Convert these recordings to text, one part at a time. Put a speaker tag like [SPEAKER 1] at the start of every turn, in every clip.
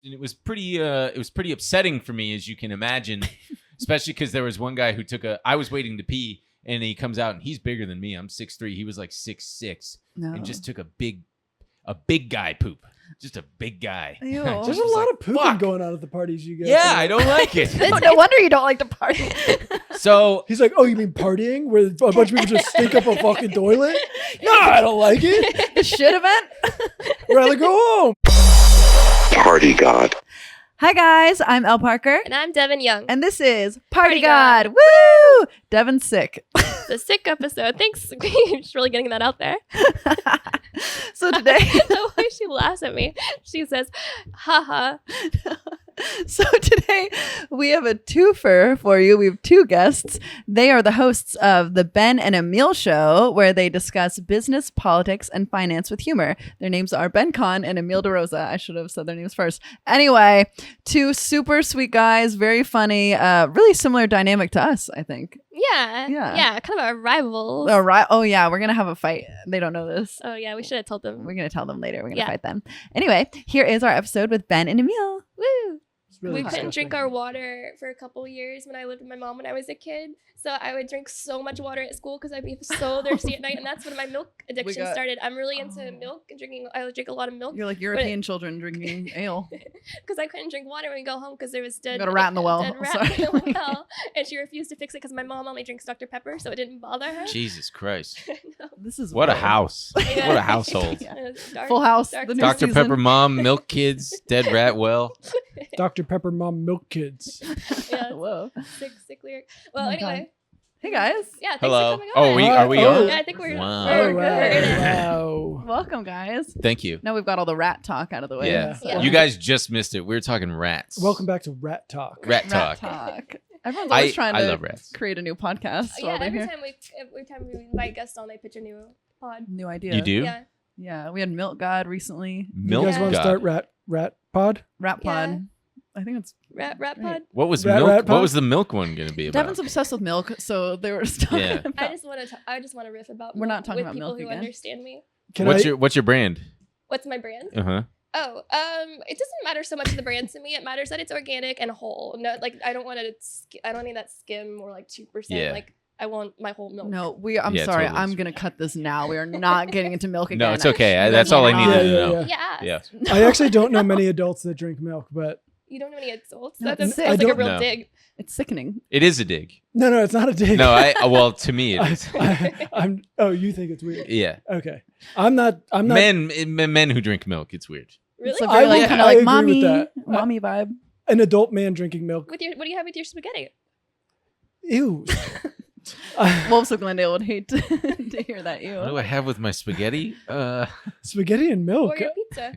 [SPEAKER 1] And it was pretty upsetting for me, as you can imagine, especially because there was one guy who I was waiting to pee, and he comes out and he's bigger than me. I'm 6'3". He was like 6'6", and just took a big guy poop. Just a big guy.
[SPEAKER 2] Ew.
[SPEAKER 3] There's a lot of pooping going on at the parties you go to.
[SPEAKER 1] Yeah, I don't like it.
[SPEAKER 2] No wonder you don't like to party.
[SPEAKER 1] So
[SPEAKER 3] he's like, oh, you mean partying? Where a bunch of people just stink up a fucking toilet? No, I don't like it.
[SPEAKER 2] The shit event?
[SPEAKER 3] I'd rather go home.
[SPEAKER 4] Party God.
[SPEAKER 2] Hi guys, I'm Elle Parker.
[SPEAKER 5] And I'm Devon Young.
[SPEAKER 2] And this is Party
[SPEAKER 5] Party
[SPEAKER 2] God.
[SPEAKER 5] God.
[SPEAKER 2] Woo! Devon's sick.
[SPEAKER 5] The sick episode. Thanks. You're just really getting that out there.
[SPEAKER 2] So today...
[SPEAKER 5] The way she laughs at me, she says, haha.
[SPEAKER 2] So today we have a twofer for you. We have two guests. They are the hosts of the Ben and Emil show, where they discuss business, politics, and finance with humor. Their names are Ben Kahn and Emil DeRosa. I should have said their names first. Anyway, two super sweet guys, very funny, really similar dynamic to us, I think.
[SPEAKER 5] Yeah. Kind of our rivals.
[SPEAKER 2] All right. Oh yeah, we're gonna have a fight. They don't know this.
[SPEAKER 5] Oh yeah, we should have told them.
[SPEAKER 2] We're gonna tell them later. We're gonna fight them. Anyway, here is our episode with Ben and Emil.
[SPEAKER 5] Woo!
[SPEAKER 3] Really
[SPEAKER 5] we couldn't
[SPEAKER 3] disgusting.
[SPEAKER 5] drink our water for a couple years when I lived with my mom when I was a kid. So I would drink so much water at school because I'd be so thirsty at night. And that's when my milk addiction started. I'm really into milk and drinking. I would drink a lot of milk.
[SPEAKER 2] You're like European children drinking ale.
[SPEAKER 5] Because I couldn't drink water when we go home because there was
[SPEAKER 2] Got a rat in the well.
[SPEAKER 5] dead rat
[SPEAKER 2] Sorry.
[SPEAKER 5] in the well. And she refused to fix it because my mom only drinks Dr. Pepper, so it didn't bother her.
[SPEAKER 1] Jesus Christ.
[SPEAKER 5] No.
[SPEAKER 2] This is
[SPEAKER 1] What a
[SPEAKER 2] weird.
[SPEAKER 1] house.
[SPEAKER 5] Yeah.
[SPEAKER 1] What a household.
[SPEAKER 2] Yeah.
[SPEAKER 5] It was dark,
[SPEAKER 2] Full house.
[SPEAKER 5] dark
[SPEAKER 2] The new
[SPEAKER 5] times.
[SPEAKER 1] Dr.
[SPEAKER 2] season.
[SPEAKER 1] Pepper mom, milk kids, dead rat well.
[SPEAKER 3] Dr. Pepper Mom Milk Kids.
[SPEAKER 5] Yeah,
[SPEAKER 2] Whoa.
[SPEAKER 5] sick lyric. Well,
[SPEAKER 2] my
[SPEAKER 5] anyway.
[SPEAKER 2] Hey guys.
[SPEAKER 5] Yeah, thanks
[SPEAKER 1] Hello.
[SPEAKER 5] for coming on.
[SPEAKER 1] Are we
[SPEAKER 3] Oh.
[SPEAKER 1] on?
[SPEAKER 5] Yeah, I think we're
[SPEAKER 1] Wow.
[SPEAKER 5] we're
[SPEAKER 3] Oh,
[SPEAKER 5] good.
[SPEAKER 3] wow.
[SPEAKER 2] Welcome, guys.
[SPEAKER 1] Thank you.
[SPEAKER 2] Now we've got all the rat talk out of the way.
[SPEAKER 1] Yeah.
[SPEAKER 5] Yeah.
[SPEAKER 1] You guys just missed it. We were talking rats.
[SPEAKER 3] Welcome back to Rat Talk.
[SPEAKER 1] Rat
[SPEAKER 2] Rat
[SPEAKER 1] talk.
[SPEAKER 2] talk. Everyone's always trying
[SPEAKER 1] I
[SPEAKER 2] to
[SPEAKER 1] love rats.
[SPEAKER 2] create a new podcast
[SPEAKER 5] Yeah,
[SPEAKER 2] while they're
[SPEAKER 5] every
[SPEAKER 2] here.
[SPEAKER 5] time we invite guests on, they pitch a new pod.
[SPEAKER 2] New idea.
[SPEAKER 1] You do?
[SPEAKER 5] Yeah.
[SPEAKER 2] Yeah, we had Milk God recently.
[SPEAKER 1] Milk
[SPEAKER 3] You guys want to
[SPEAKER 1] God.
[SPEAKER 3] start Rat Pod?
[SPEAKER 2] Rat
[SPEAKER 5] Yeah.
[SPEAKER 2] Pod. I think it's
[SPEAKER 5] Rat
[SPEAKER 2] Right.
[SPEAKER 5] pod.
[SPEAKER 1] What was
[SPEAKER 3] Rat
[SPEAKER 1] milk?
[SPEAKER 3] pod?
[SPEAKER 1] What was the milk one going to be about?
[SPEAKER 2] Devon's obsessed with milk, so they were talking
[SPEAKER 1] Yeah.
[SPEAKER 2] about.
[SPEAKER 5] I just want to riff about.
[SPEAKER 2] We're not
[SPEAKER 5] milk
[SPEAKER 2] talking
[SPEAKER 5] with
[SPEAKER 2] about
[SPEAKER 5] people
[SPEAKER 2] milk
[SPEAKER 5] who
[SPEAKER 2] again.
[SPEAKER 5] understand me.
[SPEAKER 1] What's your brand?
[SPEAKER 5] What's my brand?
[SPEAKER 1] Uh-huh.
[SPEAKER 5] Oh, it doesn't matter so much the brand to me. It matters that it's organic and whole. No, like I don't need that skim or like 2%.
[SPEAKER 1] Yeah.
[SPEAKER 5] Like I want my whole milk.
[SPEAKER 2] No, I'm
[SPEAKER 1] Yeah,
[SPEAKER 2] sorry.
[SPEAKER 1] totally.
[SPEAKER 2] I'm gonna cut this now. We are not getting into milk again.
[SPEAKER 1] No, it's okay.
[SPEAKER 2] You
[SPEAKER 1] That's
[SPEAKER 2] guys
[SPEAKER 1] all I
[SPEAKER 2] are
[SPEAKER 1] needed
[SPEAKER 2] wrong.
[SPEAKER 1] to know.
[SPEAKER 5] Yeah.
[SPEAKER 1] Yeah.
[SPEAKER 3] I actually don't know many adults that drink milk, but
[SPEAKER 5] You don't know any adults.
[SPEAKER 2] No,
[SPEAKER 5] That
[SPEAKER 2] it's
[SPEAKER 5] sounds
[SPEAKER 2] sick.
[SPEAKER 5] like a
[SPEAKER 3] I
[SPEAKER 5] real
[SPEAKER 1] don't-
[SPEAKER 5] dig.
[SPEAKER 2] It's sickening.
[SPEAKER 1] It is a dig.
[SPEAKER 3] no, it's not a dig.
[SPEAKER 1] No, well, to me it is.
[SPEAKER 3] I'm. Oh, you think it's weird?
[SPEAKER 1] Yeah.
[SPEAKER 3] Okay. I'm not.
[SPEAKER 1] Men who drink milk, it's weird.
[SPEAKER 5] Really?
[SPEAKER 2] It's a
[SPEAKER 3] I
[SPEAKER 2] very like
[SPEAKER 3] would-
[SPEAKER 2] kind of
[SPEAKER 3] I
[SPEAKER 2] like
[SPEAKER 3] agree with
[SPEAKER 2] mommy,
[SPEAKER 3] that.
[SPEAKER 2] mommy vibe.
[SPEAKER 3] an adult man drinking milk.
[SPEAKER 5] What do you have with your spaghetti?
[SPEAKER 3] Ew.
[SPEAKER 2] Wolves of Glendale would hate to hear that.
[SPEAKER 1] What do
[SPEAKER 2] You.
[SPEAKER 1] I have with my spaghetti?
[SPEAKER 3] Spaghetti and milk.
[SPEAKER 5] Or your pizza?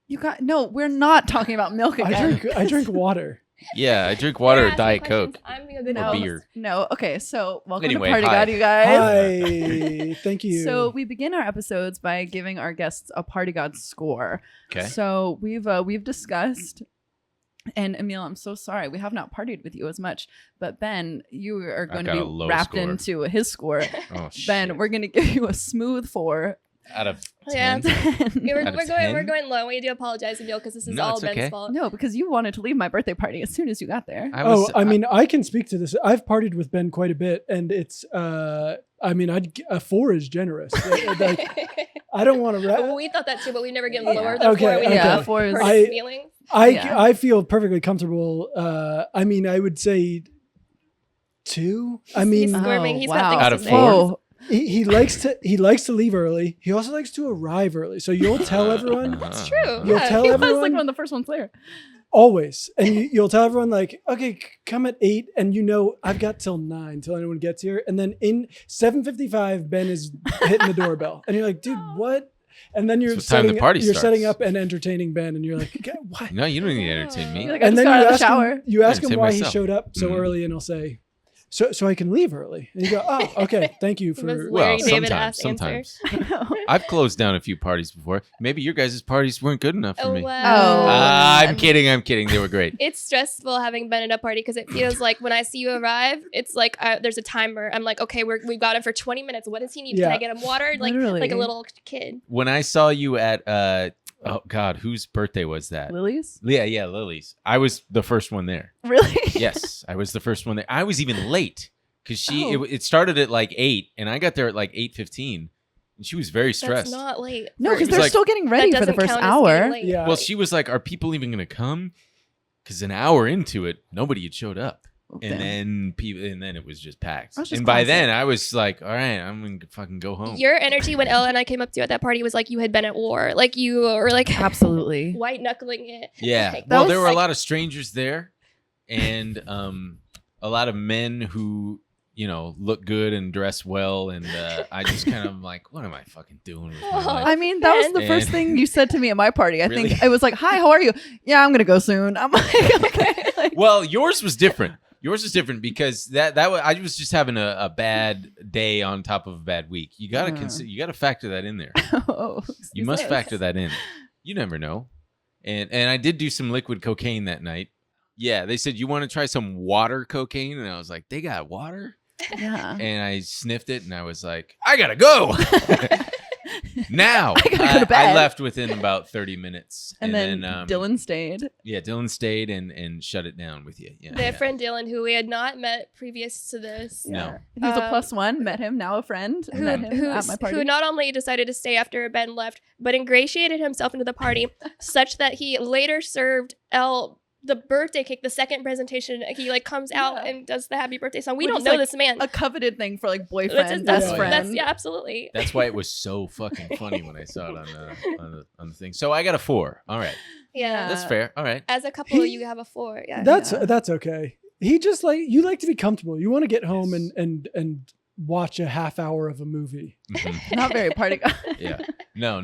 [SPEAKER 2] You got no. We're not talking about milk again.
[SPEAKER 3] I drink water.
[SPEAKER 1] Yeah, I drink water
[SPEAKER 5] You're
[SPEAKER 1] or
[SPEAKER 5] asking
[SPEAKER 1] Diet
[SPEAKER 5] questions.
[SPEAKER 1] Coke.
[SPEAKER 5] I'm being a good
[SPEAKER 1] Or
[SPEAKER 5] host.
[SPEAKER 1] beer.
[SPEAKER 2] No. Okay. So welcome
[SPEAKER 1] Anyway,
[SPEAKER 2] to Party
[SPEAKER 1] hi.
[SPEAKER 2] God, you guys.
[SPEAKER 3] Hi. Thank you.
[SPEAKER 2] So we begin our episodes by giving our guests a Party God score.
[SPEAKER 1] Okay.
[SPEAKER 2] So we've discussed, and Emil, I'm so sorry we have not partied with you as much, but Ben, you are going to
[SPEAKER 1] got
[SPEAKER 2] be
[SPEAKER 1] a low
[SPEAKER 2] wrapped
[SPEAKER 1] score.
[SPEAKER 2] into his score.
[SPEAKER 1] Oh, shit.
[SPEAKER 2] Ben, we're going to give you a smooth 4.
[SPEAKER 1] Out of
[SPEAKER 5] Yeah.
[SPEAKER 1] 10?
[SPEAKER 5] Yeah,
[SPEAKER 1] Out of
[SPEAKER 5] we're
[SPEAKER 1] 10?
[SPEAKER 5] going low. We do apologize, Emil, because this is
[SPEAKER 1] No,
[SPEAKER 5] all
[SPEAKER 1] it's
[SPEAKER 5] Ben's
[SPEAKER 1] okay.
[SPEAKER 5] fault.
[SPEAKER 2] No, because you wanted to leave my birthday party as soon as you got there.
[SPEAKER 3] I mean, I can speak to this. I've partied with Ben quite a bit, and it's. I mean, a 4 is generous. Like, I don't want to.
[SPEAKER 5] We thought that too, but we've never given
[SPEAKER 2] Yeah.
[SPEAKER 5] lower than
[SPEAKER 3] Okay,
[SPEAKER 5] 4. We
[SPEAKER 3] okay.
[SPEAKER 2] Yeah,
[SPEAKER 5] have
[SPEAKER 2] 4 is.
[SPEAKER 5] hurt feelings.
[SPEAKER 2] Yeah.
[SPEAKER 3] I feel perfectly comfortable. I mean, I would say 2. I mean,
[SPEAKER 5] He's squirming. He's got
[SPEAKER 2] wow.
[SPEAKER 5] things
[SPEAKER 1] Out
[SPEAKER 5] to
[SPEAKER 1] of
[SPEAKER 5] say.
[SPEAKER 1] 4?
[SPEAKER 2] Whoa.
[SPEAKER 3] he likes to leave early. He also likes to arrive early. So you'll tell everyone
[SPEAKER 5] It's true.
[SPEAKER 3] You'll
[SPEAKER 5] Yeah.
[SPEAKER 3] tell
[SPEAKER 2] He was like
[SPEAKER 3] everyone?
[SPEAKER 2] one of the first ones there.
[SPEAKER 3] always, and you'll tell everyone like, okay, come at 8, and I've got till 9 till anyone gets here, and then in 7:55 Ben is hitting the doorbell, and you're like, dude, what? And then you're
[SPEAKER 1] That's what time the party starts.
[SPEAKER 3] setting up and entertaining Ben, and you're like, okay, what?
[SPEAKER 1] No, you don't need to entertain me.
[SPEAKER 2] You're like, I
[SPEAKER 3] And
[SPEAKER 2] just
[SPEAKER 3] then
[SPEAKER 2] got
[SPEAKER 3] you
[SPEAKER 2] out of the
[SPEAKER 3] ask
[SPEAKER 2] shower.
[SPEAKER 3] him, you ask him
[SPEAKER 1] Entertain
[SPEAKER 3] why
[SPEAKER 1] myself.
[SPEAKER 3] he showed up so
[SPEAKER 1] Mhm.
[SPEAKER 3] early, and he'll say, so I can leave early. And you go, oh, okay, thank you
[SPEAKER 5] He
[SPEAKER 3] for.
[SPEAKER 5] was
[SPEAKER 1] Well,
[SPEAKER 5] Larry David ass
[SPEAKER 1] sometimes.
[SPEAKER 5] answer.
[SPEAKER 1] I've closed down a few parties before. Maybe your guys' parties weren't good enough for
[SPEAKER 5] Oh,
[SPEAKER 1] me.
[SPEAKER 5] wow.
[SPEAKER 1] I'm kidding. They were great.
[SPEAKER 5] It's stressful having been at a party because it feels like when I see you arrive, it's like there's a timer. I'm like, okay, we've got him for 20 minutes. What does he need?
[SPEAKER 3] Yeah.
[SPEAKER 5] Can I get him water? Like
[SPEAKER 2] Literally.
[SPEAKER 5] a little kid.
[SPEAKER 1] When I saw you at Oh God, whose birthday was that?
[SPEAKER 2] Lily's?
[SPEAKER 1] Yeah, Lily's. I was the first one there.
[SPEAKER 2] Really?
[SPEAKER 1] Yes, I was the first one there. I was even late because
[SPEAKER 2] Oh.
[SPEAKER 1] it started at like 8, and I got there at like 8:15, and she was very stressed.
[SPEAKER 5] That's not late.
[SPEAKER 2] No,
[SPEAKER 5] for-
[SPEAKER 2] because
[SPEAKER 1] It was
[SPEAKER 2] they're
[SPEAKER 1] like-
[SPEAKER 2] still getting ready
[SPEAKER 5] that
[SPEAKER 2] for the
[SPEAKER 5] doesn't
[SPEAKER 2] first
[SPEAKER 5] count as getting
[SPEAKER 2] hour.
[SPEAKER 5] late.
[SPEAKER 3] Yeah.
[SPEAKER 1] Well, she was like, "Are people even going to come?" Because an hour into it, nobody had showed up, and then it was just packed.
[SPEAKER 2] That's just
[SPEAKER 1] And by
[SPEAKER 2] classic.
[SPEAKER 1] then, I was like, "All right, I'm going to fucking go home."
[SPEAKER 5] Your energy when Elle and I came up to you at that party was like you had been at war. Like you were like
[SPEAKER 2] Absolutely.
[SPEAKER 5] white knuckling it.
[SPEAKER 1] Yeah.
[SPEAKER 5] Like,
[SPEAKER 1] Well,
[SPEAKER 2] was
[SPEAKER 1] there were a
[SPEAKER 5] like-
[SPEAKER 1] lot of strangers there, and a lot of men who, look good and dress well, and I just kind of like, what am I fucking doing with my life?
[SPEAKER 2] I mean, that was the
[SPEAKER 1] And-
[SPEAKER 2] first thing you said to me at my party. I
[SPEAKER 1] Really?
[SPEAKER 2] think it was like, "Hi, how are you?" "Yeah, I'm gonna go soon." I'm like, "Okay." Like,
[SPEAKER 1] Well, yours was different. Yours was different because I was just having a bad day on top of a bad week. You gotta you gotta factor that in there.
[SPEAKER 2] oh,
[SPEAKER 1] You must
[SPEAKER 2] excuse
[SPEAKER 1] factor
[SPEAKER 2] us.
[SPEAKER 1] that in. You never know. And I did do some liquid cocaine that night. Yeah, they said, "You want to try some water cocaine?" And I was like, "They got water?"
[SPEAKER 2] Yeah.
[SPEAKER 1] And I sniffed it and I was like, "I gotta go." Now
[SPEAKER 2] I gotta go to bed.
[SPEAKER 1] I left within about 30 minutes.
[SPEAKER 2] And then
[SPEAKER 1] then
[SPEAKER 2] Dylan stayed.
[SPEAKER 1] Yeah, Dylan stayed and shut it down with you. Yeah.
[SPEAKER 5] Their
[SPEAKER 1] yeah.
[SPEAKER 5] friend Dylan, who we had not met previous to this,
[SPEAKER 1] No.
[SPEAKER 2] He was a
[SPEAKER 5] Um,
[SPEAKER 2] +1. Met him, now a friend.
[SPEAKER 5] who
[SPEAKER 2] Met him at my party.
[SPEAKER 5] who not only decided to stay after Ben left, but ingratiated himself into the party such that he later served Elle the birthday cake, the second presentation. He like comes out
[SPEAKER 2] Yeah.
[SPEAKER 5] and does the happy birthday song. We
[SPEAKER 2] Which
[SPEAKER 5] don't
[SPEAKER 2] is,
[SPEAKER 5] know
[SPEAKER 2] like,
[SPEAKER 5] this man.
[SPEAKER 2] a coveted thing for like
[SPEAKER 5] That's
[SPEAKER 2] boyfriend,
[SPEAKER 5] just-
[SPEAKER 2] best
[SPEAKER 3] that's-
[SPEAKER 2] friend.
[SPEAKER 5] That's, yeah, absolutely.
[SPEAKER 1] That's why it was so fucking funny when I saw it on the thing. So I got a 4. All right.
[SPEAKER 5] Yeah.
[SPEAKER 1] That's fair. All right.
[SPEAKER 5] As a couple,
[SPEAKER 3] He-
[SPEAKER 5] you have a 4. Yeah.
[SPEAKER 3] That's okay. He just you like to be comfortable. You want to get home and watch a half hour of a movie.
[SPEAKER 1] Mhm.
[SPEAKER 2] Not very party guy.
[SPEAKER 1] Yeah. No.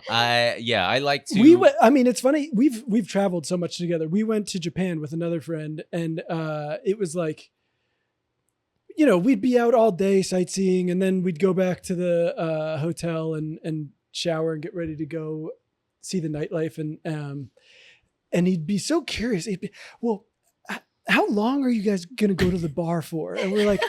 [SPEAKER 1] I like to.
[SPEAKER 3] We went. I mean, it's funny. We've traveled so much together. We went to Japan with another friend, and it was like, we'd be out all day sightseeing, and then we'd go back to the hotel and shower and get ready to go see the nightlife, and he'd be so curious. He'd be, well, how long are you guys gonna go to the bar for? And we're like,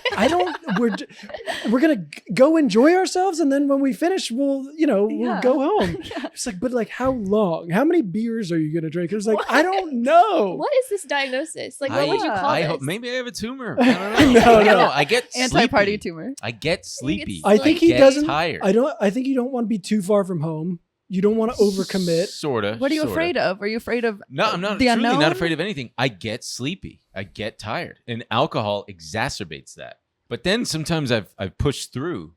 [SPEAKER 3] we're gonna go enjoy ourselves, and then when we finish, we'll
[SPEAKER 2] Yeah.
[SPEAKER 3] go home.
[SPEAKER 2] Yeah.
[SPEAKER 3] It's like, but like, how long? How many beers are you gonna drink? It was like, I don't know.
[SPEAKER 5] What is this diagnosis? Like, what would you call
[SPEAKER 1] I
[SPEAKER 5] this?
[SPEAKER 1] hope maybe I have a tumor. I don't know.
[SPEAKER 3] No,
[SPEAKER 1] I don't
[SPEAKER 3] no.
[SPEAKER 1] know. I get
[SPEAKER 2] Anti-party
[SPEAKER 1] sleepy.
[SPEAKER 2] tumor.
[SPEAKER 1] I get sleepy.
[SPEAKER 3] I think he
[SPEAKER 1] get
[SPEAKER 3] doesn't.
[SPEAKER 1] tired.
[SPEAKER 3] I think you don't want to be too far from home. You don't want to overcommit.
[SPEAKER 1] Sorta.
[SPEAKER 2] What are you afraid of? Are you afraid of
[SPEAKER 1] No, I'm not.
[SPEAKER 2] the
[SPEAKER 1] Truly
[SPEAKER 2] unknown?
[SPEAKER 1] not afraid of anything. I get sleepy. I get tired, and alcohol exacerbates that. But then sometimes I've pushed through,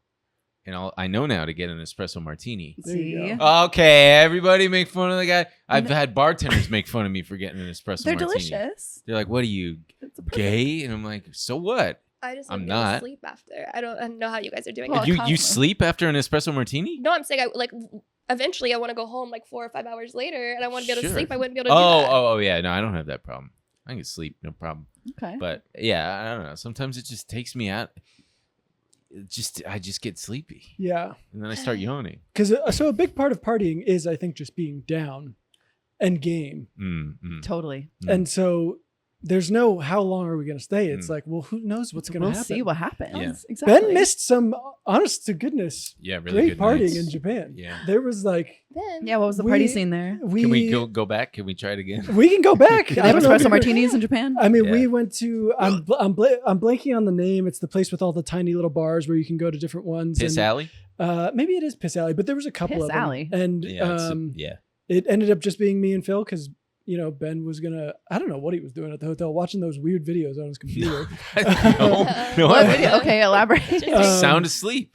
[SPEAKER 1] and I know now to get an espresso martini.
[SPEAKER 3] There you
[SPEAKER 2] See?
[SPEAKER 3] go.
[SPEAKER 1] Okay, everybody make fun of the guy. I've had bartenders make fun of me for getting an espresso
[SPEAKER 2] They're
[SPEAKER 1] martini.
[SPEAKER 2] delicious.
[SPEAKER 1] They're like, "What are you,
[SPEAKER 2] It's a perfect-
[SPEAKER 1] gay?" And I'm like, "So what?
[SPEAKER 5] I just
[SPEAKER 1] I'm
[SPEAKER 5] wouldn't be able to
[SPEAKER 1] not.
[SPEAKER 5] sleep after. I don't know how you guys are doing
[SPEAKER 2] Well,
[SPEAKER 5] it.
[SPEAKER 1] you
[SPEAKER 2] Cosmo.
[SPEAKER 1] sleep after an espresso martini?"
[SPEAKER 5] No, I'm saying eventually I want to go home like 4 or 5 hours later, and I want to be able to
[SPEAKER 1] Sure.
[SPEAKER 5] sleep. I wouldn't be able to do that.
[SPEAKER 1] Oh, yeah. No, I don't have that problem. I can sleep, no problem.
[SPEAKER 2] Okay.
[SPEAKER 1] But yeah, I don't know. Sometimes it just takes me out. I just get sleepy,
[SPEAKER 3] Yeah,
[SPEAKER 1] and then I start yawning.
[SPEAKER 3] because so a big part of partying is, I think, just being down and game.
[SPEAKER 2] Totally.
[SPEAKER 3] And so there's no how long are we going to stay? It's like, well, who knows what's going to
[SPEAKER 2] We'll
[SPEAKER 3] happen?
[SPEAKER 2] see what happens.
[SPEAKER 1] Yeah.
[SPEAKER 2] Exactly.
[SPEAKER 3] Ben missed some, honest to goodness,
[SPEAKER 1] Yeah, really
[SPEAKER 3] great
[SPEAKER 1] good
[SPEAKER 3] partying
[SPEAKER 1] nights.
[SPEAKER 3] in Japan.
[SPEAKER 1] Yeah.
[SPEAKER 3] There was like,
[SPEAKER 5] Then
[SPEAKER 2] Yeah, what was the party
[SPEAKER 3] We-
[SPEAKER 2] scene there?
[SPEAKER 3] we
[SPEAKER 1] Can we go back? Can we try it again?
[SPEAKER 3] We can go back.
[SPEAKER 2] Did they
[SPEAKER 3] I
[SPEAKER 2] have
[SPEAKER 3] don't know if
[SPEAKER 2] espresso
[SPEAKER 3] we-
[SPEAKER 2] martinis in Japan?
[SPEAKER 3] I mean,
[SPEAKER 1] Yeah.
[SPEAKER 3] we went to. I'm blanking on the name. It's the place with all the tiny little bars where you can go to different ones.
[SPEAKER 1] Piss
[SPEAKER 3] and,
[SPEAKER 1] Alley?
[SPEAKER 3] Maybe it is Piss Alley, but there was a couple
[SPEAKER 2] Piss
[SPEAKER 3] of them.
[SPEAKER 2] Alley.
[SPEAKER 3] And
[SPEAKER 1] Yeah. Yeah.
[SPEAKER 3] it ended up just being me and Phil because Ben was gonna. I don't know what he was doing at the hotel, watching those weird videos on his computer.
[SPEAKER 1] no.
[SPEAKER 2] What video? Okay, elaborate.
[SPEAKER 1] Sound asleep.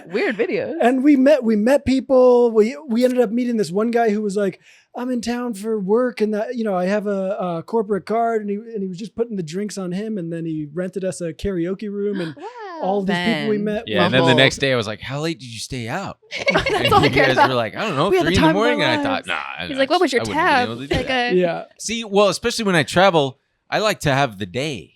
[SPEAKER 2] Weird videos.
[SPEAKER 3] And we met people. We ended up meeting this one guy who was like, I'm in town for work, and that I have a corporate card, and he was just putting the drinks on him, and then he rented us a karaoke room, and
[SPEAKER 5] wow.
[SPEAKER 3] all these people we
[SPEAKER 2] Ben.
[SPEAKER 3] met.
[SPEAKER 1] Yeah, and then the
[SPEAKER 2] Rumbled.
[SPEAKER 1] next day I was like, "How late did you stay out?"
[SPEAKER 2] That's all I
[SPEAKER 1] you
[SPEAKER 2] cared
[SPEAKER 1] guys
[SPEAKER 2] about.
[SPEAKER 1] were like, "I don't know,
[SPEAKER 2] We had the
[SPEAKER 1] 3 in the
[SPEAKER 2] time of our
[SPEAKER 1] morning." And I
[SPEAKER 2] lives.
[SPEAKER 1] thought, "Nah."
[SPEAKER 5] He's like, what was your
[SPEAKER 1] I wouldn't have been
[SPEAKER 5] tab?
[SPEAKER 1] able to do
[SPEAKER 5] Like
[SPEAKER 1] that.
[SPEAKER 3] Yeah,
[SPEAKER 1] See, well, especially when I travel, I like to have the day.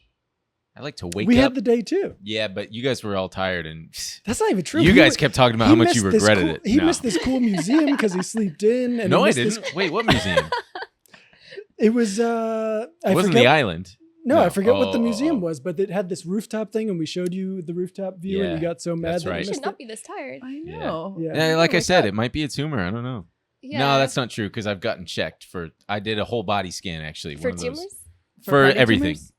[SPEAKER 1] I like to wake
[SPEAKER 3] we
[SPEAKER 1] up.
[SPEAKER 3] had the day too.
[SPEAKER 1] Yeah, but you guys were all tired, and
[SPEAKER 3] That's not even true.
[SPEAKER 1] you
[SPEAKER 3] He
[SPEAKER 1] guys
[SPEAKER 3] wa-
[SPEAKER 1] kept talking about
[SPEAKER 3] he
[SPEAKER 1] how much you
[SPEAKER 3] missed this
[SPEAKER 1] regretted
[SPEAKER 3] cool-
[SPEAKER 1] it.
[SPEAKER 3] He
[SPEAKER 1] No.
[SPEAKER 3] missed this cool museum because he slept in. And
[SPEAKER 1] No,
[SPEAKER 3] he
[SPEAKER 1] I
[SPEAKER 3] missed
[SPEAKER 1] didn't.
[SPEAKER 3] this-
[SPEAKER 1] Wait, what museum?
[SPEAKER 3] It was. I
[SPEAKER 1] It wasn't
[SPEAKER 3] forget.
[SPEAKER 1] the island.
[SPEAKER 3] No, I forget what the
[SPEAKER 1] Oh,
[SPEAKER 3] museum
[SPEAKER 1] oh.
[SPEAKER 3] was, but it had this rooftop thing, and we showed you the rooftop view, and
[SPEAKER 1] Yeah,
[SPEAKER 3] you got so mad
[SPEAKER 1] that's
[SPEAKER 3] that
[SPEAKER 1] right.
[SPEAKER 5] You
[SPEAKER 3] you
[SPEAKER 5] should
[SPEAKER 3] missed
[SPEAKER 5] not
[SPEAKER 3] it.
[SPEAKER 5] be this tired.
[SPEAKER 2] I
[SPEAKER 1] Yeah.
[SPEAKER 2] know.
[SPEAKER 3] Yeah.
[SPEAKER 1] Yeah, like I
[SPEAKER 2] Wake
[SPEAKER 1] said,
[SPEAKER 2] up.
[SPEAKER 1] it might be a tumor. I don't know.
[SPEAKER 5] Yeah.
[SPEAKER 1] No, that's not true because I've gotten checked I did a whole body scan actually.
[SPEAKER 5] For
[SPEAKER 1] one of
[SPEAKER 5] tumors?
[SPEAKER 1] those. For
[SPEAKER 2] cardi
[SPEAKER 1] everything.
[SPEAKER 2] tumors?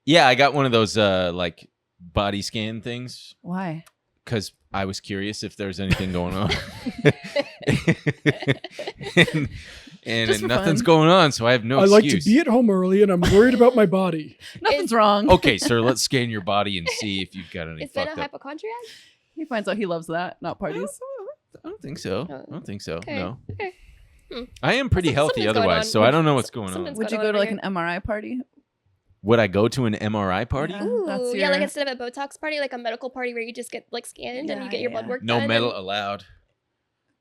[SPEAKER 1] Yeah, I got one of those like body scan things
[SPEAKER 2] Why?
[SPEAKER 1] because I was curious if there's anything going on. and
[SPEAKER 2] Just for
[SPEAKER 1] nothing's
[SPEAKER 2] fun.
[SPEAKER 1] going on, so I have no
[SPEAKER 3] I like
[SPEAKER 1] excuse.
[SPEAKER 3] to be at home early, and I'm worried about my body.
[SPEAKER 2] Nothing's wrong.
[SPEAKER 1] Okay, sir, let's scan your body and see if you've got any
[SPEAKER 5] Is Ben a
[SPEAKER 1] fucked up.
[SPEAKER 5] hypochondriac?
[SPEAKER 2] He finds out he loves that, not parties.
[SPEAKER 1] I don't think so.
[SPEAKER 5] Oh.
[SPEAKER 1] I don't think so.
[SPEAKER 5] Okay.
[SPEAKER 1] No.
[SPEAKER 5] Okay.
[SPEAKER 1] I am pretty healthy
[SPEAKER 5] Something's going
[SPEAKER 1] otherwise,
[SPEAKER 5] on.
[SPEAKER 1] so I don't know what's going on.
[SPEAKER 5] Something's
[SPEAKER 2] Would you
[SPEAKER 5] going
[SPEAKER 2] go
[SPEAKER 5] on
[SPEAKER 2] to like
[SPEAKER 5] over
[SPEAKER 2] an MRI party?
[SPEAKER 1] Would I go to an MRI party?
[SPEAKER 2] Yeah.
[SPEAKER 5] Ooh,
[SPEAKER 2] That's
[SPEAKER 5] yeah, like
[SPEAKER 2] your-
[SPEAKER 5] instead of a Botox party, like a medical party where you just get like scanned and
[SPEAKER 2] Yeah,
[SPEAKER 5] you get your blood
[SPEAKER 2] yeah.
[SPEAKER 5] work
[SPEAKER 1] No
[SPEAKER 5] done.
[SPEAKER 1] metal allowed.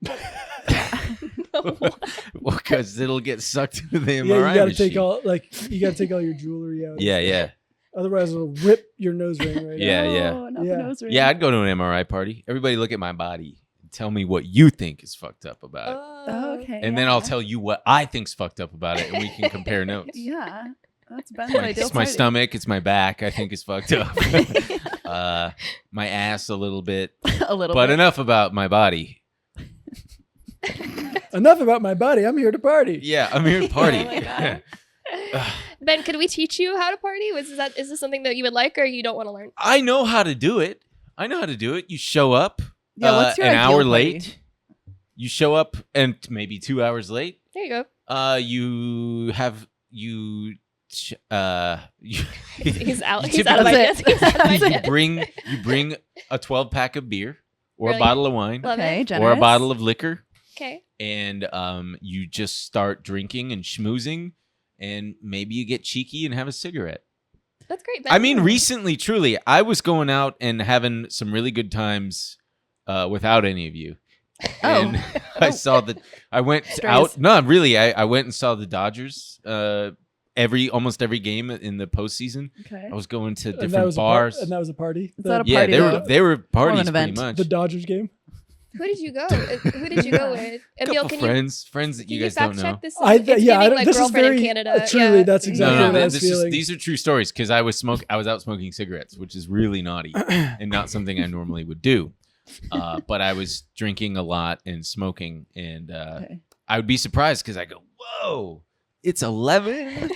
[SPEAKER 5] And...
[SPEAKER 1] Well, because it'll get sucked into the MRI
[SPEAKER 3] Yeah, you gotta
[SPEAKER 1] machine.
[SPEAKER 3] take all your jewelry out.
[SPEAKER 1] Yeah, yeah.
[SPEAKER 3] Otherwise, it'll rip your nose ring right
[SPEAKER 1] Yeah,
[SPEAKER 3] out.
[SPEAKER 1] yeah.
[SPEAKER 2] Oh, not the
[SPEAKER 3] Yeah.
[SPEAKER 2] nose ring.
[SPEAKER 1] Yeah, I'd go to an MRI party. Everybody look at my body and tell me what you think is fucked up about it.
[SPEAKER 2] Oh, okay.
[SPEAKER 1] And then I'll tell you what I think's fucked up about it, and we can compare notes.
[SPEAKER 2] Yeah. That's Ben's
[SPEAKER 1] My,
[SPEAKER 2] ideal
[SPEAKER 1] it's my
[SPEAKER 2] party.
[SPEAKER 1] stomach, it's my back, I think is fucked up. My ass a little bit.
[SPEAKER 2] A little
[SPEAKER 1] But
[SPEAKER 2] bit.
[SPEAKER 1] enough about my body.
[SPEAKER 3] Enough about my body. I'm here to party.
[SPEAKER 1] Yeah, I'm here to party.
[SPEAKER 2] Oh my God.
[SPEAKER 5] Ben, could we teach you how to party? Is this something that you would like or you don't want to learn?
[SPEAKER 1] I know how to do it. You show up
[SPEAKER 2] Yeah, what's your
[SPEAKER 1] an
[SPEAKER 2] ideal
[SPEAKER 1] hour
[SPEAKER 2] party?
[SPEAKER 1] late. You show up and maybe 2 hours late.
[SPEAKER 5] There you go.
[SPEAKER 1] You
[SPEAKER 5] He's out.
[SPEAKER 1] You
[SPEAKER 5] He's out of
[SPEAKER 1] typically-
[SPEAKER 5] ideas. He's out of
[SPEAKER 1] you
[SPEAKER 5] ideas.
[SPEAKER 1] bring a 12-pack of beer or a
[SPEAKER 5] Brilliant.
[SPEAKER 1] bottle of wine
[SPEAKER 5] Love
[SPEAKER 2] Okay,
[SPEAKER 5] it.
[SPEAKER 2] generous.
[SPEAKER 1] or a bottle of liquor,
[SPEAKER 5] Okay.
[SPEAKER 1] and you just start drinking and schmoozing, and maybe you get cheeky and have a cigarette.
[SPEAKER 5] That's great. Ben.
[SPEAKER 1] I mean, recently, truly, I was going out and having some really good times without any of you. And I saw I went out. No, really, I went and saw the Dodgers almost every game in the postseason.
[SPEAKER 2] Okay.
[SPEAKER 1] I was going to
[SPEAKER 3] And
[SPEAKER 1] different bars.
[SPEAKER 3] and that was a party.
[SPEAKER 2] Is that a
[SPEAKER 1] Yeah,
[SPEAKER 2] party,
[SPEAKER 1] they
[SPEAKER 2] though?
[SPEAKER 1] were
[SPEAKER 2] More
[SPEAKER 1] parties
[SPEAKER 2] of an
[SPEAKER 1] pretty
[SPEAKER 2] event.
[SPEAKER 1] much.
[SPEAKER 3] the Dodgers game.
[SPEAKER 5] Who did you go? Who did you go with? Emil,
[SPEAKER 1] Couple
[SPEAKER 5] can
[SPEAKER 1] friends that
[SPEAKER 5] you
[SPEAKER 1] you guys
[SPEAKER 5] fact
[SPEAKER 1] don't know.
[SPEAKER 5] check this?
[SPEAKER 3] I
[SPEAKER 5] It's giving, like,
[SPEAKER 3] this is
[SPEAKER 5] girlfriend
[SPEAKER 3] very
[SPEAKER 5] in Canada.
[SPEAKER 3] truly.
[SPEAKER 5] Yeah.
[SPEAKER 3] That's exactly
[SPEAKER 1] No,
[SPEAKER 3] what I was
[SPEAKER 1] this is,
[SPEAKER 3] feeling.
[SPEAKER 1] these are true stories because I was out smoking cigarettes, which is really naughty and not something I normally would do. But I was drinking a lot and smoking, and
[SPEAKER 2] Okay.
[SPEAKER 1] I would be surprised because I go, "Whoa, it's 11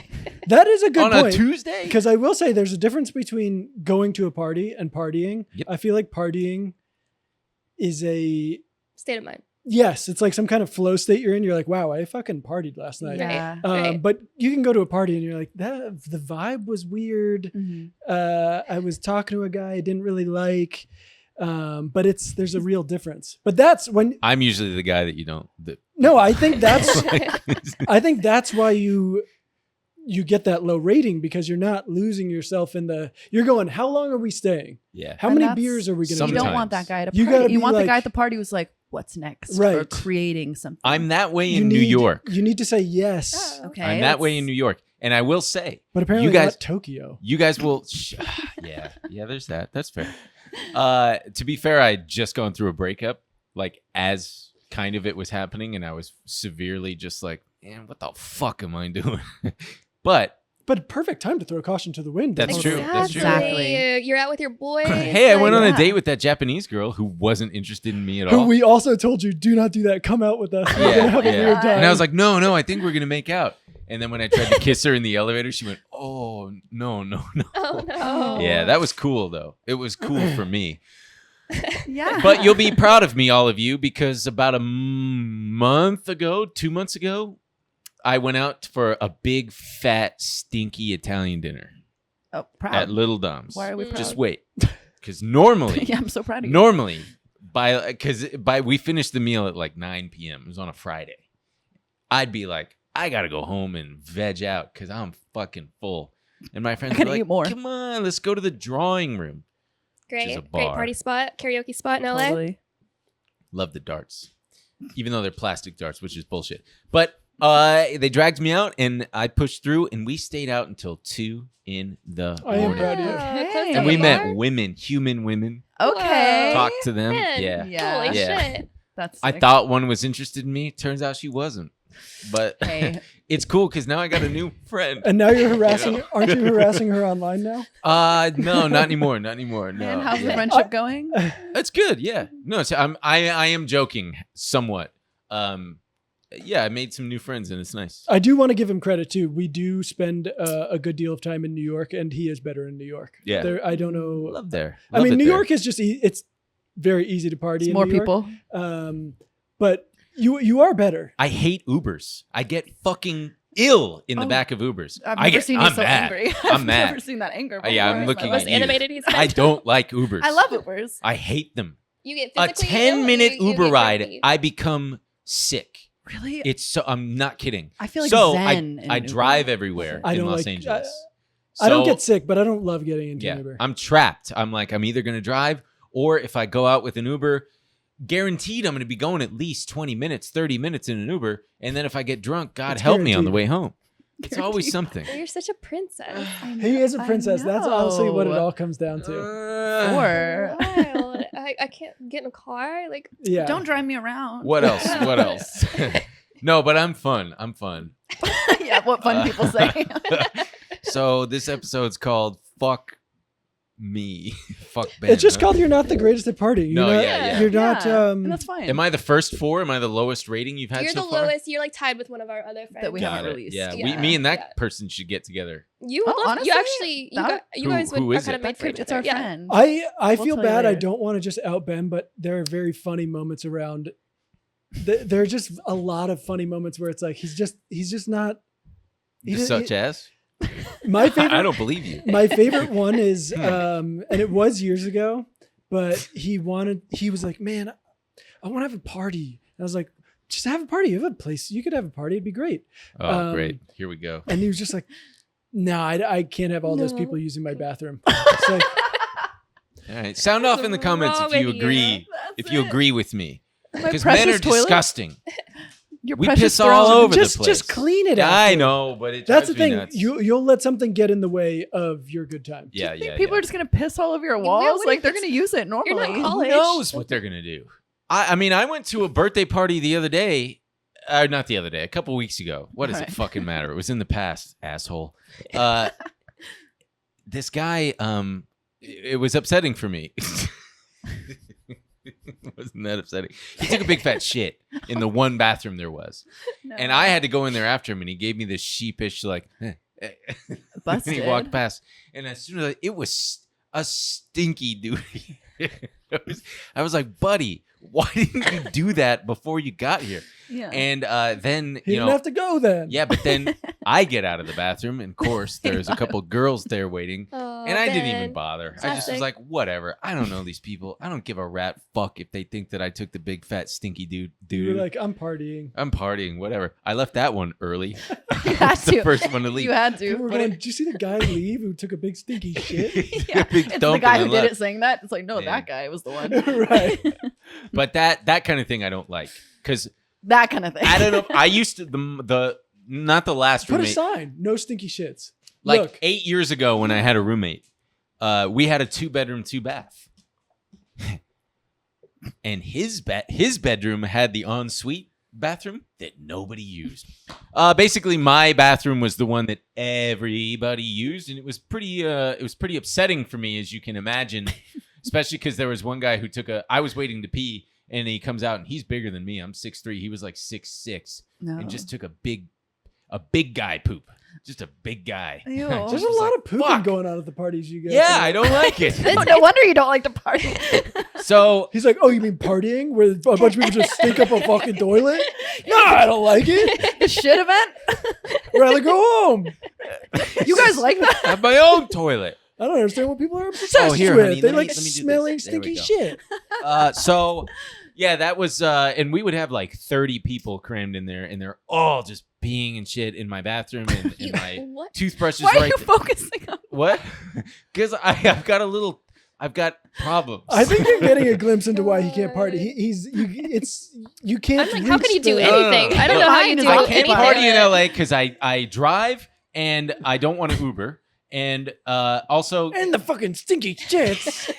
[SPEAKER 3] That is a good
[SPEAKER 1] on
[SPEAKER 3] point.
[SPEAKER 1] a Tuesday."
[SPEAKER 3] Because I will say there's a difference between going to a party and partying.
[SPEAKER 1] Yep.
[SPEAKER 3] I feel like partying is
[SPEAKER 5] State of mind.
[SPEAKER 3] yes, it's like some kind of flow state you're in. You're like, wow, I fucking partied last night.
[SPEAKER 2] Yeah.
[SPEAKER 5] Right.
[SPEAKER 3] But you can go to a party and you're like, the vibe was weird.
[SPEAKER 2] Mhm.
[SPEAKER 3] I was talking to a guy I didn't really like. But there's a real difference. But that's when
[SPEAKER 1] I'm usually the guy that you don't.
[SPEAKER 3] no, I think that's why you get that low rating because you're not losing yourself you're going, how long are we staying?
[SPEAKER 1] Yeah.
[SPEAKER 3] How
[SPEAKER 2] And
[SPEAKER 3] many
[SPEAKER 2] that's-
[SPEAKER 3] beers are we going to
[SPEAKER 2] You
[SPEAKER 1] Sometimes.
[SPEAKER 2] don't want that guy to
[SPEAKER 3] You
[SPEAKER 2] party.
[SPEAKER 3] gotta
[SPEAKER 2] You
[SPEAKER 3] be
[SPEAKER 2] want the
[SPEAKER 3] like-
[SPEAKER 2] guy at the party who's like, what's next? Or
[SPEAKER 3] Right.
[SPEAKER 2] creating something.
[SPEAKER 1] I'm that way in New York.
[SPEAKER 3] You need to say yes.
[SPEAKER 5] Oh.
[SPEAKER 2] Okay.
[SPEAKER 1] I'm that way in New York, and I will say,
[SPEAKER 3] But apparently
[SPEAKER 1] You guys-
[SPEAKER 3] not Tokyo.
[SPEAKER 1] you guys will. Yeah. There's that. That's fair. To be fair, I had just gone through a breakup, like as kind of it was happening, and I was severely just like, man, what the fuck am I doing? But
[SPEAKER 3] perfect time to throw caution to the wind.
[SPEAKER 1] That's true. That's true.
[SPEAKER 2] Exactly.
[SPEAKER 5] You're out with your boys.
[SPEAKER 1] hey, I
[SPEAKER 5] like-
[SPEAKER 1] went on
[SPEAKER 2] yeah.
[SPEAKER 1] a date with that Japanese girl who wasn't interested in me at
[SPEAKER 3] Who
[SPEAKER 1] all.
[SPEAKER 3] we also told you, do not do that. Come out with us. We're
[SPEAKER 1] Yeah,
[SPEAKER 3] gonna have a
[SPEAKER 1] yeah.
[SPEAKER 3] weird time.
[SPEAKER 1] And I was like, no, I think we're gonna make out. And then when I tried to kiss her in the elevator, she went, oh, no.
[SPEAKER 5] Oh no.
[SPEAKER 1] Yeah, that was cool though. It was cool for me.
[SPEAKER 2] Yeah.
[SPEAKER 1] But you'll be proud of me, all of you, because about a month ago, 2 months ago, I went out for a big, fat, stinky Italian dinner
[SPEAKER 2] Oh,
[SPEAKER 1] at
[SPEAKER 2] proud.
[SPEAKER 1] Little Dom's.
[SPEAKER 2] Why are we proud?
[SPEAKER 1] Just wait, because normally,
[SPEAKER 2] Yeah, I'm so proud of you.
[SPEAKER 1] normally, by we finished the meal at like 9 p.m. It was on a Friday. I'd be like, I gotta go home and veg out because I'm fucking full. And my friends
[SPEAKER 2] I
[SPEAKER 1] were
[SPEAKER 2] gotta
[SPEAKER 1] like,
[SPEAKER 2] eat more.
[SPEAKER 1] come on, let's go to the drawing room.
[SPEAKER 5] Great.
[SPEAKER 1] Which is a
[SPEAKER 5] Great
[SPEAKER 1] bar.
[SPEAKER 5] party spot, karaoke spot in LA.
[SPEAKER 2] Totally.
[SPEAKER 1] Love the darts, even though they're plastic darts, which is bullshit. But they dragged me out, and I pushed through, and we stayed out until 2 in the
[SPEAKER 3] I am
[SPEAKER 1] morning.
[SPEAKER 3] proud of you.
[SPEAKER 2] Hey.
[SPEAKER 5] Close to
[SPEAKER 1] And
[SPEAKER 5] the
[SPEAKER 1] we
[SPEAKER 5] bar?
[SPEAKER 1] met women, human women,
[SPEAKER 2] Okay.
[SPEAKER 5] Whoa.
[SPEAKER 1] talked to them.
[SPEAKER 5] Man.
[SPEAKER 1] Yeah.
[SPEAKER 2] Yeah.
[SPEAKER 5] Holy
[SPEAKER 1] Yeah.
[SPEAKER 5] shit.
[SPEAKER 2] That's
[SPEAKER 1] I
[SPEAKER 2] sick.
[SPEAKER 1] thought one was interested in me. Turns out she wasn't. But
[SPEAKER 2] Hey.
[SPEAKER 1] it's cool because now I got a new friend.
[SPEAKER 3] And now you're harassing.
[SPEAKER 1] You know?
[SPEAKER 3] Aren't you harassing her online now?
[SPEAKER 1] No, not anymore. Not anymore. No.
[SPEAKER 2] Man, how's the
[SPEAKER 1] Yeah.
[SPEAKER 2] friendship going?
[SPEAKER 1] It's good. Yeah. No, so I am joking somewhat. yeah, I made some new friends and it's nice.
[SPEAKER 3] I do want to give him credit too. We do spend a good deal of time in New York, and he is better in New York.
[SPEAKER 1] Yeah.
[SPEAKER 3] I don't know.
[SPEAKER 1] Love there.
[SPEAKER 3] I mean, New York is just it's very easy to party.
[SPEAKER 2] It's
[SPEAKER 3] in
[SPEAKER 2] more
[SPEAKER 3] New York.
[SPEAKER 2] people.
[SPEAKER 3] But you are better.
[SPEAKER 1] I hate Ubers. I get fucking ill in the back of Ubers.
[SPEAKER 2] I've never seen you so
[SPEAKER 1] mad.
[SPEAKER 2] angry.
[SPEAKER 1] I'm mad.
[SPEAKER 2] I've never seen that anger before.
[SPEAKER 1] Yeah, I'm
[SPEAKER 2] in
[SPEAKER 1] looking
[SPEAKER 2] my
[SPEAKER 1] at
[SPEAKER 2] life.
[SPEAKER 1] you.
[SPEAKER 5] animated he's
[SPEAKER 1] I don't like Ubers.
[SPEAKER 2] I love Ubers.
[SPEAKER 1] I hate them.
[SPEAKER 5] You get
[SPEAKER 1] A
[SPEAKER 5] physically
[SPEAKER 1] 10-minute
[SPEAKER 5] ill, you
[SPEAKER 1] Uber
[SPEAKER 5] get
[SPEAKER 1] ride,
[SPEAKER 5] grumpy.
[SPEAKER 1] I become sick.
[SPEAKER 2] Really?
[SPEAKER 1] It's so I'm not kidding.
[SPEAKER 2] I feel like
[SPEAKER 1] so
[SPEAKER 2] zen in
[SPEAKER 1] I
[SPEAKER 2] an Uber.
[SPEAKER 1] drive everywhere
[SPEAKER 3] I
[SPEAKER 1] in
[SPEAKER 3] don't
[SPEAKER 1] Los
[SPEAKER 3] like-
[SPEAKER 1] Angeles.
[SPEAKER 3] I don't
[SPEAKER 1] So,
[SPEAKER 3] get sick, but I don't love getting into
[SPEAKER 1] Yeah,
[SPEAKER 3] an Uber.
[SPEAKER 1] I'm trapped. I'm either going to drive, or if I go out with an Uber, guaranteed I'm going to be going at least 20 minutes, 30 minutes in an Uber. And then if I get drunk, God
[SPEAKER 3] It's
[SPEAKER 1] help me on the
[SPEAKER 3] guaranteed.
[SPEAKER 1] way home. It's always
[SPEAKER 2] Guaranteed.
[SPEAKER 1] something.
[SPEAKER 5] Well, you're such a princess.
[SPEAKER 3] He is a
[SPEAKER 2] I
[SPEAKER 3] princess. That's honestly what it
[SPEAKER 2] know.
[SPEAKER 3] all comes down to.
[SPEAKER 2] Or
[SPEAKER 5] Wild. I can't get in a car. Like,
[SPEAKER 3] Yeah.
[SPEAKER 2] don't drive me around.
[SPEAKER 1] What else? What else? No, but I'm fun. I'm fun.
[SPEAKER 2] Yeah, what fun people say.
[SPEAKER 1] So this episode's called Fuck Me. Fuck Ben.
[SPEAKER 3] It's just
[SPEAKER 1] huh?
[SPEAKER 3] called You're Not the Greatest at Partying.
[SPEAKER 1] No,
[SPEAKER 3] You're not,
[SPEAKER 1] yeah.
[SPEAKER 3] You're not.
[SPEAKER 2] And that's fine.
[SPEAKER 1] Am I the first four? Am I the lowest rating you've had
[SPEAKER 5] you're
[SPEAKER 1] so
[SPEAKER 5] the
[SPEAKER 1] far?
[SPEAKER 5] lowest. You're like tied with one of our other friends.
[SPEAKER 2] That we
[SPEAKER 1] Got
[SPEAKER 2] haven't
[SPEAKER 1] it.
[SPEAKER 2] released.
[SPEAKER 1] Yeah,
[SPEAKER 5] Yeah.
[SPEAKER 1] me and that
[SPEAKER 5] Yeah.
[SPEAKER 1] person should get together.
[SPEAKER 5] You would
[SPEAKER 2] Oh,
[SPEAKER 5] love. You
[SPEAKER 2] honestly,
[SPEAKER 5] actually. You
[SPEAKER 1] Who-
[SPEAKER 5] guys would
[SPEAKER 1] who
[SPEAKER 5] are
[SPEAKER 1] is
[SPEAKER 5] kind
[SPEAKER 1] it?
[SPEAKER 5] of make for each
[SPEAKER 2] It's
[SPEAKER 5] other.
[SPEAKER 2] our
[SPEAKER 5] Yeah.
[SPEAKER 2] friend.
[SPEAKER 3] I
[SPEAKER 2] We'll
[SPEAKER 3] feel
[SPEAKER 2] tell you
[SPEAKER 3] bad. I
[SPEAKER 2] later.
[SPEAKER 3] don't want to just out Ben, but there are very funny moments around. There are just a lot of funny moments where it's like he's just not.
[SPEAKER 1] Such as?
[SPEAKER 3] My favorite.
[SPEAKER 1] I don't believe you.
[SPEAKER 3] My favorite one is, and it was years ago, but he was like, man, I want to have a party. And I was like, just have a party. You have a place. You could have a party. It'd be great.
[SPEAKER 1] Oh, great. Here we go.
[SPEAKER 3] And he was just like, no, I can't have all those
[SPEAKER 5] No.
[SPEAKER 3] people using my bathroom. It's like,
[SPEAKER 1] All right. Sound off in the comments if you
[SPEAKER 5] wrong with
[SPEAKER 1] agree.
[SPEAKER 5] you?
[SPEAKER 1] If you agree with me.
[SPEAKER 2] My
[SPEAKER 1] Because men
[SPEAKER 2] precious
[SPEAKER 1] are
[SPEAKER 2] toilet?
[SPEAKER 1] disgusting.
[SPEAKER 2] Your
[SPEAKER 1] We
[SPEAKER 2] precious
[SPEAKER 1] piss all
[SPEAKER 2] girls-
[SPEAKER 1] over the
[SPEAKER 3] just
[SPEAKER 1] place.
[SPEAKER 3] clean it.
[SPEAKER 1] I
[SPEAKER 3] after.
[SPEAKER 1] know, but it
[SPEAKER 3] That's the
[SPEAKER 1] drives me
[SPEAKER 3] thing.
[SPEAKER 1] nuts.
[SPEAKER 3] You'll let something get in the way of your good time.
[SPEAKER 1] Yeah,
[SPEAKER 2] You think
[SPEAKER 1] yeah.
[SPEAKER 2] people
[SPEAKER 1] yeah.
[SPEAKER 2] are just gonna piss all over your
[SPEAKER 5] Yeah,
[SPEAKER 2] walls?
[SPEAKER 5] what do
[SPEAKER 2] Like
[SPEAKER 5] you
[SPEAKER 2] they're
[SPEAKER 5] think?
[SPEAKER 2] gonna use it normally.
[SPEAKER 5] You're not
[SPEAKER 1] Who
[SPEAKER 5] college.
[SPEAKER 1] knows what they're gonna do? I mean, I went to a birthday party the other day. Not the other day, a couple weeks ago. What does it
[SPEAKER 2] Right.
[SPEAKER 1] fucking matter? It was in the past, asshole. This guy, it was upsetting for me. Wasn't that upsetting? He took a big fat shit in the one bathroom there was.
[SPEAKER 2] No.
[SPEAKER 1] And I had to go in there after him, and he gave me this sheepish, like, and he
[SPEAKER 2] Busted.
[SPEAKER 1] walked past. And as soon as it was a stinky duty. I was like, buddy, why didn't you do that before you got here?
[SPEAKER 2] Yeah.
[SPEAKER 1] And then,
[SPEAKER 3] He
[SPEAKER 1] you
[SPEAKER 3] didn't
[SPEAKER 1] know,
[SPEAKER 3] have to go then.
[SPEAKER 1] yeah, but then I get out of the bathroom, and of course, there's a couple girls there waiting.
[SPEAKER 5] Oh,
[SPEAKER 1] And I didn't even
[SPEAKER 5] Ben.
[SPEAKER 1] bother. I just was
[SPEAKER 5] Classic.
[SPEAKER 1] like, whatever. I don't know these people. I don't give a rat fuck if they think that I took the big fat stinky
[SPEAKER 3] You
[SPEAKER 1] dude.
[SPEAKER 3] were like, I'm partying.
[SPEAKER 1] I'm partying, whatever. I left that one early.
[SPEAKER 2] You had
[SPEAKER 1] It's the
[SPEAKER 2] to.
[SPEAKER 1] first one to leave.
[SPEAKER 2] You had
[SPEAKER 3] People
[SPEAKER 2] to.
[SPEAKER 3] were
[SPEAKER 1] But
[SPEAKER 3] going,
[SPEAKER 1] it-
[SPEAKER 3] did you see the guy leave who took a big stinky shit?
[SPEAKER 2] Yeah.
[SPEAKER 1] Big
[SPEAKER 2] It's the
[SPEAKER 1] dump
[SPEAKER 2] guy
[SPEAKER 1] and
[SPEAKER 2] who
[SPEAKER 1] then
[SPEAKER 2] did
[SPEAKER 1] left.
[SPEAKER 2] it saying that. It's like, no,
[SPEAKER 1] Yeah.
[SPEAKER 2] that guy was the one.
[SPEAKER 3] Right.
[SPEAKER 1] But that kind of thing I don't like, because
[SPEAKER 2] That kind of thing.
[SPEAKER 1] I don't know. I used to the not the last
[SPEAKER 3] Put a
[SPEAKER 1] roommate.
[SPEAKER 3] sign. No stinky shits.
[SPEAKER 1] Like
[SPEAKER 3] Look,
[SPEAKER 1] 8 years ago when I had a roommate, we had a 2-bedroom, 2-bath. And his bedroom had the ensuite bathroom that nobody used. Basically, my bathroom was the one that everybody used, and it was pretty upsetting for me, as you can imagine, especially because there was one guy who I was waiting to pee, and he comes out, and he's bigger than me. I'm 6'3". He was like 6'6",
[SPEAKER 2] No.
[SPEAKER 1] and just took a big guy poop. Just a big guy.
[SPEAKER 2] Ew.
[SPEAKER 1] Just
[SPEAKER 3] there's a
[SPEAKER 1] was
[SPEAKER 3] lot
[SPEAKER 1] like,
[SPEAKER 3] of pooping
[SPEAKER 1] fuck.
[SPEAKER 3] going on at the parties you guys.
[SPEAKER 1] Yeah,
[SPEAKER 3] go.
[SPEAKER 1] I don't like it.
[SPEAKER 2] No wonder you don't like to party.
[SPEAKER 1] So
[SPEAKER 3] He's like, oh, you mean partying where a bunch of people just stink up a fucking toilet? No, I don't like it.
[SPEAKER 2] The shit event?
[SPEAKER 3] I'd rather go home.
[SPEAKER 2] You guys like that?
[SPEAKER 1] I have my own toilet.
[SPEAKER 3] I don't understand what people are obsessed
[SPEAKER 1] Oh, here,
[SPEAKER 3] with.
[SPEAKER 1] honey,
[SPEAKER 3] They
[SPEAKER 1] let me
[SPEAKER 3] like
[SPEAKER 1] do this.
[SPEAKER 3] smelling
[SPEAKER 1] There we
[SPEAKER 3] stinky
[SPEAKER 1] go.
[SPEAKER 3] shit.
[SPEAKER 1] So yeah, that was and we would have like 30 people crammed in there, and they're all just peeing and shit in my bathroom, and my
[SPEAKER 5] What?
[SPEAKER 1] toothbrush is
[SPEAKER 2] Why are
[SPEAKER 1] right
[SPEAKER 2] you
[SPEAKER 1] there.
[SPEAKER 2] focusing on
[SPEAKER 1] What? Because I've got problems.
[SPEAKER 3] I think you're getting a glimpse into why he can't party. You can't.
[SPEAKER 5] I'm like, how can you
[SPEAKER 3] reach
[SPEAKER 5] do
[SPEAKER 3] the-
[SPEAKER 5] anything? I don't know how you
[SPEAKER 2] Mine is
[SPEAKER 5] do
[SPEAKER 1] I
[SPEAKER 2] all
[SPEAKER 1] can't
[SPEAKER 5] anything.
[SPEAKER 1] party in LA because I drive and I don't want to Uber, and also
[SPEAKER 3] And the fucking stinky shits.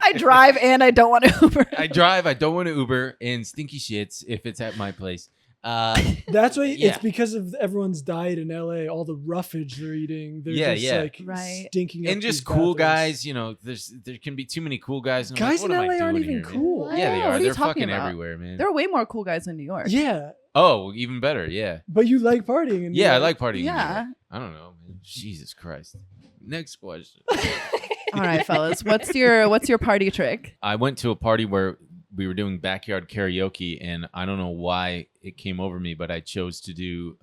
[SPEAKER 2] I drive and I don't want to Uber.
[SPEAKER 1] I drive. I don't want to Uber, and stinky shits if it's at my place.
[SPEAKER 3] That's why
[SPEAKER 1] Yeah.
[SPEAKER 3] it's because of everyone's diet in LA. All the roughage they're eating. They're
[SPEAKER 1] Yeah,
[SPEAKER 3] just
[SPEAKER 1] yeah.
[SPEAKER 3] like
[SPEAKER 2] Right.
[SPEAKER 3] stinking up
[SPEAKER 1] And just
[SPEAKER 3] these
[SPEAKER 1] cool
[SPEAKER 3] bathrooms.
[SPEAKER 1] guys, you know. There can be too many cool guys. And I'm
[SPEAKER 3] Guys
[SPEAKER 1] like,
[SPEAKER 3] in
[SPEAKER 1] what am I
[SPEAKER 3] LA aren't
[SPEAKER 1] doing
[SPEAKER 3] even
[SPEAKER 1] here, man?
[SPEAKER 3] cool.
[SPEAKER 5] What?
[SPEAKER 1] Yeah, they
[SPEAKER 2] What
[SPEAKER 1] are.
[SPEAKER 2] are you
[SPEAKER 1] They're
[SPEAKER 2] talking
[SPEAKER 1] fucking
[SPEAKER 2] about?
[SPEAKER 1] everywhere, man.
[SPEAKER 2] There are way more cool guys in New York.
[SPEAKER 3] Yeah,
[SPEAKER 1] Oh, even better. Yeah.
[SPEAKER 3] But you like partying. In New
[SPEAKER 1] Yeah, I
[SPEAKER 3] York.
[SPEAKER 1] like partying. in New
[SPEAKER 2] Yeah.
[SPEAKER 1] York. I don't know, man. Jesus Christ. Next question.
[SPEAKER 2] All right, fellas. What's your party trick?
[SPEAKER 1] I went to a party where we were doing backyard karaoke, and I don't know why it came over me, but I chose to do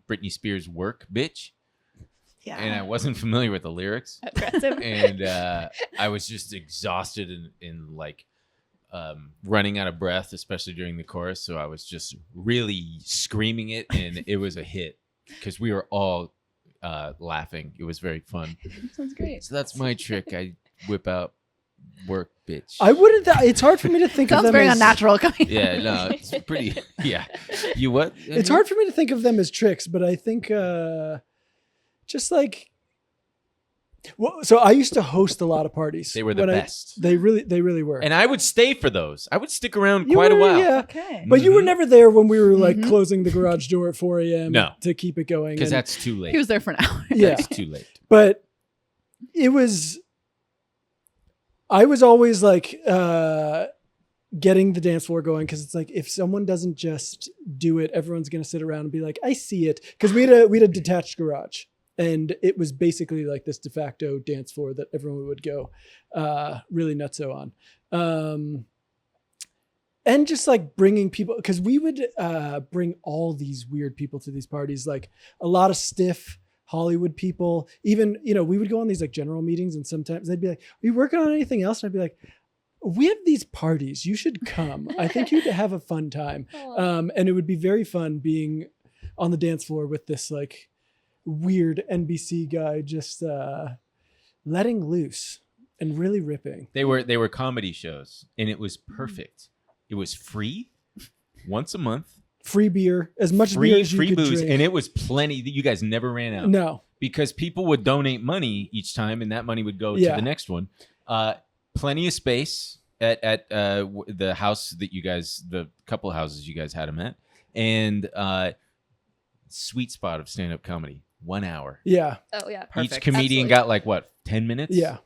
[SPEAKER 1] Britney Spears' "Work, Bitch,"
[SPEAKER 2] Yeah.
[SPEAKER 1] and I wasn't familiar with the lyrics,
[SPEAKER 5] Aggressive.
[SPEAKER 1] and I was just exhausted and like running out of breath, especially during the chorus. So I was just really screaming it, and it was a hit because we were all laughing. It was very fun.
[SPEAKER 2] Sounds great.
[SPEAKER 1] So that's my trick. I whip out "Work, Bitch."
[SPEAKER 3] I wouldn't. It's hard for me to think of
[SPEAKER 2] Sounds
[SPEAKER 3] them
[SPEAKER 2] very
[SPEAKER 3] as
[SPEAKER 2] unnatural.
[SPEAKER 1] Yeah, no, it's pretty. Yeah, you what?
[SPEAKER 3] It's hard for me to think of them as tricks, but I think just like. Well, so I used to host a lot of parties.
[SPEAKER 1] They were the best.
[SPEAKER 3] They really were.
[SPEAKER 1] And I would stay for those. I would stick around
[SPEAKER 3] You
[SPEAKER 1] quite a
[SPEAKER 3] were,
[SPEAKER 1] while.
[SPEAKER 3] yeah.
[SPEAKER 2] Okay.
[SPEAKER 3] But you were
[SPEAKER 1] Mhm.
[SPEAKER 3] never there when we were like
[SPEAKER 2] Mhm.
[SPEAKER 3] closing the garage door at 4 a.m.
[SPEAKER 1] No.
[SPEAKER 3] to keep it going.
[SPEAKER 1] Because
[SPEAKER 3] and-
[SPEAKER 1] that's too late.
[SPEAKER 2] He was there for an hour.
[SPEAKER 3] yeah.
[SPEAKER 1] That's too late.
[SPEAKER 3] But it was. I was always like getting the dance floor going because it's like if someone doesn't just do it, everyone's gonna sit around and be like, "I see it," because we had a detached garage. And it was basically like this de facto dance floor that everyone would go really nutso on. And just like bringing people, because we would bring all these weird people to these parties, like a lot of stiff Hollywood people. Even, we would go on these like general meetings and sometimes they'd be like, "Are you working on anything else?" And I'd be like, "We have these parties. You should come. I think you'd have a fun time." And it would be very fun being on the dance floor with this like weird NBC guy just letting loose and really ripping.
[SPEAKER 1] They were comedy shows, and it was perfect. It was free once a month.
[SPEAKER 3] Free beer, as much beer as you
[SPEAKER 1] free
[SPEAKER 3] could
[SPEAKER 1] booze,
[SPEAKER 3] drink.
[SPEAKER 1] and it was plenty. You guys never ran out.
[SPEAKER 3] No.
[SPEAKER 1] Because people would donate money each time, and that money would go to
[SPEAKER 3] Yeah.
[SPEAKER 1] the next one. Plenty of space at the house that you guys, the couple houses you guys had them at, and sweet spot of stand-up comedy. 1 hour.
[SPEAKER 3] Yeah.
[SPEAKER 5] Oh yeah.
[SPEAKER 2] Perfect.
[SPEAKER 1] Each comedian
[SPEAKER 5] Absolutely.
[SPEAKER 1] got like what, 10 minutes?
[SPEAKER 3] Yeah.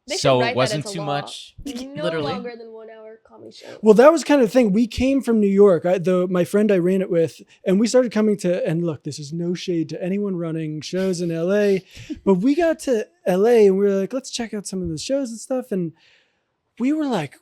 [SPEAKER 5] They should
[SPEAKER 1] So
[SPEAKER 5] write
[SPEAKER 1] it
[SPEAKER 5] that
[SPEAKER 1] wasn't
[SPEAKER 5] into
[SPEAKER 1] too
[SPEAKER 5] law.
[SPEAKER 1] much.
[SPEAKER 5] No
[SPEAKER 2] Literally.
[SPEAKER 5] longer than 1 hour comedy show.
[SPEAKER 3] Well, that was kind of the thing. We came from New York. My friend I ran it with, and we started coming to, and look, this is no shade to anyone running shows in LA, but we got to LA and we were like, let's check out some of the shows and stuff. And we were like,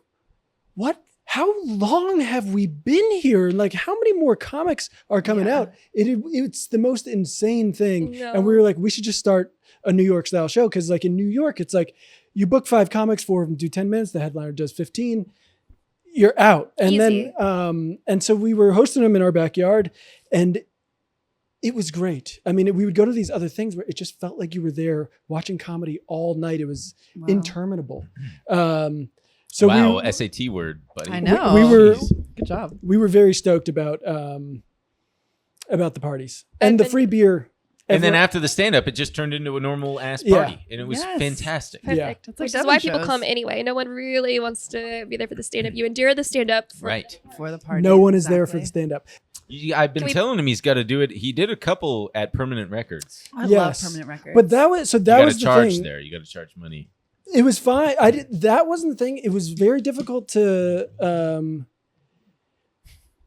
[SPEAKER 3] what? How long have we been here? Like, how many more comics are coming
[SPEAKER 2] Yeah.
[SPEAKER 3] out? It's the most insane thing.
[SPEAKER 5] No.
[SPEAKER 3] And we were like, we should just start a New York style show. Cause like in New York, it's like you book 5 comics, 4 of them do 10 minutes. The headliner does 15. You're out. And
[SPEAKER 5] Easy.
[SPEAKER 3] then, and so we were hosting them in our backyard and it was great. I mean, we would go to these other things where it just felt like you were there watching comedy all night. It was
[SPEAKER 2] Wow.
[SPEAKER 3] interminable. So
[SPEAKER 1] wow,
[SPEAKER 3] we,
[SPEAKER 1] SAT word, buddy.
[SPEAKER 2] I know.
[SPEAKER 3] we were
[SPEAKER 1] Jeez.
[SPEAKER 2] Good job.
[SPEAKER 3] we were very stoked about the parties and
[SPEAKER 5] I've
[SPEAKER 3] the
[SPEAKER 5] been-
[SPEAKER 3] free beer.
[SPEAKER 1] And then
[SPEAKER 3] Everyone-
[SPEAKER 1] after the stand-up, it just turned into a normal ass
[SPEAKER 3] Yeah.
[SPEAKER 1] party, and it was
[SPEAKER 2] Yes.
[SPEAKER 1] fantastic.
[SPEAKER 3] Yeah.
[SPEAKER 5] Perfect.
[SPEAKER 2] It's like
[SPEAKER 5] Which is
[SPEAKER 2] Devon
[SPEAKER 5] why people
[SPEAKER 2] shows.
[SPEAKER 5] come anyway. No one really wants to be there for the stand-up. You endure the stand-up. For,
[SPEAKER 1] Right.
[SPEAKER 2] For the party.
[SPEAKER 3] no one is there for the
[SPEAKER 2] Exactly.
[SPEAKER 3] stand up.
[SPEAKER 1] I've been
[SPEAKER 5] Can we-
[SPEAKER 1] telling him he's got to do it. He did a couple at Permanent Records.
[SPEAKER 2] I
[SPEAKER 3] Yes.
[SPEAKER 2] love permanent records.
[SPEAKER 3] But that was
[SPEAKER 1] You
[SPEAKER 3] that
[SPEAKER 1] got
[SPEAKER 3] was
[SPEAKER 1] to
[SPEAKER 3] the
[SPEAKER 1] charge
[SPEAKER 3] thing.
[SPEAKER 1] there. You got to charge money.
[SPEAKER 3] It was fine. That wasn't the thing. It was very difficult to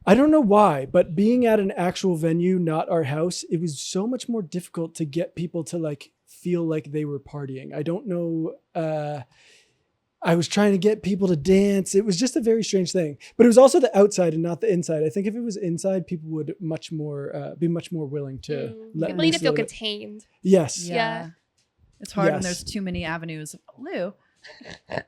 [SPEAKER 3] I don't know why, but being at an actual venue, not our house, it was so much more difficult to get people to like feel like they were partying. I don't know. I was trying to get people to dance. It was just a very strange thing, but it was also the outside and not the inside. I think if it was inside, people would much more be much more willing to let
[SPEAKER 5] People need to
[SPEAKER 3] loose a
[SPEAKER 5] feel
[SPEAKER 3] little bit.
[SPEAKER 5] contained.
[SPEAKER 3] Yes.
[SPEAKER 5] Yeah.
[SPEAKER 2] It's hard when
[SPEAKER 3] Yes.
[SPEAKER 2] there's too many avenues. Lou.
[SPEAKER 5] Okay.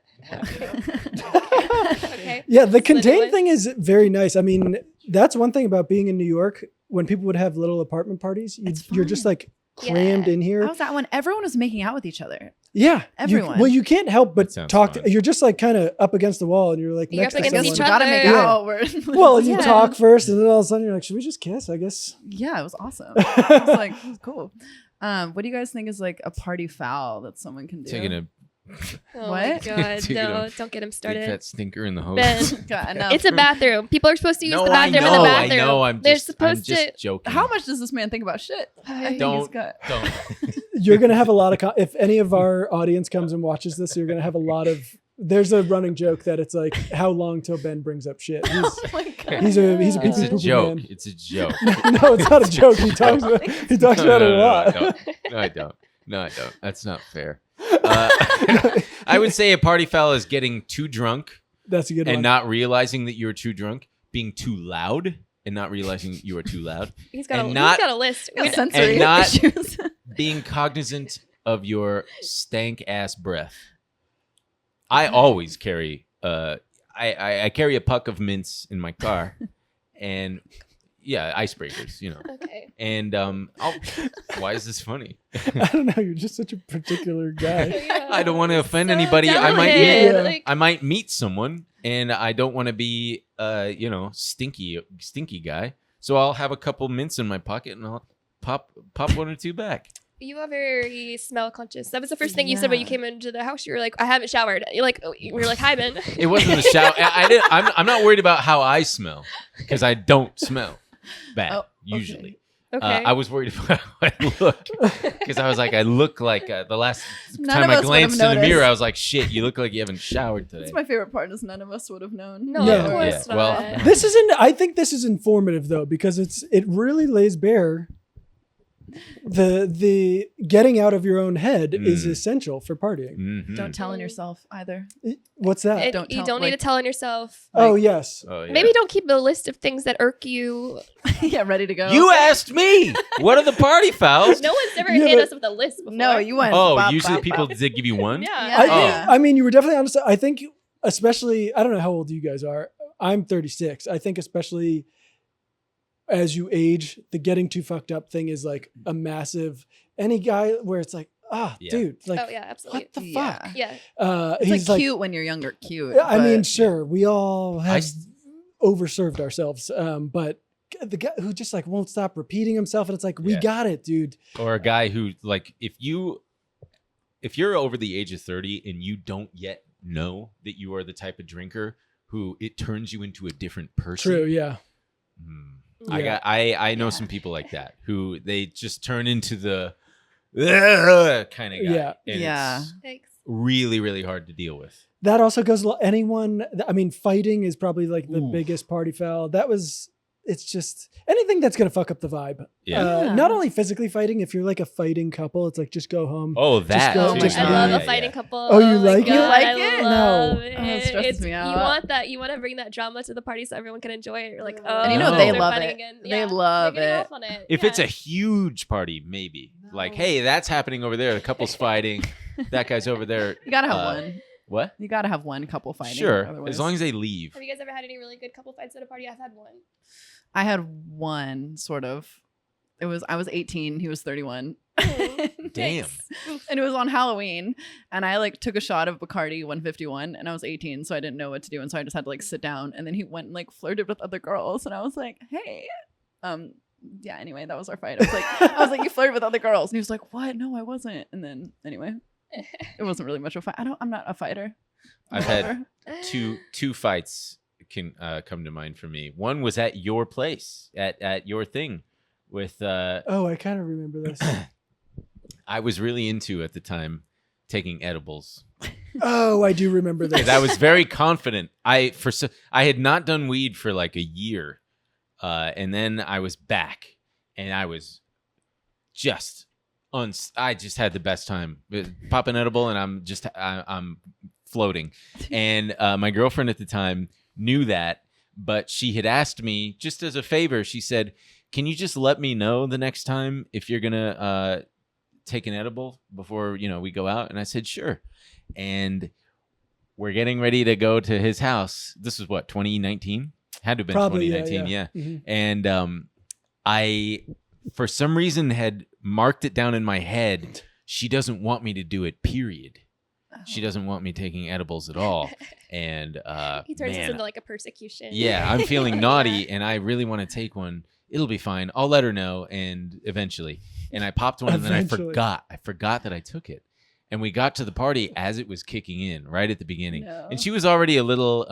[SPEAKER 3] Yeah, the
[SPEAKER 5] Let's let it
[SPEAKER 3] contained
[SPEAKER 5] win.
[SPEAKER 3] thing is very nice. I mean, that's one thing about being in New York. When people would have little apartment parties,
[SPEAKER 2] It's
[SPEAKER 3] you're just
[SPEAKER 2] fun.
[SPEAKER 3] like crammed
[SPEAKER 5] Yeah.
[SPEAKER 3] in here.
[SPEAKER 2] How's that when everyone was making out with each other?
[SPEAKER 3] Yeah,
[SPEAKER 2] Everyone.
[SPEAKER 3] well, you can't help but
[SPEAKER 1] That sounds
[SPEAKER 3] talk.
[SPEAKER 1] fun.
[SPEAKER 3] You're just like kind of up against the wall, and you're like
[SPEAKER 5] You're
[SPEAKER 3] next
[SPEAKER 5] up
[SPEAKER 3] to
[SPEAKER 5] against
[SPEAKER 3] someone.
[SPEAKER 5] each
[SPEAKER 2] We
[SPEAKER 5] other.
[SPEAKER 2] gotta make
[SPEAKER 3] Yeah.
[SPEAKER 2] out. We're-
[SPEAKER 3] Well, and you
[SPEAKER 5] Yeah.
[SPEAKER 3] talk first, and then all of a sudden you're like, "Should we just kiss?" I guess.
[SPEAKER 2] Yeah, it was awesome. It was like, it was cool. What do you guys think is like a party foul that someone can do?
[SPEAKER 1] Taking a
[SPEAKER 5] Oh my
[SPEAKER 2] What?
[SPEAKER 5] God,
[SPEAKER 1] Taking
[SPEAKER 5] no,
[SPEAKER 1] a
[SPEAKER 5] don't get him
[SPEAKER 1] big
[SPEAKER 5] started.
[SPEAKER 1] fat stinker in the hose.
[SPEAKER 5] Ben,
[SPEAKER 2] God, enough.
[SPEAKER 5] it's a bathroom. People are supposed to use
[SPEAKER 1] No,
[SPEAKER 5] the
[SPEAKER 1] I
[SPEAKER 5] bathroom
[SPEAKER 1] know.
[SPEAKER 5] in the
[SPEAKER 1] I
[SPEAKER 5] bathroom.
[SPEAKER 1] know. I'm
[SPEAKER 5] They're
[SPEAKER 1] just
[SPEAKER 5] supposed to.
[SPEAKER 1] joking.
[SPEAKER 2] How much does this man think about shit? I think
[SPEAKER 1] Don't.
[SPEAKER 2] he's got.
[SPEAKER 1] Don't.
[SPEAKER 3] You're gonna have a lot of. If any of our audience comes and watches this, you're gonna have a lot of There's a running joke that it's like, how long till Ben brings up shit?
[SPEAKER 2] Oh my God.
[SPEAKER 3] He's a
[SPEAKER 1] It's
[SPEAKER 3] pee-pee
[SPEAKER 1] a
[SPEAKER 3] poo-poo
[SPEAKER 1] joke.
[SPEAKER 3] man.
[SPEAKER 1] It's a joke.
[SPEAKER 3] No, it's not a joke. He talks about it a lot.
[SPEAKER 1] No, I don't. No, I don't. That's not fair. I would say a party foul is getting too drunk
[SPEAKER 3] That's a good
[SPEAKER 1] and
[SPEAKER 3] one.
[SPEAKER 1] not realizing that you're too drunk, being too loud and not realizing you are too loud,
[SPEAKER 5] He's got
[SPEAKER 1] And
[SPEAKER 5] he's got a list.
[SPEAKER 2] Got sensory
[SPEAKER 1] and not-
[SPEAKER 2] issues.
[SPEAKER 1] being cognizant of your stank ass breath. I always carry I carry a puck of mints in my car, and yeah, icebreakers,
[SPEAKER 5] Okay.
[SPEAKER 1] And why is this funny?
[SPEAKER 3] I don't know. You're just such a particular guy.
[SPEAKER 5] Yeah.
[SPEAKER 1] I don't want to offend
[SPEAKER 5] So
[SPEAKER 1] anybody.
[SPEAKER 5] delicate,
[SPEAKER 3] Yeah.
[SPEAKER 5] like-
[SPEAKER 1] I might meet someone, and I don't want to be stinky guy. So I'll have a couple mints in my pocket, and I'll pop one or two back.
[SPEAKER 5] You are very smell conscious. That was the first thing you said when you
[SPEAKER 2] Yeah.
[SPEAKER 5] came into the house. You were like, I haven't showered. You're like, we were like, hi, Ben.
[SPEAKER 1] It wasn't the shower. I'm not worried about how I smell because I don't smell bad
[SPEAKER 2] Oh, okay.
[SPEAKER 1] usually.
[SPEAKER 5] Okay.
[SPEAKER 1] I was worried about how I look because I was like, I look like the last
[SPEAKER 2] None
[SPEAKER 1] time
[SPEAKER 2] of
[SPEAKER 1] I
[SPEAKER 2] us would
[SPEAKER 1] glanced
[SPEAKER 2] have
[SPEAKER 1] in the mirror,
[SPEAKER 2] noticed.
[SPEAKER 1] I was like, shit, you look like you haven't showered today.
[SPEAKER 2] That's my favorite part is none of us would have known.
[SPEAKER 5] No,
[SPEAKER 3] Yeah.
[SPEAKER 5] of course
[SPEAKER 1] Yeah,
[SPEAKER 5] not.
[SPEAKER 1] well-
[SPEAKER 3] I think this is informative though, because it really lays bare the getting out of your own head is essential for partying.
[SPEAKER 1] Mhm.
[SPEAKER 2] Don't tell on yourself either.
[SPEAKER 3] What's that?
[SPEAKER 5] And
[SPEAKER 2] Don't
[SPEAKER 5] you
[SPEAKER 2] tell-
[SPEAKER 5] don't need
[SPEAKER 2] like-
[SPEAKER 5] to tell on yourself.
[SPEAKER 3] Oh yes.
[SPEAKER 1] Oh, yeah.
[SPEAKER 5] Maybe don't keep a list of things that irk you.
[SPEAKER 2] Yeah, ready to go.
[SPEAKER 1] You asked me. What are the party fouls?
[SPEAKER 5] No one's ever
[SPEAKER 3] Yeah,
[SPEAKER 5] hit
[SPEAKER 3] but-
[SPEAKER 5] us with a list before.
[SPEAKER 2] No, you went.
[SPEAKER 1] Oh,
[SPEAKER 2] bop,
[SPEAKER 1] usually
[SPEAKER 2] bop,
[SPEAKER 1] people
[SPEAKER 2] bop.
[SPEAKER 1] did give you one.
[SPEAKER 5] Yeah.
[SPEAKER 2] Yeah.
[SPEAKER 3] I mean, you were definitely honest. I think, especially, I don't know how old you guys are. I'm 36. I think, especially as you age, the getting too fucked up thing is like a massive. Any guy where it's like,
[SPEAKER 1] Yeah.
[SPEAKER 3] dude, like,
[SPEAKER 5] Oh yeah, absolutely.
[SPEAKER 3] what the
[SPEAKER 2] Yeah.
[SPEAKER 3] fuck?
[SPEAKER 5] Yeah.
[SPEAKER 2] It's
[SPEAKER 3] He's
[SPEAKER 2] like cute when you're younger, cute.
[SPEAKER 3] I mean,
[SPEAKER 2] but-
[SPEAKER 3] sure, we all have
[SPEAKER 1] s-
[SPEAKER 3] overserved ourselves, but the guy who just like won't stop repeating himself, and it's like, we
[SPEAKER 1] Yeah.
[SPEAKER 3] got it, dude.
[SPEAKER 1] Or a guy who like if you're over the age of 30 and you don't yet know that you are the type of drinker who it turns you into a different person.
[SPEAKER 3] True, yeah.
[SPEAKER 1] I
[SPEAKER 3] Yeah.
[SPEAKER 1] know some people like that who they just turn into the kind of guy.
[SPEAKER 3] Yeah.
[SPEAKER 1] And
[SPEAKER 2] Yeah.
[SPEAKER 1] it's
[SPEAKER 5] Thanks.
[SPEAKER 1] really, really hard to deal with.
[SPEAKER 3] That also goes. Anyone. I mean, fighting is probably like the
[SPEAKER 1] Ooh.
[SPEAKER 3] biggest party foul. It's just anything that's gonna fuck up the vibe.
[SPEAKER 1] Yeah.
[SPEAKER 2] Yeah.
[SPEAKER 3] Not only physically fighting. If you're like a fighting couple, it's like just go home.
[SPEAKER 1] Oh, that.
[SPEAKER 3] go-
[SPEAKER 5] Oh my,
[SPEAKER 3] just
[SPEAKER 5] I
[SPEAKER 3] go-
[SPEAKER 5] love
[SPEAKER 3] yeah,
[SPEAKER 5] a fighting couple.
[SPEAKER 3] Oh, you
[SPEAKER 5] my
[SPEAKER 3] like it?
[SPEAKER 2] You
[SPEAKER 5] God,
[SPEAKER 2] like
[SPEAKER 5] I
[SPEAKER 2] it?
[SPEAKER 5] love
[SPEAKER 3] No.
[SPEAKER 5] it.
[SPEAKER 2] Oh, it stresses me out.
[SPEAKER 5] You want that. You want to bring that drama to the party so everyone can enjoy it. You're like, oh,
[SPEAKER 2] And
[SPEAKER 1] you know
[SPEAKER 5] they're
[SPEAKER 1] they
[SPEAKER 2] love
[SPEAKER 5] fighting
[SPEAKER 2] it.
[SPEAKER 5] Again.
[SPEAKER 2] They
[SPEAKER 5] Yeah.
[SPEAKER 2] love
[SPEAKER 5] They're getting
[SPEAKER 2] it.
[SPEAKER 5] off on it.
[SPEAKER 1] If
[SPEAKER 5] Yeah.
[SPEAKER 1] it's a huge party, maybe like, hey, that's happening over there. The couple's fighting. That guy's over there.
[SPEAKER 2] You gotta have one.
[SPEAKER 1] What?
[SPEAKER 2] You gotta have one couple fighting.
[SPEAKER 1] Sure,
[SPEAKER 2] otherwise-
[SPEAKER 1] as long as they leave.
[SPEAKER 5] Have you guys ever had any really good couple fights at a party? I've had one.
[SPEAKER 2] I had one sort of. I was 18. He was 31.
[SPEAKER 1] Damn.
[SPEAKER 2] And it was on Halloween, and I like took a shot of Bacardi 151, and I was 18, so I didn't know what to do, and so I just had to like sit down. And then he went and like flirted with other girls, and I was like, hey, yeah. Anyway, that was our fight. I was like, you flirted with other girls, and he was like, what? No, I wasn't. And then anyway, it wasn't really much of a fight. I'm not a fighter.
[SPEAKER 1] I've had
[SPEAKER 2] Whatever.
[SPEAKER 1] two fights can come to mind for me. One was at your place, at your thing, with
[SPEAKER 3] Oh, I kind of remember this.
[SPEAKER 1] I was really into at the time taking edibles.
[SPEAKER 3] Oh, I do remember this.
[SPEAKER 1] 'Cause I was very confident. I had not done weed for like a year, and then I was back, and I was just I just had the best time. Pop an edible, and I'm floating. And my girlfriend at the time knew that, but she had asked me just as a favor. She said, "Can you just let me know the next time if you're gonna take an edible before we go out?" And I said, "Sure." And we're getting ready to go to his house. This was what, 2019? Had to have been
[SPEAKER 3] Probably,
[SPEAKER 1] 2019, yeah.
[SPEAKER 3] Mhm.
[SPEAKER 1] And I, for some reason, had marked it down in my head. She doesn't want me to do it, period. She doesn't want me taking edibles at all. And
[SPEAKER 5] He turns this
[SPEAKER 1] man,
[SPEAKER 5] into like a persecution.
[SPEAKER 1] yeah, I'm feeling naughty, and I really want to take one. It'll be fine. I'll let her know, and eventually. And I popped one, and then I
[SPEAKER 3] Eventually.
[SPEAKER 1] forgot that I took it. And we got to the party as it was kicking in, right at the beginning.
[SPEAKER 2] No.
[SPEAKER 1] And she was already a little,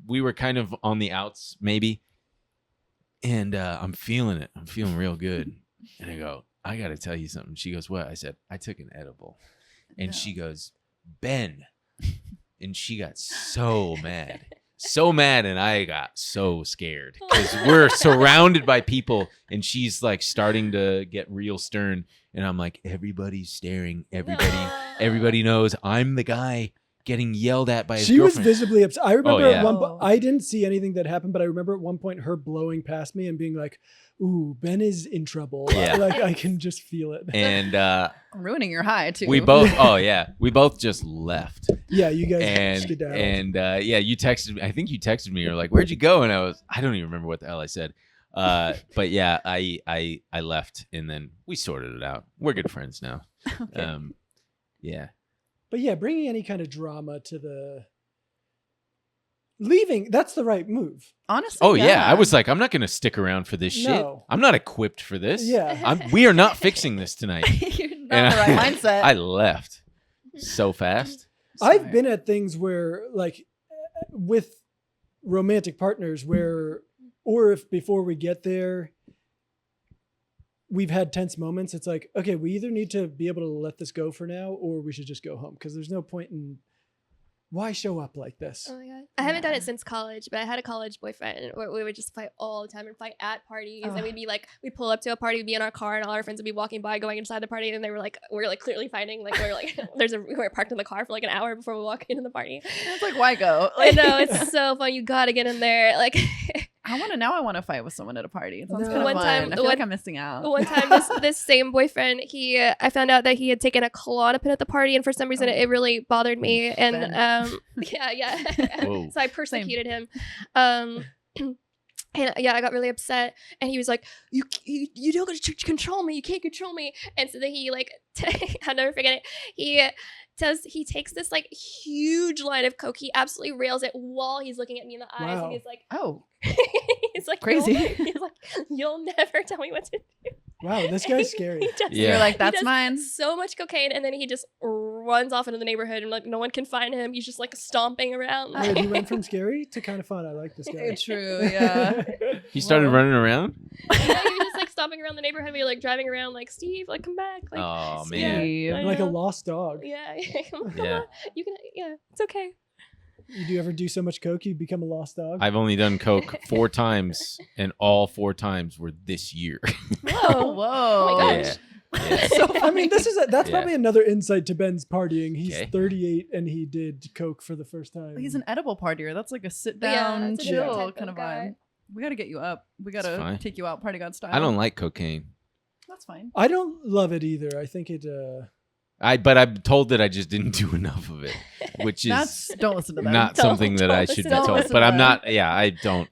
[SPEAKER 1] we were kind of on the outs, maybe. And I'm feeling it. I'm feeling real good. And I go, I got to tell you something. She goes, what? I said, I took an edible. And
[SPEAKER 2] No.
[SPEAKER 1] she goes, Ben, and she got so mad. So mad, and I got so scared because we're surrounded by people, and she's like starting to get real stern, and I'm like, everybody's staring, everybody knows I'm the guy getting yelled at by his girlfriend.
[SPEAKER 3] Was visibly upset. I remember
[SPEAKER 1] yeah.
[SPEAKER 3] at one point, I didn't see anything that happened, but I remember at one point her blowing past me and being like, ooh, Ben is in trouble.
[SPEAKER 1] Yeah.
[SPEAKER 3] Like I can just feel it.
[SPEAKER 1] And
[SPEAKER 2] ruining your high too.
[SPEAKER 1] we both just left.
[SPEAKER 3] Yeah, you guys
[SPEAKER 1] And
[SPEAKER 3] skedaddled.
[SPEAKER 1] you texted me. I think you texted me. You're like, "Where'd you go?" And I don't even remember what the hell I said. But yeah, I left, and then we sorted it out. We're good friends now.
[SPEAKER 2] Okay.
[SPEAKER 1] Yeah.
[SPEAKER 3] But yeah, bringing any kind of drama to the leaving, that's the right move.
[SPEAKER 2] Honestly.
[SPEAKER 1] Oh yeah, I was like, I'm not gonna stick around for this shit.
[SPEAKER 3] No.
[SPEAKER 1] I'm not equipped for this.
[SPEAKER 3] Yeah.
[SPEAKER 1] We are not fixing this tonight.
[SPEAKER 2] You're not the right mindset.
[SPEAKER 1] I left so fast.
[SPEAKER 3] I've been at things where, like, with romantic partners, where, or if before we get there, we've had tense moments. It's like, okay, we either need to be able to let this go for now, or we should just go home, because there's no point in why show up like this.
[SPEAKER 5] Oh my god, I haven't done it since college, but I had a college boyfriend where we would just fight all the time and fight at parties, and we'd be like, we'd pull up to a party, we'd be in our car, and all our friends would be walking by, going inside the party, and they were like, we're like clearly fighting, like we're like, we were parked in the car for like an hour before we walk into the party.
[SPEAKER 2] It's like, why go?
[SPEAKER 5] I know, it's so fun. You gotta get in there, like.
[SPEAKER 2] I want to fight with someone at a party. It sounds
[SPEAKER 3] No.
[SPEAKER 2] kind of
[SPEAKER 5] One
[SPEAKER 2] fun.
[SPEAKER 5] time-
[SPEAKER 2] I feel like I'm missing out.
[SPEAKER 5] One time, this same boyfriend, I found out that he had taken a Klonopin at the party, and for some reason, it really bothered me. And yeah.
[SPEAKER 1] Whoa.
[SPEAKER 5] So I persecuted him. And yeah, I got really upset, and he was like, "You don't get to control me. You can't control me." And so then he like, I'll never forget it. He takes this like huge line of coke. He absolutely rails it while he's looking at me in the eyes,
[SPEAKER 3] Wow.
[SPEAKER 5] and he's like,
[SPEAKER 2] Oh,
[SPEAKER 5] he's like
[SPEAKER 2] Crazy.
[SPEAKER 5] He's like, "You'll never tell me what to do."
[SPEAKER 3] Wow, this guy's scary.
[SPEAKER 5] He does-
[SPEAKER 1] Yeah.
[SPEAKER 2] you're like,
[SPEAKER 5] he
[SPEAKER 2] that's
[SPEAKER 5] does
[SPEAKER 2] mine.
[SPEAKER 5] So much cocaine, and then he just runs off into the neighborhood, and like no one can find him. He's just like stomping around.
[SPEAKER 3] Wait, he went from scary to kind of fun. I like this guy.
[SPEAKER 2] True. Yeah.
[SPEAKER 1] He started running around.
[SPEAKER 5] Yeah, he was just like stomping around the neighborhood. We were like driving around, like, Steve, like come back. Like,
[SPEAKER 1] Oh
[SPEAKER 5] yeah,
[SPEAKER 1] man.
[SPEAKER 2] Steve.
[SPEAKER 5] I
[SPEAKER 3] Like a
[SPEAKER 5] know.
[SPEAKER 3] lost dog.
[SPEAKER 5] Yeah, come
[SPEAKER 1] Yeah.
[SPEAKER 5] on. You can. Yeah, it's okay.
[SPEAKER 3] You do ever do so much coke, you become a lost dog?
[SPEAKER 1] I've only done coke 4 times, and all 4 times were this year.
[SPEAKER 2] Whoa. Whoa.
[SPEAKER 5] Oh my gosh.
[SPEAKER 1] Yeah.
[SPEAKER 2] So
[SPEAKER 3] I mean, that's
[SPEAKER 1] Yeah.
[SPEAKER 3] probably another insight to Ben's partying. He's
[SPEAKER 1] Okay.
[SPEAKER 3] 38 and he did coke for the first time.
[SPEAKER 2] He's an edible partier. That's like a sit
[SPEAKER 5] Yeah,
[SPEAKER 2] down,
[SPEAKER 5] it's a
[SPEAKER 2] chill
[SPEAKER 5] different type
[SPEAKER 2] kind of
[SPEAKER 5] of guy.
[SPEAKER 2] vibe. We got to get you up. We got
[SPEAKER 1] It's
[SPEAKER 2] to
[SPEAKER 1] fine.
[SPEAKER 2] take you out party god style.
[SPEAKER 1] I don't like cocaine.
[SPEAKER 2] That's fine.
[SPEAKER 3] I don't love it either. I think it.
[SPEAKER 1] But I'm told that I just didn't do enough of it, which is
[SPEAKER 2] Don't listen to that.
[SPEAKER 1] not
[SPEAKER 5] Don't-
[SPEAKER 1] something that
[SPEAKER 5] don't
[SPEAKER 1] I should
[SPEAKER 5] listen
[SPEAKER 1] be
[SPEAKER 5] to
[SPEAKER 1] told.
[SPEAKER 2] that.
[SPEAKER 1] But I'm
[SPEAKER 2] Don't
[SPEAKER 1] not. Yeah, I don't.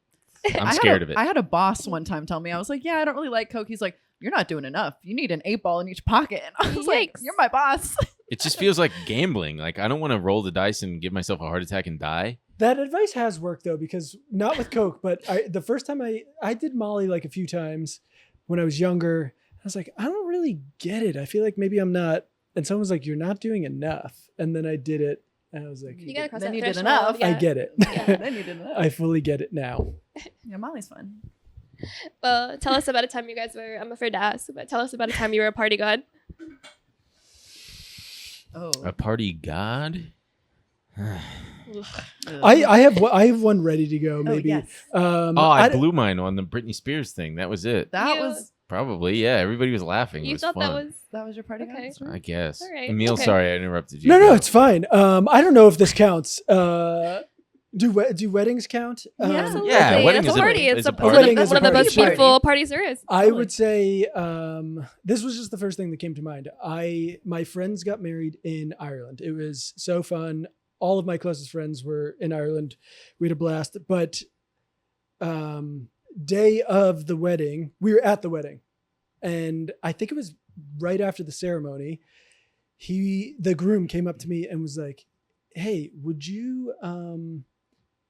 [SPEAKER 1] I'm scared of it.
[SPEAKER 2] I had a boss one time tell me, I was like, yeah, I don't really like coke. He's like, you're not doing enough. You need an 8-ball in each pocket. And I was like,
[SPEAKER 5] Yikes.
[SPEAKER 2] you're my boss.
[SPEAKER 1] It just feels like gambling. Like I don't want to roll the dice and give myself a heart attack and die.
[SPEAKER 3] That advice has worked though, because not with coke, but the first time I did Molly like a few times when I was younger. I was like, I don't really get it. I feel like maybe I'm not. And someone was like, you're not doing enough. And then I did it, and I was like,
[SPEAKER 5] You gotta cross
[SPEAKER 2] Then
[SPEAKER 5] that
[SPEAKER 2] you did
[SPEAKER 5] threshold.
[SPEAKER 2] enough.
[SPEAKER 5] Yeah.
[SPEAKER 3] I get it.
[SPEAKER 5] Yeah.
[SPEAKER 2] Then you did that.
[SPEAKER 3] I fully get it now.
[SPEAKER 2] Yeah, Molly's fun.
[SPEAKER 5] Well, tell us about a time you guys were. I'm afraid to ask, but tell us about a time you were a party god.
[SPEAKER 2] Oh.
[SPEAKER 1] A party god.
[SPEAKER 3] I have one ready to go. Maybe.
[SPEAKER 2] yes.
[SPEAKER 1] I blew mine on the Britney Spears thing. That was it.
[SPEAKER 2] That
[SPEAKER 5] You-
[SPEAKER 2] was
[SPEAKER 1] Probably. Yeah. Everybody was laughing. It
[SPEAKER 5] You
[SPEAKER 1] was
[SPEAKER 5] thought
[SPEAKER 1] fun.
[SPEAKER 5] that was
[SPEAKER 2] your party
[SPEAKER 5] Okay.
[SPEAKER 2] god?
[SPEAKER 1] I guess.
[SPEAKER 5] All right,
[SPEAKER 1] Emil,
[SPEAKER 5] okay.
[SPEAKER 1] sorry I interrupted you.
[SPEAKER 3] No,
[SPEAKER 1] Go.
[SPEAKER 3] it's fine. I don't know if this counts. Do weddings count?
[SPEAKER 2] Yeah.
[SPEAKER 5] Absolutely.
[SPEAKER 1] Yeah, wedding
[SPEAKER 5] it's
[SPEAKER 1] is
[SPEAKER 5] a
[SPEAKER 1] a-
[SPEAKER 5] party.
[SPEAKER 1] is
[SPEAKER 5] It's
[SPEAKER 1] a
[SPEAKER 5] a,
[SPEAKER 1] party.
[SPEAKER 5] one
[SPEAKER 3] Wedding
[SPEAKER 5] of
[SPEAKER 3] is
[SPEAKER 5] the,
[SPEAKER 3] a
[SPEAKER 5] one of the
[SPEAKER 3] party,
[SPEAKER 5] most
[SPEAKER 3] sure.
[SPEAKER 5] beautiful parties there is.
[SPEAKER 3] I would say this was just the first thing that came to mind. My friends got married in Ireland. It was so fun. All of my closest friends were in Ireland. We had a blast. But day of the wedding, we were at the wedding, and I think it was right after the ceremony. The groom came up to me and was like, "Hey, would you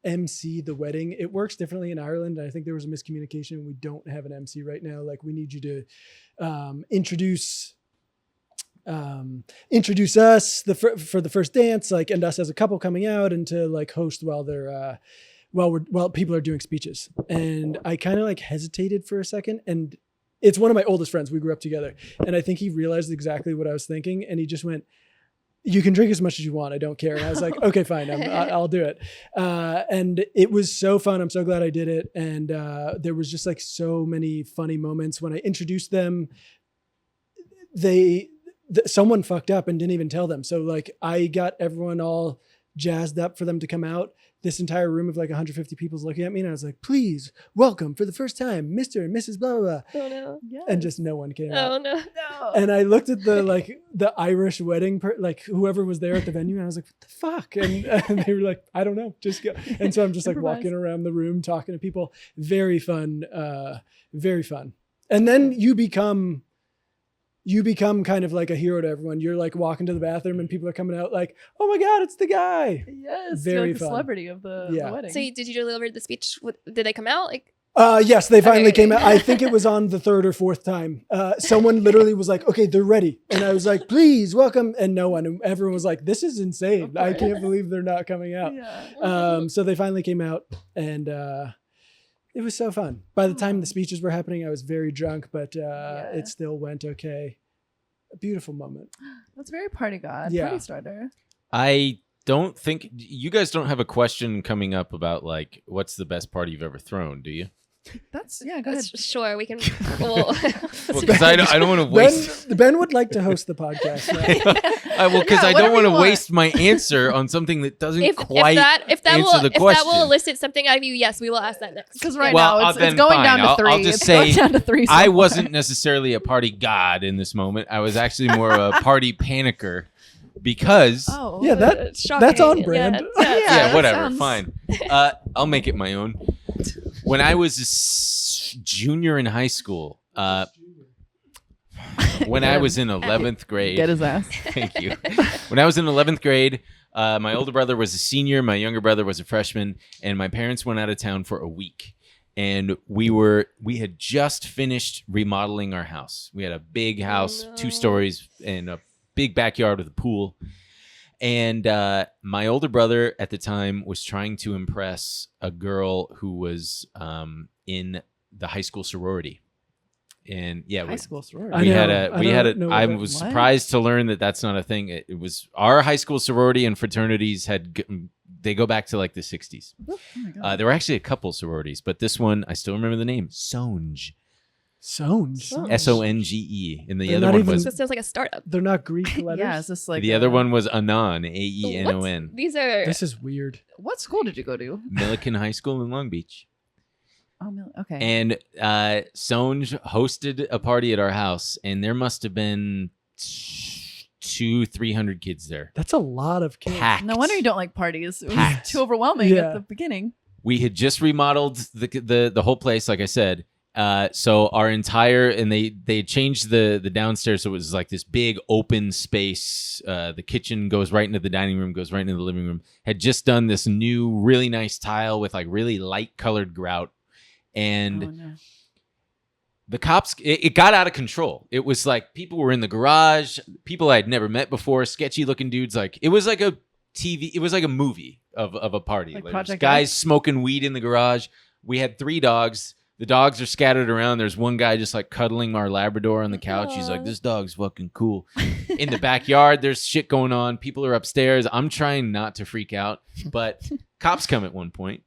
[SPEAKER 3] MC the wedding? It works differently in Ireland. I think there was a miscommunication. We don't have an MC right now. Like, we need you to introduce us for the first dance, like, and us as a couple coming out, and to like host while they're while people are doing speeches." And I kind of like hesitated for a second, and it's one of my oldest friends. We grew up together, and I think he realized exactly what I was thinking, and he just went, you can drink as much as you want. I don't care. And I was like, okay, fine. I'll do it. And it was so fun. I'm so glad I did it. And there was just like so many funny moments when I introduced them. Someone fucked up and didn't even tell them. So like I got everyone all jazzed up for them to come out. This entire room of like 150 people's looking at me, and I was like, please welcome for the first time, Mr. and Mrs. blah, blah, blah.
[SPEAKER 5] Oh no.
[SPEAKER 2] Yes.
[SPEAKER 3] And just no one came out.
[SPEAKER 5] Oh no.
[SPEAKER 2] No.
[SPEAKER 3] And I looked at the Irish wedding, like whoever was there at the venue, and I was like, what the fuck? And they were like, I don't know, just go. And so I'm just like
[SPEAKER 2] Improvise.
[SPEAKER 3] walking around the room, talking to people. Very fun, very fun. And then you become kind of like a hero to everyone. You're like walking to the bathroom and people are coming out like, oh my God, it's the guy.
[SPEAKER 2] Yes,
[SPEAKER 3] Very
[SPEAKER 2] you're like the
[SPEAKER 3] fun.
[SPEAKER 2] celebrity of the wedding.
[SPEAKER 5] So did you deliver the speech? Did they come out? Like,
[SPEAKER 3] Yes, they finally
[SPEAKER 5] Okay.
[SPEAKER 3] came out. I think it was on the third or fourth time. Someone literally was like, okay, they're ready. And I was like, please welcome. And no one, and everyone was like, this is insane.
[SPEAKER 2] Of
[SPEAKER 3] I
[SPEAKER 2] course.
[SPEAKER 3] can't believe they're not coming out.
[SPEAKER 2] Yeah.
[SPEAKER 3] So they finally came out, and it was so fun. By the time the speeches were happening, I was very drunk, but it still went okay. A beautiful moment.
[SPEAKER 2] That's very party god.
[SPEAKER 3] Yeah.
[SPEAKER 2] Party starter.
[SPEAKER 1] I don't think you guys don't have a question coming up about like what's the best party you've ever thrown, do you?
[SPEAKER 2] That's go ahead.
[SPEAKER 5] sure, we can. Well,
[SPEAKER 1] Well, because I don't want to waste.
[SPEAKER 3] Ben would like to host the podcast. Right?
[SPEAKER 1] Well, because
[SPEAKER 2] Yeah,
[SPEAKER 1] I don't
[SPEAKER 2] whatever
[SPEAKER 1] want to
[SPEAKER 2] you want.
[SPEAKER 1] waste my answer on something that doesn't
[SPEAKER 5] if
[SPEAKER 1] quite
[SPEAKER 5] that
[SPEAKER 1] answer the
[SPEAKER 5] if that
[SPEAKER 1] question.
[SPEAKER 5] will elicit something out of you, yes, we will ask that next.
[SPEAKER 2] Because right
[SPEAKER 1] Well,
[SPEAKER 2] now it's
[SPEAKER 1] then
[SPEAKER 2] going
[SPEAKER 1] fine.
[SPEAKER 2] down to
[SPEAKER 1] I'll
[SPEAKER 2] 3.
[SPEAKER 1] just
[SPEAKER 2] It's
[SPEAKER 1] say
[SPEAKER 2] going down to 3. so
[SPEAKER 1] I
[SPEAKER 2] far.
[SPEAKER 1] wasn't necessarily a party god in this moment. I was actually more a party panicker because
[SPEAKER 2] Oh.
[SPEAKER 3] Yeah,
[SPEAKER 5] Shocking.
[SPEAKER 3] that's on brand.
[SPEAKER 5] Yeah,
[SPEAKER 2] Yeah,
[SPEAKER 1] yeah,
[SPEAKER 2] that
[SPEAKER 1] whatever,
[SPEAKER 2] sounds-
[SPEAKER 1] fine. I'll make it my own. When I was a junior in high school, when I was in 11th grade,
[SPEAKER 2] Get his ass.
[SPEAKER 1] thank you. When I was in 11th grade, my older brother was a senior, my younger brother was a freshman, and my parents went out of town for a week. And we had just finished remodeling our house. We had a big house, 2 stories, and a big backyard with a pool. And my older brother at the time was trying to impress a girl who was in the high school sorority. And yeah,
[SPEAKER 2] High school sorority.
[SPEAKER 1] I was surprised to learn that that's not a thing. It was our high school sorority and fraternities they go back to like the 60s.
[SPEAKER 2] Oh my God.
[SPEAKER 1] There were actually a couple sororities, but this one, I still remember the name, Songe.
[SPEAKER 3] Songe.
[SPEAKER 1] Songe. And the
[SPEAKER 3] They're
[SPEAKER 1] other
[SPEAKER 3] not
[SPEAKER 1] one
[SPEAKER 3] even-
[SPEAKER 1] was,
[SPEAKER 5] This sounds like a startup.
[SPEAKER 3] They're not Greek letters.
[SPEAKER 2] Yeah, is this like
[SPEAKER 1] the other one was Anon, Aenon.
[SPEAKER 5] What? These are.
[SPEAKER 3] This is weird.
[SPEAKER 2] What school did you go to?
[SPEAKER 1] Millikan High School in Long Beach.
[SPEAKER 2] Oh, okay.
[SPEAKER 1] And Songe hosted a party at our house, and there must have been 200-300 kids there.
[SPEAKER 3] That's a lot of kids.
[SPEAKER 1] Packed.
[SPEAKER 2] No wonder you don't like parties. It was
[SPEAKER 1] Packed.
[SPEAKER 2] too overwhelming
[SPEAKER 3] Yeah.
[SPEAKER 2] at the beginning.
[SPEAKER 1] We had just remodeled the whole place, like I said. So our entire, and they changed the downstairs, so it was like this big open space. The kitchen goes right into the dining room, goes right into the living room. Had just done this new, really nice tile with like really light colored grout, and
[SPEAKER 2] Oh, no.
[SPEAKER 1] the cops, it got out of control. It was like people were in the garage, people I'd never met before, sketchy looking dudes. Like it was like a TV, it was like a movie of a party.
[SPEAKER 2] Like
[SPEAKER 1] Like,
[SPEAKER 2] Project
[SPEAKER 1] guys
[SPEAKER 2] X?
[SPEAKER 1] smoking weed in the garage. We had 3 dogs. The dogs are scattered around. There's one guy just like cuddling our Labrador on the couch. He's like,
[SPEAKER 5] Aw.
[SPEAKER 1] this dog's fucking cool. In the backyard, there's shit going on. People are upstairs. I'm trying not to freak out, but cops come at one point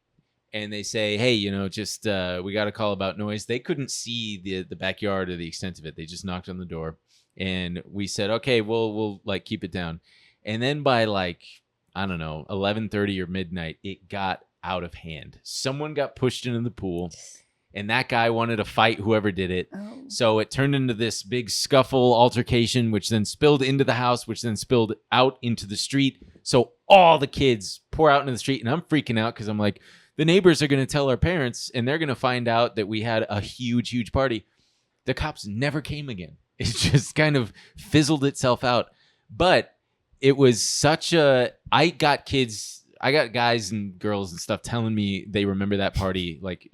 [SPEAKER 1] and they say, hey, just we got a call about noise. They couldn't see the backyard or the extent of it. They just knocked on the door and we said, okay, we'll like keep it down. And then by like, I don't know, 11:30 or midnight, it got out of hand. Someone got pushed into the pool. And that guy wanted to fight whoever did it.
[SPEAKER 2] Oh.
[SPEAKER 1] So it turned into this big scuffle altercation, which then spilled into the house, which then spilled out into the street. So all the kids pour out into the street. And I'm freaking out because I'm like, the neighbors are going to tell our parents and they're going to find out that we had a huge, huge party. The cops never came again. It just kind of fizzled itself out. But it was such a... I got guys and girls and stuff telling me they remember that party. Like,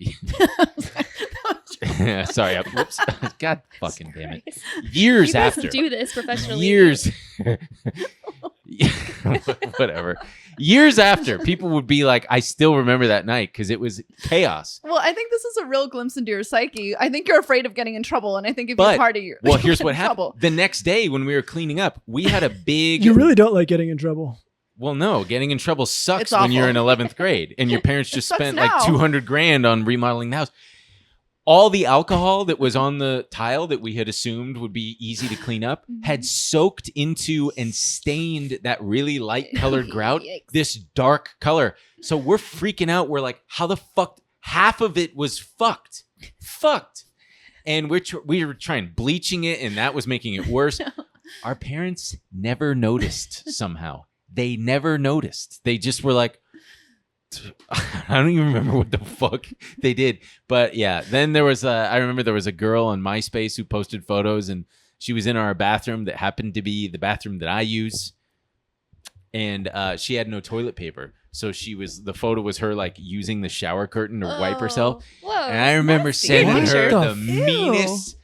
[SPEAKER 1] sorry, whoops, God fucking damn it! Years
[SPEAKER 5] You guys
[SPEAKER 1] after,
[SPEAKER 5] do this professionally.
[SPEAKER 1] years, whatever. Years after, people would be like, I still remember that night because it was chaos.
[SPEAKER 2] Well, I think this is a real glimpse into your psyche. I think you're afraid of getting in trouble, and I think if
[SPEAKER 1] But-
[SPEAKER 2] you party, you're
[SPEAKER 1] Well, here's
[SPEAKER 2] in
[SPEAKER 1] what happened.
[SPEAKER 2] trouble.
[SPEAKER 1] The next day when we were cleaning up, we had a big...
[SPEAKER 3] You really don't like getting in trouble.
[SPEAKER 1] Well, no, getting in trouble sucks
[SPEAKER 2] It's
[SPEAKER 1] when you're in
[SPEAKER 2] awful.
[SPEAKER 1] 11th grade and your parents just
[SPEAKER 2] sucks
[SPEAKER 1] spent
[SPEAKER 2] now.
[SPEAKER 1] like $200,000 on remodeling the house. All the alcohol that was on the tile that we had assumed would be easy to clean up had soaked into and stained that really light colored grout,
[SPEAKER 5] Yikes.
[SPEAKER 1] this dark color. So we're freaking out. We're like, how the fuck? Half of it was fucked. And we were trying bleaching it, and that was making it worse. Our parents never noticed somehow. They never noticed. They just were like, I don't even remember what the fuck they did. But yeah, then I remember there was a girl on MySpace who posted photos, and she was in our bathroom that happened to be the bathroom that I use. And she had no toilet paper. So the photo was her like using the shower curtain to wipe herself.
[SPEAKER 5] Whoa.
[SPEAKER 1] And I remember
[SPEAKER 2] nasty.
[SPEAKER 1] sending
[SPEAKER 3] What
[SPEAKER 1] her
[SPEAKER 3] the
[SPEAKER 1] the meanest.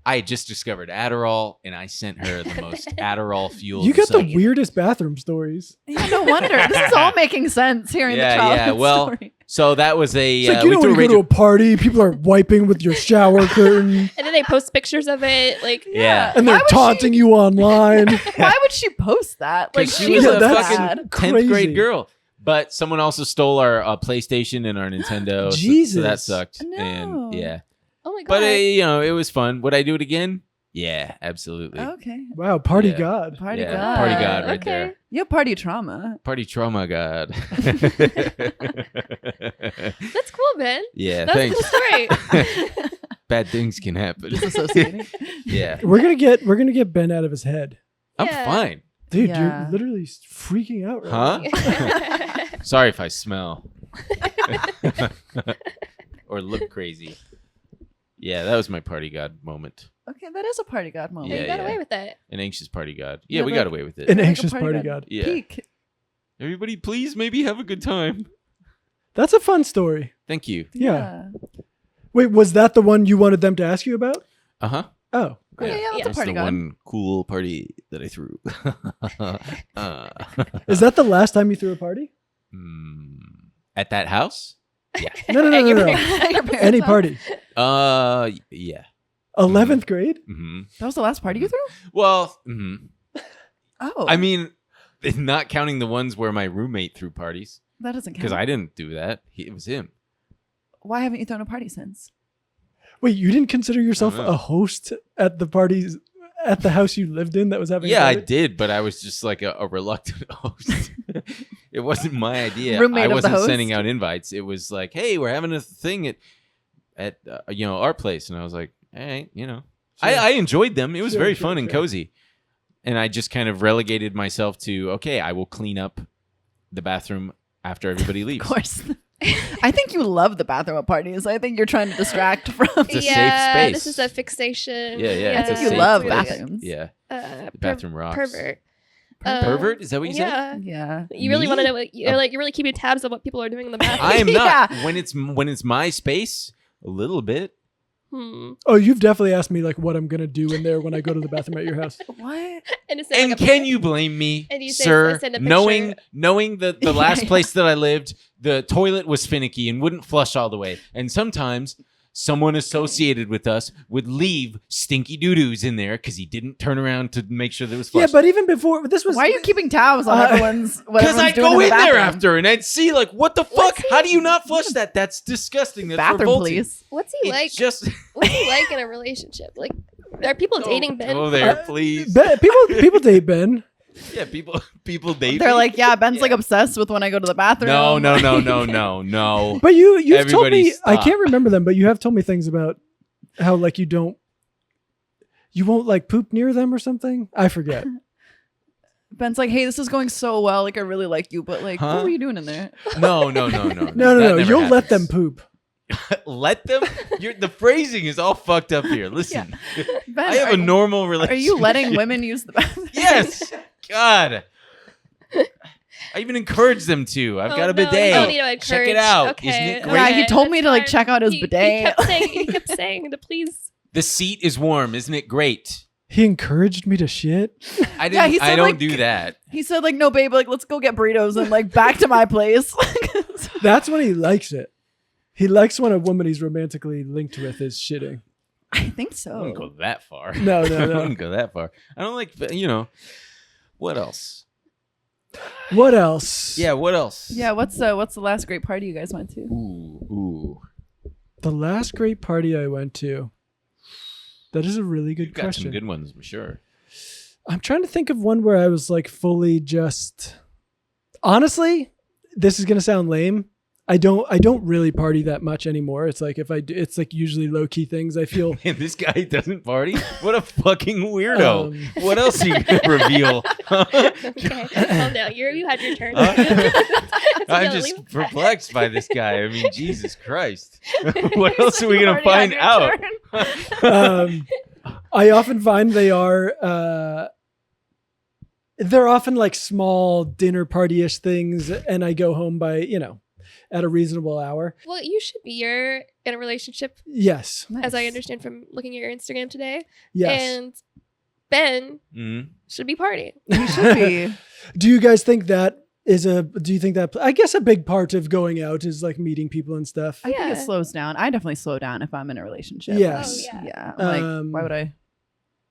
[SPEAKER 1] I had just discovered Adderall, and I sent her the most Adderall fueled.
[SPEAKER 3] You got the
[SPEAKER 1] psych-
[SPEAKER 3] weirdest bathroom stories.
[SPEAKER 2] Yeah, no wonder. This is all making sense hearing the childhood
[SPEAKER 1] Well,
[SPEAKER 2] story.
[SPEAKER 1] so that was a.
[SPEAKER 3] It's like,
[SPEAKER 1] we
[SPEAKER 3] you know
[SPEAKER 1] threw
[SPEAKER 3] when
[SPEAKER 1] a
[SPEAKER 3] you go to
[SPEAKER 1] rage-
[SPEAKER 3] a party, people are wiping with your shower curtain,
[SPEAKER 5] And then they post pictures of it. Like,
[SPEAKER 1] Yeah.
[SPEAKER 3] and
[SPEAKER 2] Why
[SPEAKER 3] they're
[SPEAKER 2] would
[SPEAKER 3] taunting you online.
[SPEAKER 2] Why would she post that? Like,
[SPEAKER 1] 'Cause she
[SPEAKER 2] she's
[SPEAKER 1] was a
[SPEAKER 3] that's
[SPEAKER 1] fucking
[SPEAKER 2] bad.
[SPEAKER 1] 10th
[SPEAKER 3] crazy.
[SPEAKER 1] grade girl. But someone also stole our PlayStation and our Nintendo. So that
[SPEAKER 3] Jesus.
[SPEAKER 1] sucked.
[SPEAKER 2] No.
[SPEAKER 1] And yeah.
[SPEAKER 5] oh my god.
[SPEAKER 1] But it was fun. Would I do it again? Yeah, absolutely.
[SPEAKER 2] Okay.
[SPEAKER 3] Wow, party
[SPEAKER 1] Yeah.
[SPEAKER 3] god.
[SPEAKER 2] Party
[SPEAKER 1] Yeah,
[SPEAKER 2] god.
[SPEAKER 1] party god right
[SPEAKER 5] Okay.
[SPEAKER 1] there.
[SPEAKER 2] You have party trauma.
[SPEAKER 1] Party trauma god.
[SPEAKER 5] That's cool, Ben.
[SPEAKER 1] Yeah,
[SPEAKER 5] That's a
[SPEAKER 1] thanks.
[SPEAKER 5] cool story.
[SPEAKER 1] Bad things can happen.
[SPEAKER 2] Disassociating.
[SPEAKER 1] Yeah.
[SPEAKER 3] We're gonna get Ben out of his head,
[SPEAKER 1] I'm
[SPEAKER 5] Yeah.
[SPEAKER 1] fine.
[SPEAKER 3] dude.
[SPEAKER 2] Yeah.
[SPEAKER 3] You're literally freaking out. Right
[SPEAKER 1] Huh? Sorry if I smell. Or look crazy. Yeah, that was my party god moment.
[SPEAKER 2] Okay, that is a party god moment.
[SPEAKER 5] Yeah, you
[SPEAKER 1] Yeah,
[SPEAKER 5] got away with it.
[SPEAKER 1] An anxious party god. Yeah,
[SPEAKER 2] Yeah,
[SPEAKER 1] we
[SPEAKER 2] but-
[SPEAKER 1] got away with it.
[SPEAKER 3] An
[SPEAKER 2] Like a
[SPEAKER 3] anxious party god.
[SPEAKER 1] Yeah.
[SPEAKER 2] Peak.
[SPEAKER 1] Everybody, please maybe have a good time.
[SPEAKER 3] That's a fun story.
[SPEAKER 1] Thank you.
[SPEAKER 3] Yeah. Wait, was that the one you wanted them to ask you about?
[SPEAKER 1] Uh-huh.
[SPEAKER 3] Oh,
[SPEAKER 2] Okay, yeah, that's a
[SPEAKER 1] That's
[SPEAKER 2] party
[SPEAKER 1] the
[SPEAKER 2] god.
[SPEAKER 1] one cool party that I threw.
[SPEAKER 3] is that the last time you threw a party?
[SPEAKER 1] At that house?
[SPEAKER 3] No, no, no,
[SPEAKER 5] At
[SPEAKER 3] no,
[SPEAKER 5] your
[SPEAKER 3] no.
[SPEAKER 5] parents'
[SPEAKER 2] Your parents'
[SPEAKER 3] Any
[SPEAKER 2] house?
[SPEAKER 3] party.
[SPEAKER 1] Yeah.
[SPEAKER 3] 11th grade?
[SPEAKER 1] hmm
[SPEAKER 2] That was the last party you threw?
[SPEAKER 1] Well,
[SPEAKER 2] Oh.
[SPEAKER 1] I mean, not counting the ones where my roommate threw parties,
[SPEAKER 2] that doesn't count.
[SPEAKER 1] because I didn't do that. It was him.
[SPEAKER 2] Why haven't you thrown a party since?
[SPEAKER 3] Wait, you didn't consider yourself
[SPEAKER 1] I don't know.
[SPEAKER 3] a host at the parties at the house you lived in that was having a
[SPEAKER 1] Yeah, I
[SPEAKER 3] party?
[SPEAKER 1] did, but I was just like a reluctant host. It wasn't my idea.
[SPEAKER 2] Roommate
[SPEAKER 1] I
[SPEAKER 2] of the
[SPEAKER 1] wasn't
[SPEAKER 2] host?
[SPEAKER 1] sending out invites. It was like, hey, we're having a thing at our place, and I was like, hey,
[SPEAKER 3] Sure.
[SPEAKER 1] I enjoyed them. It was
[SPEAKER 3] Sure,
[SPEAKER 1] very
[SPEAKER 3] sure,
[SPEAKER 1] fun and
[SPEAKER 3] sure.
[SPEAKER 1] cozy, and I just kind of relegated myself to, okay, I will clean up the bathroom after everybody leaves.
[SPEAKER 2] Of course. I think you love the bathroom at parties. I think you're trying to distract from.
[SPEAKER 1] It's a safe space.
[SPEAKER 5] This is a fixation.
[SPEAKER 1] Yeah,
[SPEAKER 2] I
[SPEAKER 1] it's a
[SPEAKER 2] think you
[SPEAKER 1] safe
[SPEAKER 2] love
[SPEAKER 1] space.
[SPEAKER 2] bathrooms.
[SPEAKER 1] Yeah,
[SPEAKER 5] The
[SPEAKER 1] the bathroom rocks.
[SPEAKER 5] Pervert.
[SPEAKER 1] Pervert? Is that what you said?
[SPEAKER 5] Yeah.
[SPEAKER 2] Yeah.
[SPEAKER 5] You really
[SPEAKER 1] Me?
[SPEAKER 5] want to know what you're like. You're really keeping tabs on what people are doing in the bathroom.
[SPEAKER 1] I am not.
[SPEAKER 2] Yeah.
[SPEAKER 1] When it's my space, a little bit.
[SPEAKER 3] Oh, you've definitely asked me like what I'm gonna do in there when I go to the bathroom at your house.
[SPEAKER 2] What?
[SPEAKER 5] And, it's like
[SPEAKER 1] And
[SPEAKER 5] a-
[SPEAKER 1] can you blame me,
[SPEAKER 5] And you say-
[SPEAKER 1] sir?
[SPEAKER 5] send a picture.
[SPEAKER 1] Knowing the
[SPEAKER 2] Yeah,
[SPEAKER 1] last
[SPEAKER 2] yeah.
[SPEAKER 1] place that I lived, the toilet was finicky and wouldn't flush all the way. And sometimes someone associated with us would leave stinky doo-doos in there because he didn't turn around to make sure that it was
[SPEAKER 3] Yeah,
[SPEAKER 1] flushed.
[SPEAKER 3] but even before this was
[SPEAKER 2] Why are you keeping tabs on everyone's? What
[SPEAKER 1] Because
[SPEAKER 2] everyone's
[SPEAKER 1] I'd
[SPEAKER 2] doing
[SPEAKER 1] go
[SPEAKER 2] the
[SPEAKER 1] in there
[SPEAKER 2] bathroom?
[SPEAKER 1] after and I'd see like, what the fuck?
[SPEAKER 5] What's he-
[SPEAKER 1] How do you not flush that? That's disgusting. That's
[SPEAKER 2] Bathroom,
[SPEAKER 1] revolting.
[SPEAKER 2] please.
[SPEAKER 5] What's he
[SPEAKER 1] It's
[SPEAKER 5] like?
[SPEAKER 1] just
[SPEAKER 5] What's he like in a relationship? Like, are people dating Ben?
[SPEAKER 1] Go there, please.
[SPEAKER 3] people date Ben.
[SPEAKER 1] Yeah, people date.
[SPEAKER 2] They're
[SPEAKER 1] me.
[SPEAKER 2] like, yeah, Ben's
[SPEAKER 1] Yeah.
[SPEAKER 2] like obsessed with when I go to the bathroom.
[SPEAKER 1] No.
[SPEAKER 3] But you've told
[SPEAKER 1] Everybody
[SPEAKER 3] me I
[SPEAKER 1] stop.
[SPEAKER 3] can't remember them, but you have told me things about how like you won't like poop near them or something. I forget.
[SPEAKER 2] Ben's like, hey, this is going so well. Like, I really like you, but like,
[SPEAKER 1] Huh?
[SPEAKER 2] what were you doing in there?
[SPEAKER 1] No.
[SPEAKER 3] No.
[SPEAKER 1] That
[SPEAKER 3] You'll
[SPEAKER 1] never
[SPEAKER 3] let them
[SPEAKER 1] happens.
[SPEAKER 3] poop.
[SPEAKER 1] Let them? The phrasing is all fucked up here. Listen,
[SPEAKER 2] Ben,
[SPEAKER 1] I have a normal relationship.
[SPEAKER 2] Are you letting women use the bathroom?
[SPEAKER 1] Yes. God. I even encourage them to. I've got a
[SPEAKER 5] no,
[SPEAKER 1] bidet.
[SPEAKER 5] you don't need to
[SPEAKER 1] Check
[SPEAKER 5] encourage.
[SPEAKER 1] it out.
[SPEAKER 5] Okay.
[SPEAKER 1] Isn't it
[SPEAKER 2] Yeah,
[SPEAKER 1] great?
[SPEAKER 2] he told me
[SPEAKER 5] that's
[SPEAKER 2] to like
[SPEAKER 5] fine.
[SPEAKER 2] check out his
[SPEAKER 5] He
[SPEAKER 2] bidet.
[SPEAKER 5] kept saying to please.
[SPEAKER 1] The seat is warm. Isn't it great?
[SPEAKER 3] He encouraged me to shit.
[SPEAKER 1] I
[SPEAKER 2] Yeah,
[SPEAKER 1] didn't.
[SPEAKER 2] he said,
[SPEAKER 1] I don't
[SPEAKER 2] like-
[SPEAKER 1] do that.
[SPEAKER 2] He said like, no, babe, like let's go get burritos and like back to my place.
[SPEAKER 3] That's when he likes it. He likes when a woman he's romantically linked with is shitting.
[SPEAKER 2] I think
[SPEAKER 1] I
[SPEAKER 2] so.
[SPEAKER 1] wouldn't go that far.
[SPEAKER 3] No,
[SPEAKER 1] I
[SPEAKER 3] no, no.
[SPEAKER 1] wouldn't go that far. I don't like. What else?
[SPEAKER 3] What else?
[SPEAKER 1] Yeah. What else?
[SPEAKER 2] Yeah, what's the last great party you guys went to?
[SPEAKER 1] Ooh.
[SPEAKER 3] The last great party I went to. That is a really good
[SPEAKER 1] You've got
[SPEAKER 3] question.
[SPEAKER 1] some good ones, I'm sure.
[SPEAKER 3] I'm trying to think of one where I was like fully just. Honestly, this is gonna sound lame. I don't really party that much anymore. It's like if I do, it's like usually low key things. I feel.
[SPEAKER 1] And this guy doesn't party? What a fucking weirdo.
[SPEAKER 3] Um,
[SPEAKER 1] What else are you going to reveal?
[SPEAKER 5] Okay, calm down. You had your turn.
[SPEAKER 1] I'm just perplexed by this guy. I mean, Jesus Christ. What else are we going to
[SPEAKER 2] Already
[SPEAKER 1] find
[SPEAKER 2] had your
[SPEAKER 1] out?
[SPEAKER 2] turn.
[SPEAKER 3] I often find they're often like small dinner party-ish things, and I go home by at a reasonable hour.
[SPEAKER 5] Well, you should be. You're in a relationship,
[SPEAKER 3] Yes,
[SPEAKER 5] as I
[SPEAKER 2] Nice.
[SPEAKER 5] understand from looking at your Instagram today.
[SPEAKER 3] yes.
[SPEAKER 5] And Ben
[SPEAKER 1] Mhm.
[SPEAKER 5] should be partying.
[SPEAKER 2] You should be.
[SPEAKER 3] Do you guys think that do you think that, I guess a big part of going out is like meeting people and stuff?
[SPEAKER 2] I think
[SPEAKER 5] Yeah.
[SPEAKER 2] it slows down. I definitely slow down if I'm in a relationship.
[SPEAKER 3] Yes.
[SPEAKER 5] Oh,
[SPEAKER 2] Yeah. I'm like, why would I?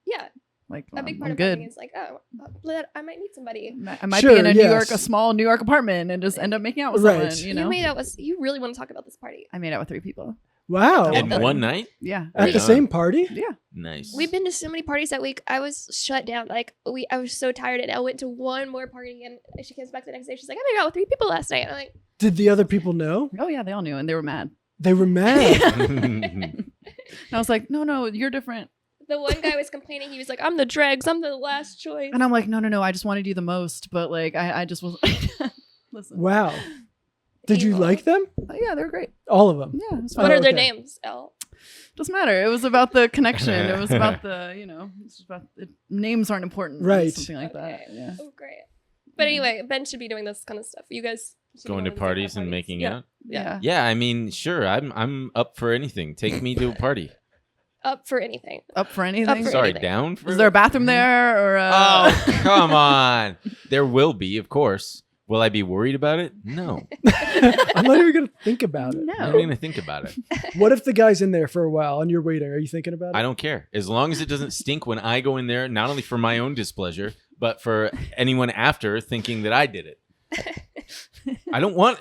[SPEAKER 5] Yeah,
[SPEAKER 2] Like,
[SPEAKER 5] a big
[SPEAKER 2] I'm
[SPEAKER 5] part of
[SPEAKER 2] good.
[SPEAKER 5] partying is like, I might meet somebody.
[SPEAKER 2] I might
[SPEAKER 3] Sure,
[SPEAKER 2] be in a
[SPEAKER 3] yes.
[SPEAKER 2] small New York apartment and just end up making out with
[SPEAKER 3] Right.
[SPEAKER 2] someone. You
[SPEAKER 5] You
[SPEAKER 2] know,
[SPEAKER 5] made out with. You really want to talk about this party?
[SPEAKER 2] I made out with 3 people.
[SPEAKER 3] Wow.
[SPEAKER 1] In
[SPEAKER 2] Yeah.
[SPEAKER 1] one night?
[SPEAKER 2] Yeah.
[SPEAKER 3] At
[SPEAKER 1] Right
[SPEAKER 3] the
[SPEAKER 1] on.
[SPEAKER 3] same party?
[SPEAKER 2] Yeah.
[SPEAKER 1] Nice.
[SPEAKER 5] We've been to so many parties that week. I was shut down. Like I was so tired, and Elle went to one more party, and she comes back the next day. She's like, I made out with 3 people last night. And I'm like,
[SPEAKER 3] Did the other people know?
[SPEAKER 2] Oh yeah, they all knew and they were mad.
[SPEAKER 3] They were mad.
[SPEAKER 2] And I was like, no, you're different.
[SPEAKER 5] the one guy was complaining. He was like, I'm the dregs. I'm the last choice.
[SPEAKER 2] And I'm like, no, I just wanted you the most, but like I just was. Listen.
[SPEAKER 3] Wow. Did you
[SPEAKER 5] Evil.
[SPEAKER 3] like them?
[SPEAKER 2] Yeah, they're great.
[SPEAKER 3] All of them.
[SPEAKER 2] Yeah, it was
[SPEAKER 3] Oh,
[SPEAKER 2] fun.
[SPEAKER 5] What are their
[SPEAKER 3] okay.
[SPEAKER 5] names, Elle?
[SPEAKER 2] Doesn't matter. It was about the connection. It was about it's about names aren't important.
[SPEAKER 3] Right.
[SPEAKER 2] Something like that.
[SPEAKER 5] Okay.
[SPEAKER 2] Yeah.
[SPEAKER 5] Oh, great. But anyway, Ben should be doing this kind of stuff. You guys should be
[SPEAKER 1] Going to
[SPEAKER 5] these kind of
[SPEAKER 1] parties and making
[SPEAKER 5] Yeah.
[SPEAKER 1] out?
[SPEAKER 2] Yeah.
[SPEAKER 1] Yeah, I mean, sure. I'm up for anything. Take me to a party.
[SPEAKER 5] Up for anything.
[SPEAKER 2] Up for anything.
[SPEAKER 5] Up for
[SPEAKER 1] Sorry,
[SPEAKER 5] anything.
[SPEAKER 1] down for
[SPEAKER 2] Is there a bathroom there or?
[SPEAKER 1] Oh, come on. There will be, of course. Will I be worried about it? No.
[SPEAKER 3] I'm not even going to think about it.
[SPEAKER 1] I'm not
[SPEAKER 2] No.
[SPEAKER 1] going to think about it.
[SPEAKER 3] What if the guy's in there for a while and you're waiting? Are you thinking about it?
[SPEAKER 1] I don't care. As long as it doesn't stink when I go in there, not only for my own displeasure, but for anyone after thinking that I did it. I don't want.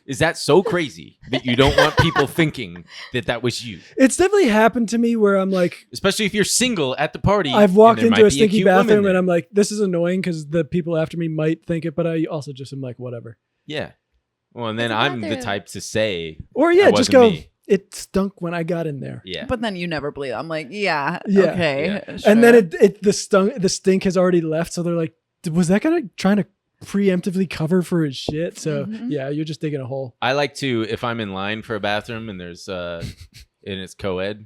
[SPEAKER 1] Is that so crazy that you don't want people thinking that that was you?
[SPEAKER 3] It's definitely happened to me where I'm like,
[SPEAKER 1] Especially if you're single at the party.
[SPEAKER 3] I've walked
[SPEAKER 1] and there
[SPEAKER 3] into
[SPEAKER 1] might
[SPEAKER 3] a
[SPEAKER 1] be
[SPEAKER 3] stinky
[SPEAKER 1] cute woman
[SPEAKER 3] bathroom
[SPEAKER 1] there.
[SPEAKER 3] and I'm like, this is annoying because the people after me might think it, but I also just am like, whatever.
[SPEAKER 1] Yeah. Well, and then
[SPEAKER 5] It's a
[SPEAKER 1] I'm the
[SPEAKER 5] bathroom.
[SPEAKER 1] type to say,
[SPEAKER 3] Or yeah,
[SPEAKER 1] That
[SPEAKER 3] just
[SPEAKER 1] wasn't
[SPEAKER 3] go,
[SPEAKER 1] me.
[SPEAKER 3] it stunk when I got in there.
[SPEAKER 1] yeah.
[SPEAKER 2] But then you never believe. I'm like, yeah.
[SPEAKER 3] Yeah.
[SPEAKER 2] Okay.
[SPEAKER 1] Yeah.
[SPEAKER 2] Sure.
[SPEAKER 3] And then the stink has already left. So they're like, was that guy trying to preemptively cover for his shit? So
[SPEAKER 2] Mhm.
[SPEAKER 3] yeah, you're just digging a hole.
[SPEAKER 1] I like to, if I'm in line for a bathroom and there's, and it's co-ed.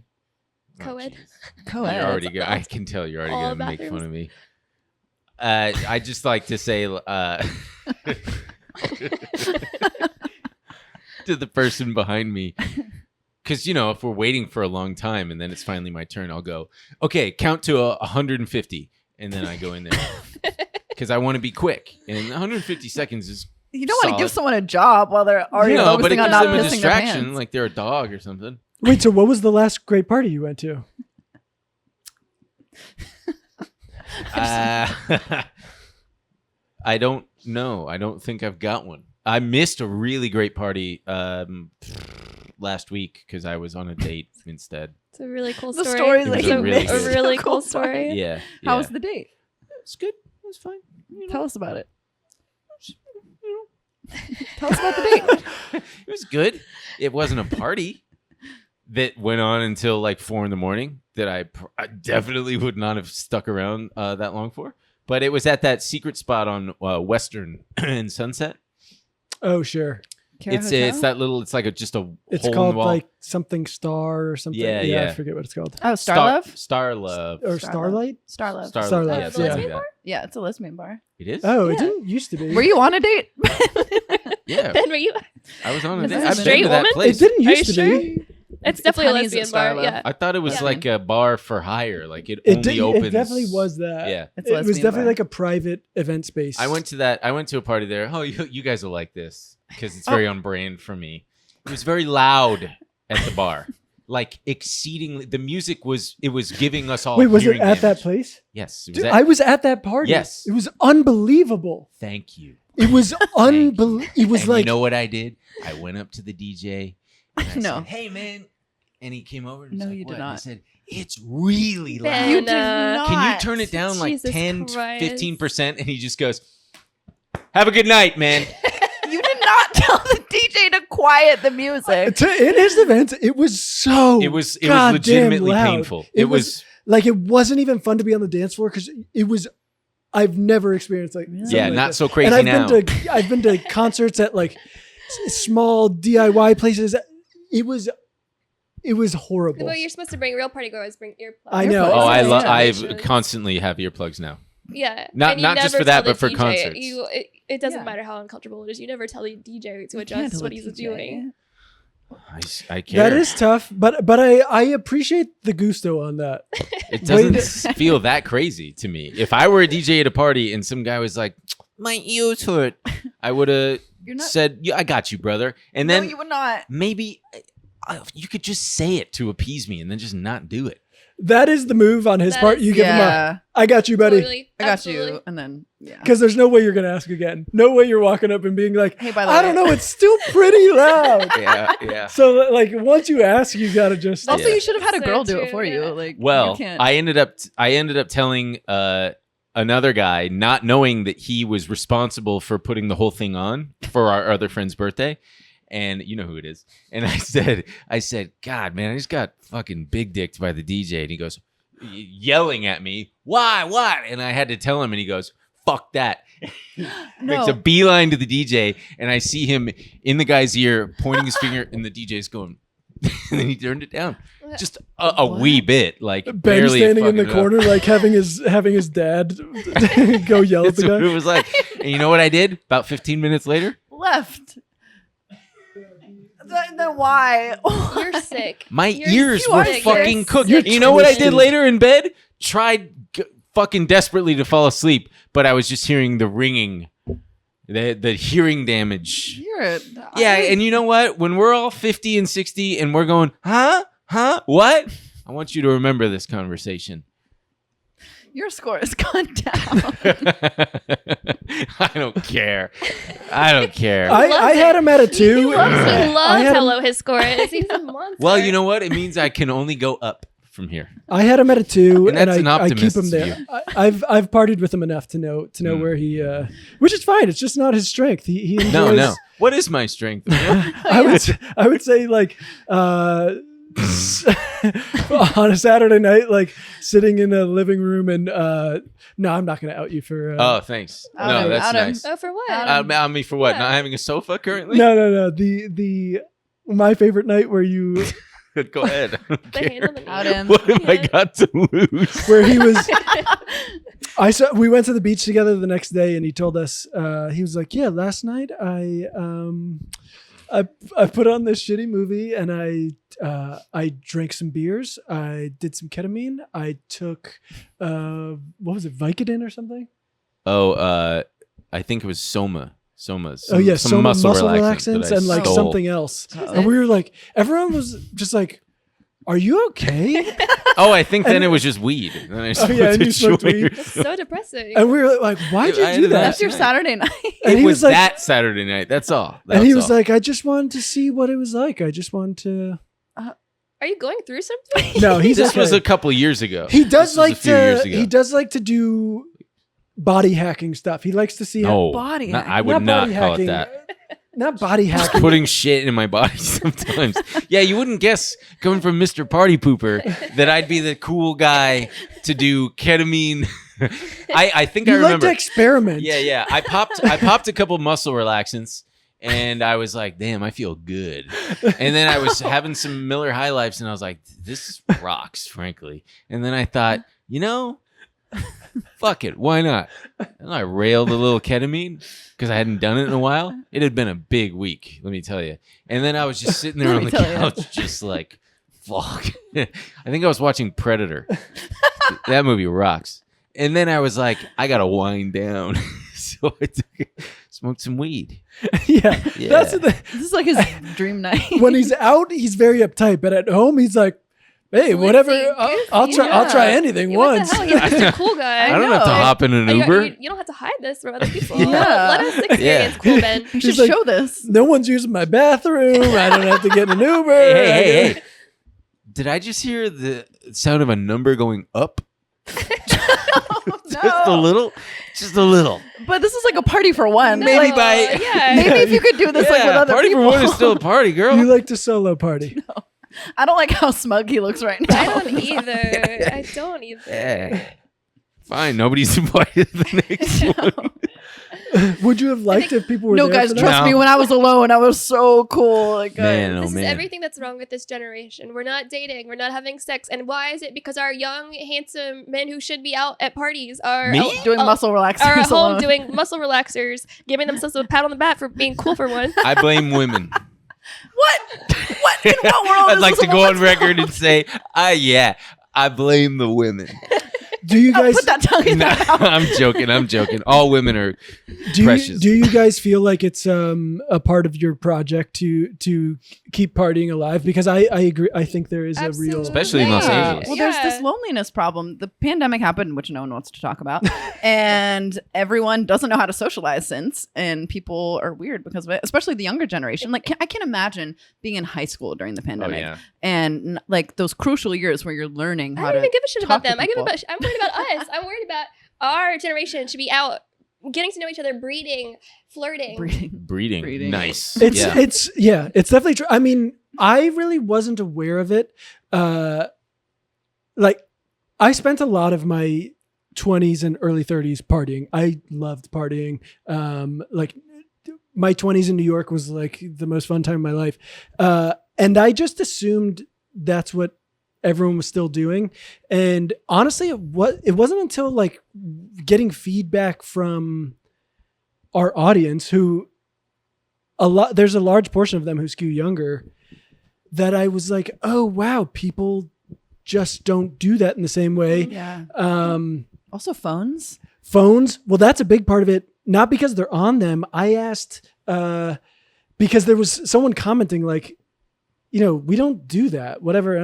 [SPEAKER 1] Oh,
[SPEAKER 5] Co-ed?
[SPEAKER 1] jeez.
[SPEAKER 2] Co-ed.
[SPEAKER 1] You're already go- I can tell you're already
[SPEAKER 5] All
[SPEAKER 1] going to make fun
[SPEAKER 5] bathrooms.
[SPEAKER 1] of me. I just like to say to the person behind me, because, if we're waiting for a long time and then it's finally my turn, I'll go, okay, count to 150. And then I go in there because I want to be quick. And 150 seconds is,
[SPEAKER 2] you don't want to give
[SPEAKER 1] solid.
[SPEAKER 2] someone a job while they're already
[SPEAKER 1] but it
[SPEAKER 2] focusing on
[SPEAKER 1] gives
[SPEAKER 2] not
[SPEAKER 1] them a
[SPEAKER 2] pissing their
[SPEAKER 1] distraction,
[SPEAKER 2] pants.
[SPEAKER 1] like they're a dog or something.
[SPEAKER 3] Wait, so what was the last great party you went to?
[SPEAKER 1] I don't know. I don't think I've got one. I missed a really great party last week because I was on a date instead.
[SPEAKER 5] It's a really cool
[SPEAKER 2] The
[SPEAKER 5] story.
[SPEAKER 2] stories
[SPEAKER 1] It
[SPEAKER 2] that
[SPEAKER 1] was
[SPEAKER 2] you
[SPEAKER 1] a really
[SPEAKER 2] missed.
[SPEAKER 1] good-
[SPEAKER 5] A really cool
[SPEAKER 2] Cool
[SPEAKER 5] story.
[SPEAKER 1] Yeah.
[SPEAKER 2] How
[SPEAKER 1] yeah.
[SPEAKER 2] was the date?
[SPEAKER 1] It's good. It was fine.
[SPEAKER 2] Tell us about it. Tell us about the date.
[SPEAKER 1] It was good. It wasn't a party that went on until like 4 a.m. that I definitely would not have stuck around that long for. But it was at that secret spot on Western and Sunset.
[SPEAKER 3] Oh, sure.
[SPEAKER 1] It's that little. It's like just a
[SPEAKER 3] It's
[SPEAKER 1] hole in
[SPEAKER 3] called
[SPEAKER 1] the wall.
[SPEAKER 3] like something star or something.
[SPEAKER 1] Yeah,
[SPEAKER 3] I
[SPEAKER 1] yeah.
[SPEAKER 3] forget what it's called.
[SPEAKER 2] Oh, Star Love?
[SPEAKER 1] Star Love.
[SPEAKER 3] Or
[SPEAKER 2] Starlight.
[SPEAKER 3] Starlight?
[SPEAKER 2] Starlove.
[SPEAKER 3] Starlight,
[SPEAKER 1] Yeah,
[SPEAKER 5] it's a
[SPEAKER 1] something
[SPEAKER 3] yeah.
[SPEAKER 1] like
[SPEAKER 5] lesbian
[SPEAKER 1] that.
[SPEAKER 2] Yeah, it's a lesbian bar.
[SPEAKER 1] It is.
[SPEAKER 3] Oh, it
[SPEAKER 5] Yeah.
[SPEAKER 3] didn't used to be.
[SPEAKER 2] Were you on a date?
[SPEAKER 1] Yeah.
[SPEAKER 5] Ben, were you?
[SPEAKER 1] I was on a
[SPEAKER 2] Is
[SPEAKER 1] date.
[SPEAKER 2] this a
[SPEAKER 1] I've been
[SPEAKER 5] straight
[SPEAKER 1] to that
[SPEAKER 5] woman?
[SPEAKER 3] It
[SPEAKER 1] place.
[SPEAKER 3] didn't
[SPEAKER 5] Are
[SPEAKER 3] used
[SPEAKER 5] you
[SPEAKER 3] to be.
[SPEAKER 5] It's definitely a
[SPEAKER 2] Honey's
[SPEAKER 5] lesbian
[SPEAKER 2] Star
[SPEAKER 5] bar.
[SPEAKER 2] Love.
[SPEAKER 5] Yeah.
[SPEAKER 1] I thought it was
[SPEAKER 5] Yeah.
[SPEAKER 1] like a bar for hire. Like it
[SPEAKER 3] It,
[SPEAKER 1] only
[SPEAKER 3] did,
[SPEAKER 1] opens.
[SPEAKER 3] it definitely was that.
[SPEAKER 1] Yeah.
[SPEAKER 2] It's
[SPEAKER 3] It was
[SPEAKER 2] lesbian
[SPEAKER 3] definitely
[SPEAKER 2] bar.
[SPEAKER 3] like a private event space.
[SPEAKER 1] I went to a party there. Oh, you guys will like this because it's very on brand for me. It was very loud at the bar, like exceedingly. The music was giving us all.
[SPEAKER 3] Wait, was it
[SPEAKER 1] hearing
[SPEAKER 3] at that
[SPEAKER 1] damage.
[SPEAKER 3] place?
[SPEAKER 1] Yes, it was
[SPEAKER 3] Dude,
[SPEAKER 1] at-
[SPEAKER 3] I was at that party.
[SPEAKER 1] Yes.
[SPEAKER 3] It was unbelievable.
[SPEAKER 1] Thank you.
[SPEAKER 3] It was unbelievable. It was
[SPEAKER 1] And
[SPEAKER 3] like
[SPEAKER 1] you know what I did? I went up to the DJ. And I
[SPEAKER 2] No.
[SPEAKER 1] said, "Hey man," and he came over. And was
[SPEAKER 2] No,
[SPEAKER 1] like,
[SPEAKER 2] you did
[SPEAKER 1] "What?" And I
[SPEAKER 2] not.
[SPEAKER 1] said, "It's really loud."
[SPEAKER 5] Ben,
[SPEAKER 2] You did not.
[SPEAKER 1] Can you turn it down like
[SPEAKER 5] Jesus
[SPEAKER 1] 10,
[SPEAKER 5] Christ.
[SPEAKER 1] 15%? And he just goes, "Have a good night, man."
[SPEAKER 2] You did not tell the DJ to quiet the music.
[SPEAKER 3] in his defense, it was so
[SPEAKER 1] It was
[SPEAKER 3] goddamn
[SPEAKER 1] legitimately
[SPEAKER 3] loud.
[SPEAKER 1] painful. It was
[SPEAKER 3] like it wasn't even fun to be on the dance floor because it was. I've never experienced like
[SPEAKER 2] Really?
[SPEAKER 3] something
[SPEAKER 1] yeah,
[SPEAKER 3] like
[SPEAKER 1] not
[SPEAKER 3] this.
[SPEAKER 1] so crazy
[SPEAKER 3] And
[SPEAKER 1] now.
[SPEAKER 3] I've been to concerts at like small DIY places. It was horrible.
[SPEAKER 5] But you're supposed to bring real party goers. Bring earplugs.
[SPEAKER 3] I know.
[SPEAKER 1] Oh, I
[SPEAKER 3] Yeah.
[SPEAKER 1] love.
[SPEAKER 3] Yeah.
[SPEAKER 1] I constantly have earplugs now.
[SPEAKER 5] Yeah.
[SPEAKER 1] Not-
[SPEAKER 5] And you
[SPEAKER 1] not just
[SPEAKER 5] never
[SPEAKER 1] for that,
[SPEAKER 5] tell
[SPEAKER 1] but for
[SPEAKER 5] the DJ
[SPEAKER 1] concerts.
[SPEAKER 5] It doesn't
[SPEAKER 2] Yeah.
[SPEAKER 5] matter how uncomfortable it is. You never tell the DJ to
[SPEAKER 2] You can't
[SPEAKER 5] adjust
[SPEAKER 2] tell
[SPEAKER 5] what
[SPEAKER 2] the
[SPEAKER 5] he's
[SPEAKER 2] DJ.
[SPEAKER 5] doing.
[SPEAKER 1] I care.
[SPEAKER 3] That is tough, but I appreciate the gusto on that.
[SPEAKER 1] It doesn't feel that crazy to me. If I were a DJ at a party and some guy was like, "My ears hurt," I would have
[SPEAKER 2] You're not.
[SPEAKER 1] said, "Yeah, I got you, brother." And
[SPEAKER 2] No,
[SPEAKER 1] then
[SPEAKER 2] you would not.
[SPEAKER 1] maybe you could just say it to appease me and then just not do it.
[SPEAKER 3] That is the move on his
[SPEAKER 5] That
[SPEAKER 3] part.
[SPEAKER 5] is-
[SPEAKER 3] You give him a,
[SPEAKER 2] Yeah,
[SPEAKER 3] I got you, buddy.
[SPEAKER 5] Totally.
[SPEAKER 2] I got
[SPEAKER 5] Absolutely.
[SPEAKER 2] you. And then, yeah.
[SPEAKER 3] Because there's no way you're gonna ask again. No way you're walking up and being like,
[SPEAKER 2] Hey, by the
[SPEAKER 3] I
[SPEAKER 2] way,
[SPEAKER 3] don't know, it's still pretty loud.
[SPEAKER 1] Yeah, yeah.
[SPEAKER 3] So like once you ask, you gotta just
[SPEAKER 2] Also,
[SPEAKER 1] Yeah.
[SPEAKER 2] you should have had a
[SPEAKER 5] So
[SPEAKER 2] girl do it
[SPEAKER 5] true,
[SPEAKER 2] for you.
[SPEAKER 5] yeah.
[SPEAKER 2] Like,
[SPEAKER 1] Well,
[SPEAKER 2] you can't.
[SPEAKER 1] I ended up telling another guy, not knowing that he was responsible for putting the whole thing on for our other friend's birthday. And you know who it is. And I said, God, man, I just got fucking big dicked by the DJ. And he goes, yelling at me, why, what? And I had to tell him, and he goes, fuck that. Makes a beeline to the DJ, and I see him in the guy's ear pointing his finger, and the DJ's going, and then he turned it down. Just a wee bit, like
[SPEAKER 3] Ben
[SPEAKER 1] barely
[SPEAKER 3] standing in the
[SPEAKER 1] fucking up.
[SPEAKER 3] corner, like having his dad go yell at
[SPEAKER 1] That's
[SPEAKER 3] the
[SPEAKER 1] what it
[SPEAKER 3] guy.
[SPEAKER 1] was like. And you know what I did? About 15 minutes later,
[SPEAKER 2] left. Then why?
[SPEAKER 5] You're sick.
[SPEAKER 1] my
[SPEAKER 5] You're
[SPEAKER 1] ears
[SPEAKER 5] sick.
[SPEAKER 1] were
[SPEAKER 5] You're
[SPEAKER 1] fucking
[SPEAKER 5] sick.
[SPEAKER 1] cooked.
[SPEAKER 3] You're
[SPEAKER 1] You know what I did
[SPEAKER 3] twisted.
[SPEAKER 1] later in bed? Tried fucking desperately to fall asleep, but I was just hearing the ringing, the hearing damage.
[SPEAKER 2] You're a,
[SPEAKER 1] Yeah, and you know what? When we're all 50 and 60 and we're going, huh? What? I want you to remember this conversation.
[SPEAKER 2] your score has gone down.
[SPEAKER 1] I don't care. I don't care.
[SPEAKER 3] I had him at a 2.
[SPEAKER 5] He loves
[SPEAKER 3] I had
[SPEAKER 5] how
[SPEAKER 3] him-
[SPEAKER 5] low his score is. He's a monster.
[SPEAKER 1] Well, you know what? It means I can only go up from here.
[SPEAKER 3] I had him at a 2,
[SPEAKER 1] And
[SPEAKER 3] and,
[SPEAKER 1] that's an
[SPEAKER 3] I keep him
[SPEAKER 1] optimist's
[SPEAKER 3] there.
[SPEAKER 1] view.
[SPEAKER 3] I've partied with him enough to know where he, which is fine. It's just not his strength. He enjoys.
[SPEAKER 1] No. What is my strength?
[SPEAKER 3] I would say like on a Saturday night, like sitting in a living room and no, I'm not going to out you for.
[SPEAKER 1] Oh, thanks.
[SPEAKER 2] Out
[SPEAKER 1] No,
[SPEAKER 2] him,
[SPEAKER 1] that's
[SPEAKER 2] out him.
[SPEAKER 1] nice.
[SPEAKER 5] Oh, for what?
[SPEAKER 1] Out me for what?
[SPEAKER 5] Yeah.
[SPEAKER 1] Not having a sofa currently?
[SPEAKER 3] No. The my favorite night where you
[SPEAKER 1] Go ahead. I don't
[SPEAKER 5] The
[SPEAKER 1] care.
[SPEAKER 5] hand on the knee.
[SPEAKER 2] Out him.
[SPEAKER 1] What have I
[SPEAKER 5] Yeah.
[SPEAKER 1] got to lose?
[SPEAKER 3] where he was. We went to the beach together the next day, and he told us he was like, yeah, last night I put on this shitty movie and I drank some beers. I did some ketamine. I took what was it, Vicodin or something?
[SPEAKER 1] Oh, I think it was Soma. Some
[SPEAKER 3] Some
[SPEAKER 1] muscle relaxants, that I
[SPEAKER 3] and like
[SPEAKER 1] stole.
[SPEAKER 3] something else.
[SPEAKER 2] Uh-oh.
[SPEAKER 3] And we were like, everyone was just like, "Are you okay?"
[SPEAKER 1] Oh, I think then
[SPEAKER 3] And-
[SPEAKER 1] it was just weed. And then I
[SPEAKER 3] Oh, yeah, and you smoked weed.
[SPEAKER 5] That's so depressing.
[SPEAKER 3] And we were like, "Why'd
[SPEAKER 1] I
[SPEAKER 3] you
[SPEAKER 1] did
[SPEAKER 3] do
[SPEAKER 1] that.
[SPEAKER 3] that?"
[SPEAKER 2] That's your Saturday night.
[SPEAKER 3] And
[SPEAKER 1] It
[SPEAKER 3] he
[SPEAKER 1] was
[SPEAKER 3] was like,
[SPEAKER 1] that Saturday night. That's all.
[SPEAKER 3] and he was
[SPEAKER 1] all.
[SPEAKER 3] like, "I just wanted to see what it was like. I just wanted to."
[SPEAKER 5] Are you going through something?
[SPEAKER 3] No, he's
[SPEAKER 1] this
[SPEAKER 3] okay.
[SPEAKER 1] was a couple years ago.
[SPEAKER 3] He does
[SPEAKER 1] This was
[SPEAKER 3] like
[SPEAKER 1] a few years
[SPEAKER 3] to.
[SPEAKER 1] ago.
[SPEAKER 3] He does like to do body hacking stuff. He likes to see.
[SPEAKER 1] No,
[SPEAKER 2] Body
[SPEAKER 1] not-
[SPEAKER 2] hacking.
[SPEAKER 1] I would not
[SPEAKER 3] body
[SPEAKER 1] call
[SPEAKER 3] hacking,
[SPEAKER 1] it that.
[SPEAKER 3] Not body
[SPEAKER 1] Just
[SPEAKER 3] hacking.
[SPEAKER 1] putting shit in my body sometimes. Yeah, you wouldn't guess coming from Mr. Party Pooper that I'd be the cool guy to do ketamine. I think I
[SPEAKER 3] You like
[SPEAKER 1] remember.
[SPEAKER 3] to experiment.
[SPEAKER 1] Yeah. I popped a couple muscle relaxants, and I was like, damn, I feel good. And then I was having some Miller High Lifes, and I was like, this rocks, frankly. And then I thought, fuck it, why not? And I railed a little ketamine because I hadn't done it in a while. It had been a big week, let me tell you. And then I was just sitting there
[SPEAKER 2] Let
[SPEAKER 1] on
[SPEAKER 2] me
[SPEAKER 1] the
[SPEAKER 2] tell ya.
[SPEAKER 1] couch, just like, fuck? I think I was watching Predator. That movie rocks. And then I was like, I gotta wind down. So I smoked some weed.
[SPEAKER 3] Yeah. That's the thing.
[SPEAKER 2] This is like his dream night.
[SPEAKER 3] When he's out, he's very uptight, but at home, he's like, hey, whatever. I'll try anything once.
[SPEAKER 5] What the hell? He's just a cool guy.
[SPEAKER 1] I don't have to hop in an Uber.
[SPEAKER 5] You don't have to hide this from other people.
[SPEAKER 2] Yeah.
[SPEAKER 5] Let us experience cool Ben.
[SPEAKER 2] You should
[SPEAKER 3] He's like,
[SPEAKER 2] show this.
[SPEAKER 3] No one's using my bathroom. I don't have to get an Uber.
[SPEAKER 1] Hey. Did I just hear the sound of a number going up? Just a little.
[SPEAKER 2] But this is like a party for one.
[SPEAKER 1] Maybe
[SPEAKER 2] Like,
[SPEAKER 1] by
[SPEAKER 2] maybe if you could do this like with other
[SPEAKER 1] party
[SPEAKER 2] people.
[SPEAKER 1] for one is still a party, girl.
[SPEAKER 3] You like to solo party.
[SPEAKER 2] I don't like how smug he looks right now.
[SPEAKER 5] I don't either. I don't either.
[SPEAKER 1] Yeah. Fine, nobody's invited to the next one.
[SPEAKER 3] Would you have liked if people were
[SPEAKER 2] No,
[SPEAKER 3] there
[SPEAKER 2] guys,
[SPEAKER 3] for that?
[SPEAKER 2] trust me. When I was alone, I was so cool. Like,
[SPEAKER 1] Man, oh
[SPEAKER 5] This is
[SPEAKER 1] man.
[SPEAKER 5] everything that's wrong with this generation. We're not dating. We're not having sex. And why is it? Because our young, handsome men who should be out at parties are
[SPEAKER 1] Me?
[SPEAKER 5] out-
[SPEAKER 2] doing muscle relaxers
[SPEAKER 5] are at home
[SPEAKER 2] alone.
[SPEAKER 5] doing muscle relaxers, giving themselves a pat on the back for being cool for one.
[SPEAKER 1] I blame women.
[SPEAKER 2] What? What? In what world
[SPEAKER 1] I'd
[SPEAKER 2] is
[SPEAKER 1] like
[SPEAKER 2] this
[SPEAKER 1] to
[SPEAKER 2] a
[SPEAKER 1] go on
[SPEAKER 2] woman's
[SPEAKER 1] record
[SPEAKER 2] fault?
[SPEAKER 1] and say, I blame the women.
[SPEAKER 3] Do you guys
[SPEAKER 2] Put that tongue in
[SPEAKER 1] No,
[SPEAKER 2] that mouth.
[SPEAKER 1] I'm joking. All women are precious.
[SPEAKER 3] do you guys feel like it's a part of your project to keep partying alive? Because I agree. I think there is a real,
[SPEAKER 1] Especially in Los
[SPEAKER 2] Yeah.
[SPEAKER 1] Angeles.
[SPEAKER 2] Well, there's this loneliness problem. The pandemic happened, which no one wants to talk about, and everyone doesn't know how to socialize since, and people are weird because of it, especially the younger generation. Like, I can't imagine being in high school during the pandemic, and like those crucial years where you're learning how
[SPEAKER 5] I
[SPEAKER 2] to.
[SPEAKER 5] don't even give a shit about
[SPEAKER 2] talk to
[SPEAKER 5] them. I'm worried about us. I'm worried about our generation should be out getting to know each other, breeding, flirting.
[SPEAKER 1] Breeding. Nice.
[SPEAKER 3] it's definitely true. I mean, I really wasn't aware of it. Like, I spent a lot of my 20s and early 30s partying. I loved partying. Like, my 20s in New York was like the most fun time of my life. And I just assumed that's what everyone was still doing. And honestly, it wasn't until like getting feedback from our audience, who there's a large portion of them who skew younger, that I was like, oh wow, people just don't do that in the same way.
[SPEAKER 2] Yeah. Also, phones.
[SPEAKER 3] Well, that's a big part of it. Not because they're on them. I asked because there was someone commenting like, we don't do that, whatever.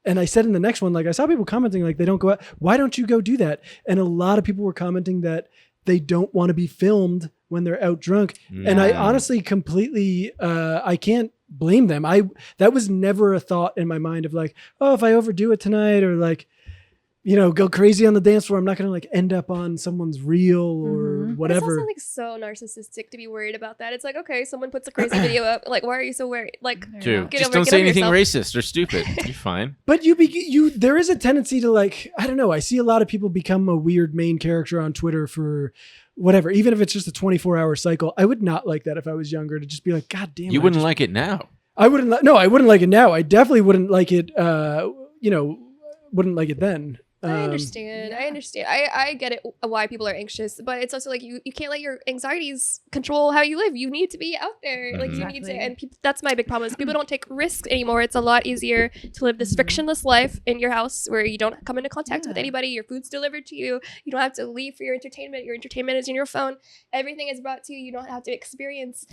[SPEAKER 3] And I said in the next one, like, I saw people commenting like they don't go out. Why don't you go do that? And a lot of people were commenting that they don't want to be filmed when they're out drunk. Yeah. And I honestly completely, I can't blame them. That was never a thought in my mind of like, oh, if I overdo it tonight or like, go crazy on the dance floor, I'm not going to like end up on someone's reel or whatever.
[SPEAKER 5] It's also like so narcissistic to be worried about that. It's like, okay, someone puts a crazy video up. Like, why are you so worried? Like,
[SPEAKER 1] True. Just don't say anything racist or stupid. You're fine.
[SPEAKER 3] But there is a tendency to like, I don't know. I see a lot of people become a weird main character on Twitter for whatever, even if it's just a 24-hour cycle. I would not like that if I was younger, to just be like, God damn.
[SPEAKER 1] You wouldn't like it now.
[SPEAKER 3] I wouldn't like it now. I definitely wouldn't like it. Wouldn't like it then.
[SPEAKER 5] I understand. I get it why people are anxious, but it's also like you can't let your anxieties control how you live. You need to be out there. Like you need to, and that's my big problem is people don't take risks anymore. It's a lot easier to live this frictionless life in your house where you don't come into contact with anybody. Your food's delivered to you. You don't have to leave for your entertainment. Your entertainment is in your phone. Everything is brought to you. You don't have to experience,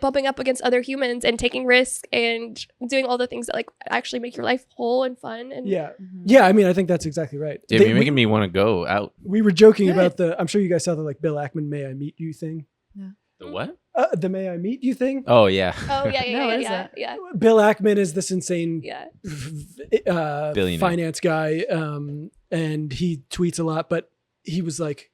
[SPEAKER 5] bumping up against other humans and taking risks and doing all the things that like actually make your life whole and fun. And
[SPEAKER 3] yeah. I mean, I think that's exactly right.
[SPEAKER 1] Damn, you're making me want to go out.
[SPEAKER 3] We were joking about I'm sure you guys saw the like Bill Ackman "May I Meet You" thing.
[SPEAKER 2] Yeah.
[SPEAKER 1] The what?
[SPEAKER 3] The "May I Meet You" thing.
[SPEAKER 1] Oh yeah.
[SPEAKER 5] Yeah.
[SPEAKER 3] Bill Ackman is this insane
[SPEAKER 1] billionaire
[SPEAKER 3] finance guy, and he tweets a lot. But he was like,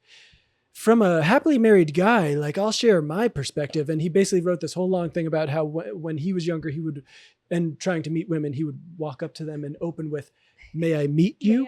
[SPEAKER 3] from a happily married guy, like I'll share my perspective, and he basically wrote this whole long thing about how when he was younger, he would, and trying to meet women, he would walk up to them and open with, "May I meet you?"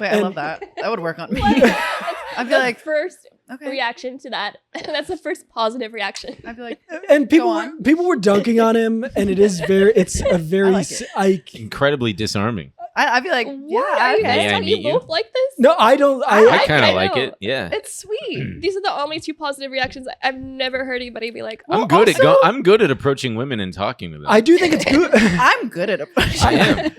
[SPEAKER 2] Wait, I love that. That would work on me.
[SPEAKER 5] I feel like first reaction to that. That's the first positive reaction.
[SPEAKER 2] I'd be like,
[SPEAKER 3] and people were dunking on him, and it's a very
[SPEAKER 2] like
[SPEAKER 3] I
[SPEAKER 1] incredibly disarming.
[SPEAKER 2] I'd be like,
[SPEAKER 5] What?
[SPEAKER 2] yeah,
[SPEAKER 5] Are you
[SPEAKER 1] May
[SPEAKER 5] guys
[SPEAKER 1] I
[SPEAKER 5] don't
[SPEAKER 1] meet
[SPEAKER 5] you
[SPEAKER 1] you?
[SPEAKER 5] both like this?
[SPEAKER 3] No, I don't.
[SPEAKER 1] I
[SPEAKER 5] I
[SPEAKER 1] kind of
[SPEAKER 5] know.
[SPEAKER 1] like it. Yeah.
[SPEAKER 2] it's sweet.
[SPEAKER 5] These are the only two positive reactions. I've never heard anybody be like,
[SPEAKER 2] Well,
[SPEAKER 1] I'm good
[SPEAKER 2] also-
[SPEAKER 1] I'm good at approaching women and talking to them.
[SPEAKER 3] I do think it's good.
[SPEAKER 2] I'm good at it.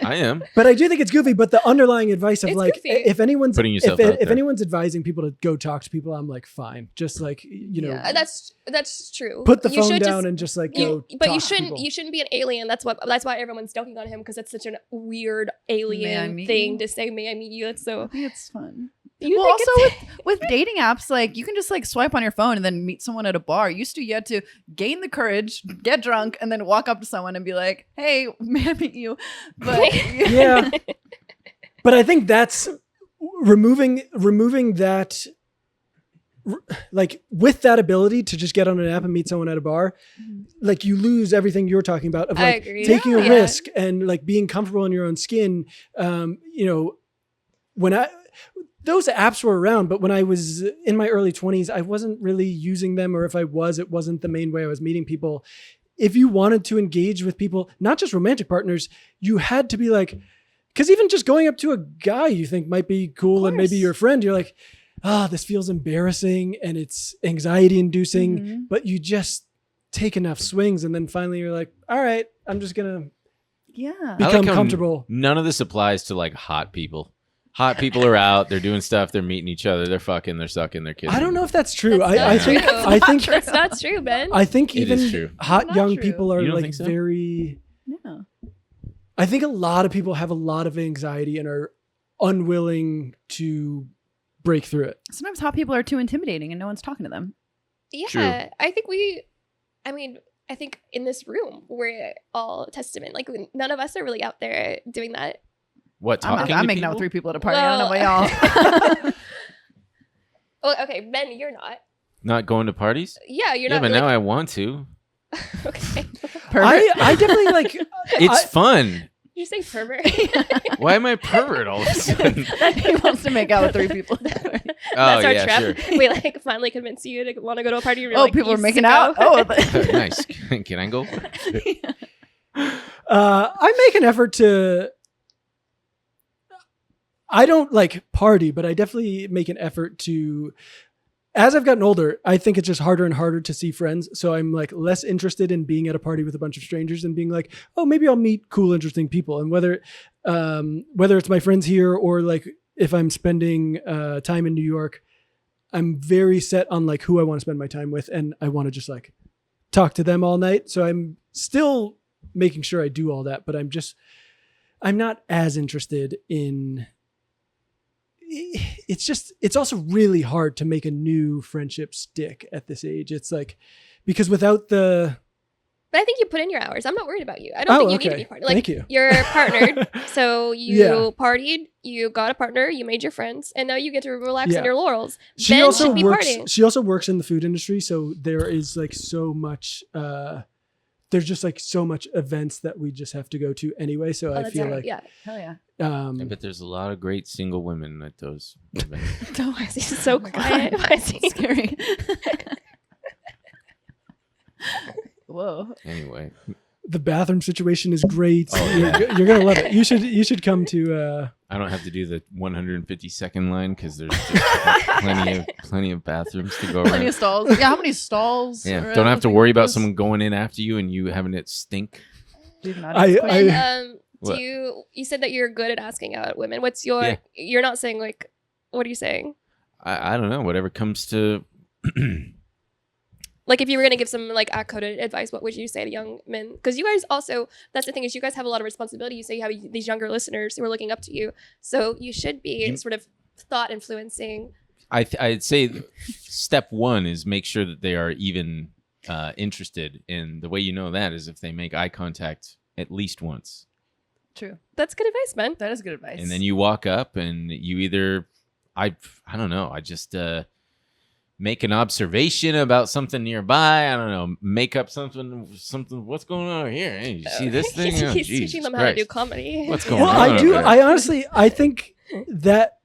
[SPEAKER 1] I am.
[SPEAKER 3] But I do think it's goofy. But the underlying advice of
[SPEAKER 5] It's
[SPEAKER 3] like,
[SPEAKER 5] goofy.
[SPEAKER 3] if anyone's
[SPEAKER 1] Putting yourself
[SPEAKER 3] if,
[SPEAKER 1] out
[SPEAKER 3] if
[SPEAKER 1] there.
[SPEAKER 3] anyone's advising people to go talk to people, I'm like, fine. Just like
[SPEAKER 2] Yeah.
[SPEAKER 5] that's true.
[SPEAKER 3] put the
[SPEAKER 5] You
[SPEAKER 3] phone
[SPEAKER 5] should
[SPEAKER 3] down
[SPEAKER 5] just-
[SPEAKER 3] and just like
[SPEAKER 5] you,
[SPEAKER 3] go.
[SPEAKER 5] but
[SPEAKER 3] talk
[SPEAKER 5] you
[SPEAKER 3] to
[SPEAKER 5] shouldn't
[SPEAKER 3] people.
[SPEAKER 5] you shouldn't be an alien. That's why everyone's dunking on him, because that's such a weird alien
[SPEAKER 2] meet
[SPEAKER 5] thing
[SPEAKER 2] you?
[SPEAKER 5] to say. May I meet you? That's
[SPEAKER 2] I
[SPEAKER 5] so.
[SPEAKER 2] think it's fun.
[SPEAKER 5] You
[SPEAKER 2] Well,
[SPEAKER 5] think
[SPEAKER 2] also
[SPEAKER 5] it's-
[SPEAKER 2] with dating apps, like you can just like swipe on your phone and then meet someone at a bar. Used to, you had to gain the courage, get drunk, and then walk up to someone and be like, "Hey, may I meet you?" But
[SPEAKER 3] Yeah. But I think that's removing that, like with that ability to just get on an app and meet someone at a bar, like you lose everything you're talking about of
[SPEAKER 5] I
[SPEAKER 3] like
[SPEAKER 5] agree.
[SPEAKER 3] taking a
[SPEAKER 5] Yeah.
[SPEAKER 3] risk and like being comfortable in your own skin. When those apps were around, but when I was in my early 20s, I wasn't really using them, or if I was, it wasn't the main way I was meeting people. If you wanted to engage with people, not just romantic partners, you had to be like, because even just going up to a guy you think might be cool and maybe
[SPEAKER 2] course.
[SPEAKER 3] your friend, you're like, this feels embarrassing and it's anxiety inducing,
[SPEAKER 2] Mhm.
[SPEAKER 3] but you just take enough swings and then finally you're like, all right, I'm just going to
[SPEAKER 2] yeah,
[SPEAKER 1] I
[SPEAKER 3] become
[SPEAKER 1] how
[SPEAKER 3] comfortable.
[SPEAKER 1] None of this applies to like hot people. Hot people are out. They're doing stuff. They're meeting each other. They're fucking. They're sucking. They're kissing.
[SPEAKER 3] I don't know if that's true.
[SPEAKER 5] That's
[SPEAKER 3] I
[SPEAKER 5] not
[SPEAKER 3] think
[SPEAKER 5] true.
[SPEAKER 3] I think
[SPEAKER 5] That's not true, Ben.
[SPEAKER 3] I think
[SPEAKER 1] It is
[SPEAKER 3] even
[SPEAKER 1] true.
[SPEAKER 3] hot
[SPEAKER 2] Not
[SPEAKER 3] young
[SPEAKER 2] true.
[SPEAKER 3] people are
[SPEAKER 1] You don't
[SPEAKER 3] like
[SPEAKER 1] think so?
[SPEAKER 3] very.
[SPEAKER 2] yeah.
[SPEAKER 3] I think a lot of people have a lot of anxiety and are unwilling to break through it.
[SPEAKER 2] Sometimes hot people are too intimidating and no one's talking to them.
[SPEAKER 5] Yeah,
[SPEAKER 1] True.
[SPEAKER 5] I think in this room we're all testament. Like none of us are really out there doing that.
[SPEAKER 1] What
[SPEAKER 2] I'm
[SPEAKER 1] talking? to
[SPEAKER 2] making out with
[SPEAKER 1] people?
[SPEAKER 2] 3 people at a party. I don't know about y'all.
[SPEAKER 5] Well, okay, Ben, you're not.
[SPEAKER 1] Not going to parties?
[SPEAKER 5] Yeah, you're
[SPEAKER 1] Yeah,
[SPEAKER 5] not.
[SPEAKER 1] but
[SPEAKER 5] like,
[SPEAKER 1] now I want to.
[SPEAKER 5] okay.
[SPEAKER 3] I definitely like.
[SPEAKER 1] It's fun.
[SPEAKER 5] You say pervert.
[SPEAKER 1] Why am I a pervert all of a sudden?
[SPEAKER 2] He wants to make out with 3 people.
[SPEAKER 5] That's our
[SPEAKER 1] yeah,
[SPEAKER 5] trap.
[SPEAKER 1] sure.
[SPEAKER 5] We like finally convince you to want to go to a party. And you're
[SPEAKER 2] Oh,
[SPEAKER 5] like,
[SPEAKER 2] people
[SPEAKER 5] "You
[SPEAKER 2] are making
[SPEAKER 5] sicko."
[SPEAKER 2] out. Oh,
[SPEAKER 1] Nice. Can I go?
[SPEAKER 3] I make an effort to. I don't like party, but I definitely make an effort to. As I've gotten older, I think it's just harder and harder to see friends. So I'm like less interested in being at a party with a bunch of strangers and being like, oh, maybe I'll meet cool, interesting people. And whether it's my friends here or like if I'm spending time in New York, I'm very set on like who I want to spend my time with, and I want to just like talk to them all night. So I'm still making sure I do all that, but I'm not as interested in. It's also really hard to make a new friendship stick at this age. It's like, because without the.
[SPEAKER 5] But I think you put in your hours. I'm not worried about you. I don't think you need to be partnered. Like,
[SPEAKER 3] Thank you.
[SPEAKER 5] You're partnered, so you
[SPEAKER 3] Yeah.
[SPEAKER 5] partied, you got a partner, you made your friends, and now you get to relax
[SPEAKER 3] Yeah.
[SPEAKER 5] on your laurels.
[SPEAKER 3] She
[SPEAKER 5] Ben
[SPEAKER 3] also
[SPEAKER 5] should be
[SPEAKER 3] works.
[SPEAKER 5] partying.
[SPEAKER 3] She also works in the food industry, so there is like so much. There's just like so much events that we just have to go to anyway. So
[SPEAKER 5] Oh,
[SPEAKER 3] I
[SPEAKER 5] that's
[SPEAKER 3] feel
[SPEAKER 5] right.
[SPEAKER 3] like,
[SPEAKER 5] Yeah.
[SPEAKER 2] hell yeah.
[SPEAKER 1] I bet there's a lot of great single women at those events.
[SPEAKER 5] Why is he so
[SPEAKER 2] Oh my God.
[SPEAKER 5] quiet? Why is he
[SPEAKER 2] Scary. Whoa.
[SPEAKER 1] Anyway,
[SPEAKER 3] the bathroom situation is great.
[SPEAKER 1] Oh, yeah.
[SPEAKER 3] You're gonna love it. You should come to.
[SPEAKER 1] I don't have to do the 152nd line because there's just plenty of bathrooms to go
[SPEAKER 2] Plenty
[SPEAKER 1] around.
[SPEAKER 2] of stalls. Yeah, how many stalls?
[SPEAKER 1] Yeah,
[SPEAKER 2] are
[SPEAKER 1] don't
[SPEAKER 2] at
[SPEAKER 1] have to
[SPEAKER 2] the
[SPEAKER 1] worry about
[SPEAKER 2] place?
[SPEAKER 1] someone going in after you and you having it stink.
[SPEAKER 2] Dude, not
[SPEAKER 3] I-
[SPEAKER 2] even-
[SPEAKER 5] Ben,
[SPEAKER 1] What?
[SPEAKER 5] do you said that you're good at asking out women. What's your
[SPEAKER 1] Yeah.
[SPEAKER 5] you're not saying like what are you saying?
[SPEAKER 1] I don't know. Whatever comes to.
[SPEAKER 5] Like if you were gonna give some like coded advice, what would you say to young men? Because you guys also, that's the thing, is you guys have a lot of responsibility. You say you have these younger listeners who are looking up to you, so you should be sort of thought influencing.
[SPEAKER 1] I'd say step one is make sure that they are even interested. And the way you know that is if they make eye contact at least once.
[SPEAKER 2] True.
[SPEAKER 5] That's good advice, man.
[SPEAKER 2] That is good advice.
[SPEAKER 1] And then you walk up and you either, I don't know, I just make an observation about something nearby. I don't know, make up something. What's going on over here? Hey, you see this thing? Oh,
[SPEAKER 5] He's
[SPEAKER 1] Jesus
[SPEAKER 5] teaching them how to do
[SPEAKER 1] Christ.
[SPEAKER 5] comedy.
[SPEAKER 1] What's going
[SPEAKER 3] Well,
[SPEAKER 1] on?
[SPEAKER 3] I do.
[SPEAKER 1] over there?
[SPEAKER 3] I honestly, I think that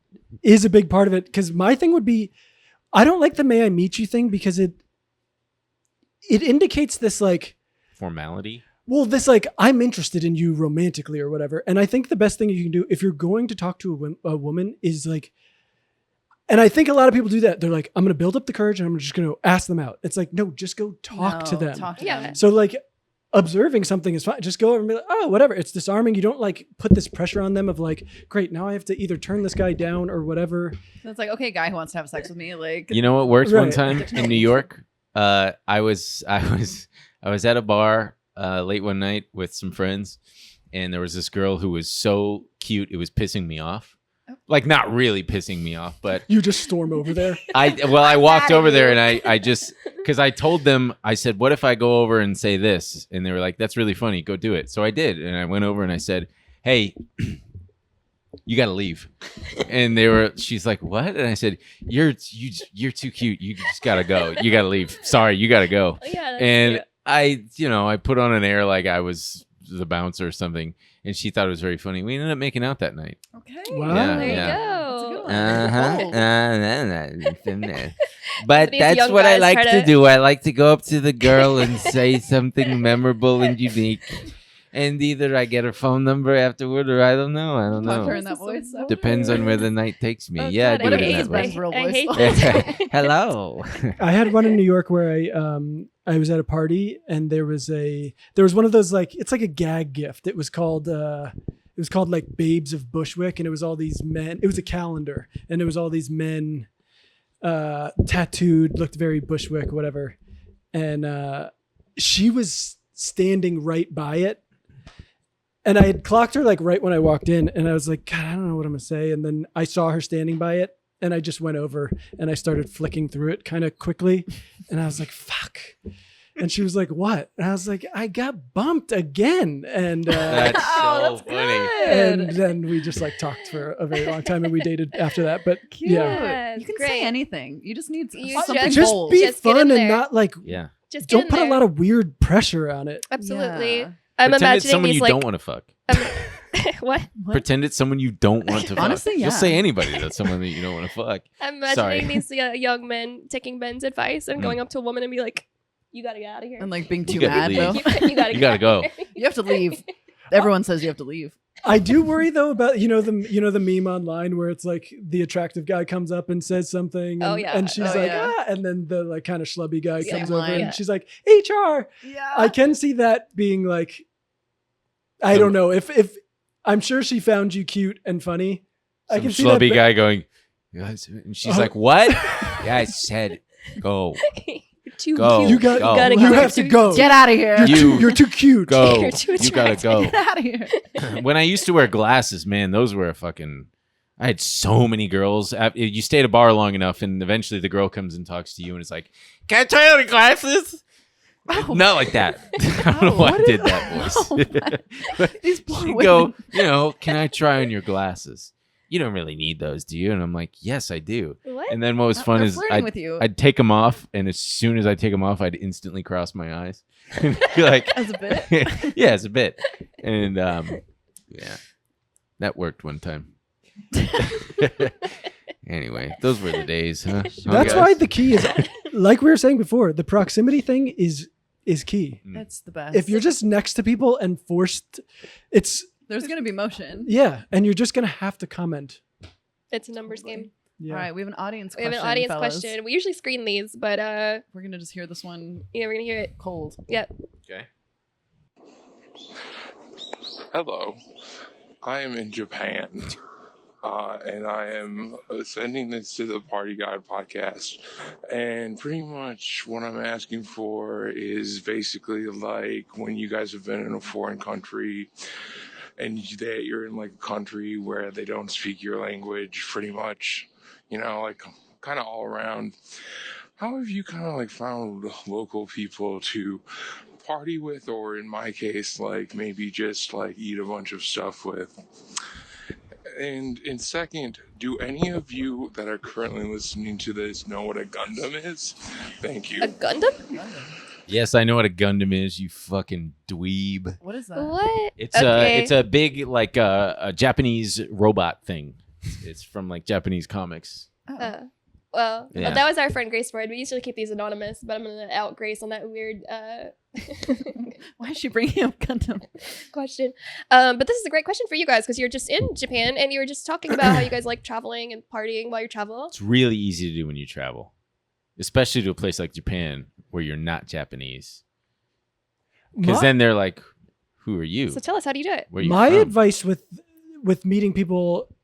[SPEAKER 3] is a big part of it, because my thing would be, I don't like the "may I meet you" thing because it indicates this like,
[SPEAKER 1] Formality.
[SPEAKER 3] well, this like I'm interested in you romantically or whatever. And I think the best thing you can do if you're going to talk to a woman is like, and I think a lot of people do that. They're like, I'm going to build up the courage and I'm just going to ask them out. It's like, no, just go talk to them.
[SPEAKER 5] Yeah.
[SPEAKER 3] So like observing something is fine. Just go over and be like, oh, whatever. It's disarming. You don't like put this pressure on them of like, great, now I have to either turn this guy down or whatever.
[SPEAKER 2] It's like, okay, guy who wants to have sex with me. Like,
[SPEAKER 1] You know what worked one
[SPEAKER 3] Right.
[SPEAKER 1] time in New York? I was at a bar late one night with some friends, and there was this girl who was so cute it was pissing me off. Like not really pissing me off, but
[SPEAKER 3] You just storm over there.
[SPEAKER 1] I walked over there and I just because I told them, I said, what if I go over and say this? And they were like, that's really funny, go do it. So I did, and I went over and I said, hey, you gotta leave. And she's like, what? And I said, you're too cute, you just gotta go, you gotta leave, sorry, you gotta go.
[SPEAKER 5] Yeah. That's
[SPEAKER 1] And
[SPEAKER 5] cute.
[SPEAKER 1] I put on an air like I was the bouncer or something, and she thought it was very funny. We ended up making out that night.
[SPEAKER 2] okay.
[SPEAKER 3] Wow.
[SPEAKER 1] Yeah,
[SPEAKER 5] There you
[SPEAKER 1] yeah.
[SPEAKER 5] go.
[SPEAKER 1] But
[SPEAKER 5] These
[SPEAKER 1] that's
[SPEAKER 5] young
[SPEAKER 1] what I
[SPEAKER 5] guys
[SPEAKER 1] like
[SPEAKER 5] try
[SPEAKER 1] to
[SPEAKER 5] to-
[SPEAKER 1] do. I like to go up to the girl and say something memorable and unique. And either I get her phone number afterward or I don't know.
[SPEAKER 2] Talk to her in
[SPEAKER 5] This
[SPEAKER 2] that
[SPEAKER 5] is
[SPEAKER 2] voice.
[SPEAKER 5] so
[SPEAKER 1] Depends on where the night takes me.
[SPEAKER 5] Oh,
[SPEAKER 1] Yeah,
[SPEAKER 5] God,
[SPEAKER 1] I do
[SPEAKER 2] What
[SPEAKER 1] it
[SPEAKER 2] if
[SPEAKER 1] in
[SPEAKER 2] it is
[SPEAKER 1] that way.
[SPEAKER 2] Ben's real
[SPEAKER 5] I
[SPEAKER 2] voice?
[SPEAKER 5] hate
[SPEAKER 2] though?
[SPEAKER 5] that.
[SPEAKER 1] Hello.
[SPEAKER 3] I had one in New York where I was at a party and there was one of those like, it's like a gag gift. It was called like Babes of Bushwick, and it was all these men. It was a calendar, and it was all these men tattooed, looked very Bushwick, whatever. And she was standing right by it. And I had clocked her like right when I walked in, and I was like, God, I don't know what I'm gonna say. And then I saw her standing by it, and I just went over and I started flicking through it kind of quickly. And I was like, fuck. And she was like, what? And I was like, I got bumped again. And
[SPEAKER 1] That's
[SPEAKER 2] Oh,
[SPEAKER 1] so
[SPEAKER 2] that's
[SPEAKER 1] funny.
[SPEAKER 2] good.
[SPEAKER 3] and then we just like talked for a very long time, and we dated after that. But
[SPEAKER 2] Cute.
[SPEAKER 3] yeah,
[SPEAKER 2] You can
[SPEAKER 5] Great.
[SPEAKER 2] say anything. You just need
[SPEAKER 5] You
[SPEAKER 2] something
[SPEAKER 5] just-
[SPEAKER 3] just
[SPEAKER 2] bold.
[SPEAKER 3] be
[SPEAKER 5] Just get
[SPEAKER 3] fun
[SPEAKER 5] in
[SPEAKER 3] and
[SPEAKER 5] there.
[SPEAKER 3] not like,
[SPEAKER 1] Yeah.
[SPEAKER 5] Just get
[SPEAKER 3] don't
[SPEAKER 5] in
[SPEAKER 3] put
[SPEAKER 5] there.
[SPEAKER 3] a lot of weird pressure on it.
[SPEAKER 5] Absolutely.
[SPEAKER 2] Yeah.
[SPEAKER 5] I'm
[SPEAKER 1] Pretend it's
[SPEAKER 5] imagining
[SPEAKER 1] someone
[SPEAKER 5] these
[SPEAKER 1] you
[SPEAKER 5] like
[SPEAKER 1] don't want to fuck.
[SPEAKER 5] what?
[SPEAKER 2] What?
[SPEAKER 1] Pretend it's someone you don't want to fuck.
[SPEAKER 2] Honestly, yeah.
[SPEAKER 1] You'll say anybody that's someone that you don't want to fuck.
[SPEAKER 5] I'm
[SPEAKER 1] Sorry.
[SPEAKER 5] imagining these young men taking Ben's advice and going up to a woman and be like, "You gotta get out of here.
[SPEAKER 2] And like being too
[SPEAKER 1] You gotta
[SPEAKER 2] mad
[SPEAKER 1] leave.
[SPEAKER 2] though.
[SPEAKER 5] you gotta,
[SPEAKER 1] You gotta go.
[SPEAKER 2] You have to leave. Everyone says you have to leave.
[SPEAKER 3] I do worry though about the meme online where it's like the attractive guy comes up and says something, and,
[SPEAKER 5] Oh, yeah.
[SPEAKER 3] and she's
[SPEAKER 2] Oh,
[SPEAKER 3] like,
[SPEAKER 2] yeah.
[SPEAKER 3] and then the like kind of schlubby guy
[SPEAKER 5] Yeah.
[SPEAKER 3] comes over
[SPEAKER 2] Line.
[SPEAKER 3] and she's like, HR.
[SPEAKER 2] Yeah.
[SPEAKER 3] I can see that being like, I don't know if I'm sure she found you cute and funny. I
[SPEAKER 1] Some
[SPEAKER 3] can see that.
[SPEAKER 1] schlubby guy going, "Guys," and she's
[SPEAKER 3] Oh.
[SPEAKER 1] like, what? Yeah, I said, go.
[SPEAKER 5] You're too
[SPEAKER 1] Go.
[SPEAKER 5] cute.
[SPEAKER 3] You got.
[SPEAKER 1] Go.
[SPEAKER 5] gotta
[SPEAKER 3] You
[SPEAKER 5] go.
[SPEAKER 3] have to go.
[SPEAKER 2] Get out of here.
[SPEAKER 3] You're too cute.
[SPEAKER 1] Go.
[SPEAKER 5] You're too
[SPEAKER 1] You gotta go.
[SPEAKER 2] Get out of here.
[SPEAKER 1] When I used to wear glasses, man, those were a fucking... I had so many girls. You stay at a bar long enough, and eventually the girl comes and talks to you, and it's like, "Can I try on your glasses?"
[SPEAKER 2] Oh.
[SPEAKER 1] Not like that. I don't know why I
[SPEAKER 2] what
[SPEAKER 1] did
[SPEAKER 2] is-
[SPEAKER 1] that voice.
[SPEAKER 2] Oh, what? These poor
[SPEAKER 1] She'd
[SPEAKER 2] women.
[SPEAKER 1] go, "Can I try on your glasses? You don't really need those, do you?" And I'm like, "Yes, I do."
[SPEAKER 5] What?
[SPEAKER 1] And then what was fun
[SPEAKER 2] They're
[SPEAKER 1] is
[SPEAKER 2] flirting with you
[SPEAKER 1] I'd take them off, and as soon as I take them off, I'd instantly cross my eyes. And be like,
[SPEAKER 2] as a bit.
[SPEAKER 1] yeah, it's a bit. And yeah, that worked one time. Anyway, those were the days, huh?
[SPEAKER 3] That's why the key is, like we were saying before, the proximity thing is key.
[SPEAKER 2] That's the best.
[SPEAKER 3] If you're just next to people and forced,
[SPEAKER 2] there's gonna be motion.
[SPEAKER 3] yeah, and you're just gonna have to comment.
[SPEAKER 5] It's a numbers game.
[SPEAKER 3] Yeah.
[SPEAKER 2] All right, we have an audience
[SPEAKER 5] We
[SPEAKER 2] question.
[SPEAKER 5] have an audience
[SPEAKER 2] fellas.
[SPEAKER 5] question. We usually screen these, but
[SPEAKER 2] We're gonna just hear this one
[SPEAKER 5] yeah, we're gonna hear it.
[SPEAKER 2] cold.
[SPEAKER 5] Yeah.
[SPEAKER 1] Okay.
[SPEAKER 6] Hello, I am in Japan, and I am sending this to the Party Guide podcast. And pretty much what I'm asking for is basically like when you guys have been in a foreign country and you're in like a country where they don't speak your language pretty much, like kind of all around. How have you kind of like found local people to party with, or in my case, like maybe just like eat a bunch of stuff with? And in second, do any of you that are currently listening to this know what a Gundam is? Thank you.
[SPEAKER 5] A Gundam?
[SPEAKER 1] Yes, I know what a Gundam is, you fucking dweeb.
[SPEAKER 2] What is that?
[SPEAKER 5] What?
[SPEAKER 1] It's a big like a Japanese robot thing. It's from like Japanese comics.
[SPEAKER 2] Oh.
[SPEAKER 5] Well,
[SPEAKER 1] Yeah.
[SPEAKER 5] that was our friend Grace Ford. We usually keep these anonymous, but I'm gonna out Grace on that weird
[SPEAKER 2] Why is she bringing up Gundam?
[SPEAKER 5] question. But this is a great question for you guys because you're just in Japan and you were just talking about how you guys like traveling and partying while you travel.
[SPEAKER 1] It's really easy to do when you travel, especially to a place like Japan where you're not Japanese. Because then they're like, "Who are you?
[SPEAKER 5] So tell us, how do you do it?
[SPEAKER 1] Where are you
[SPEAKER 3] My
[SPEAKER 1] from?"
[SPEAKER 3] advice with meeting people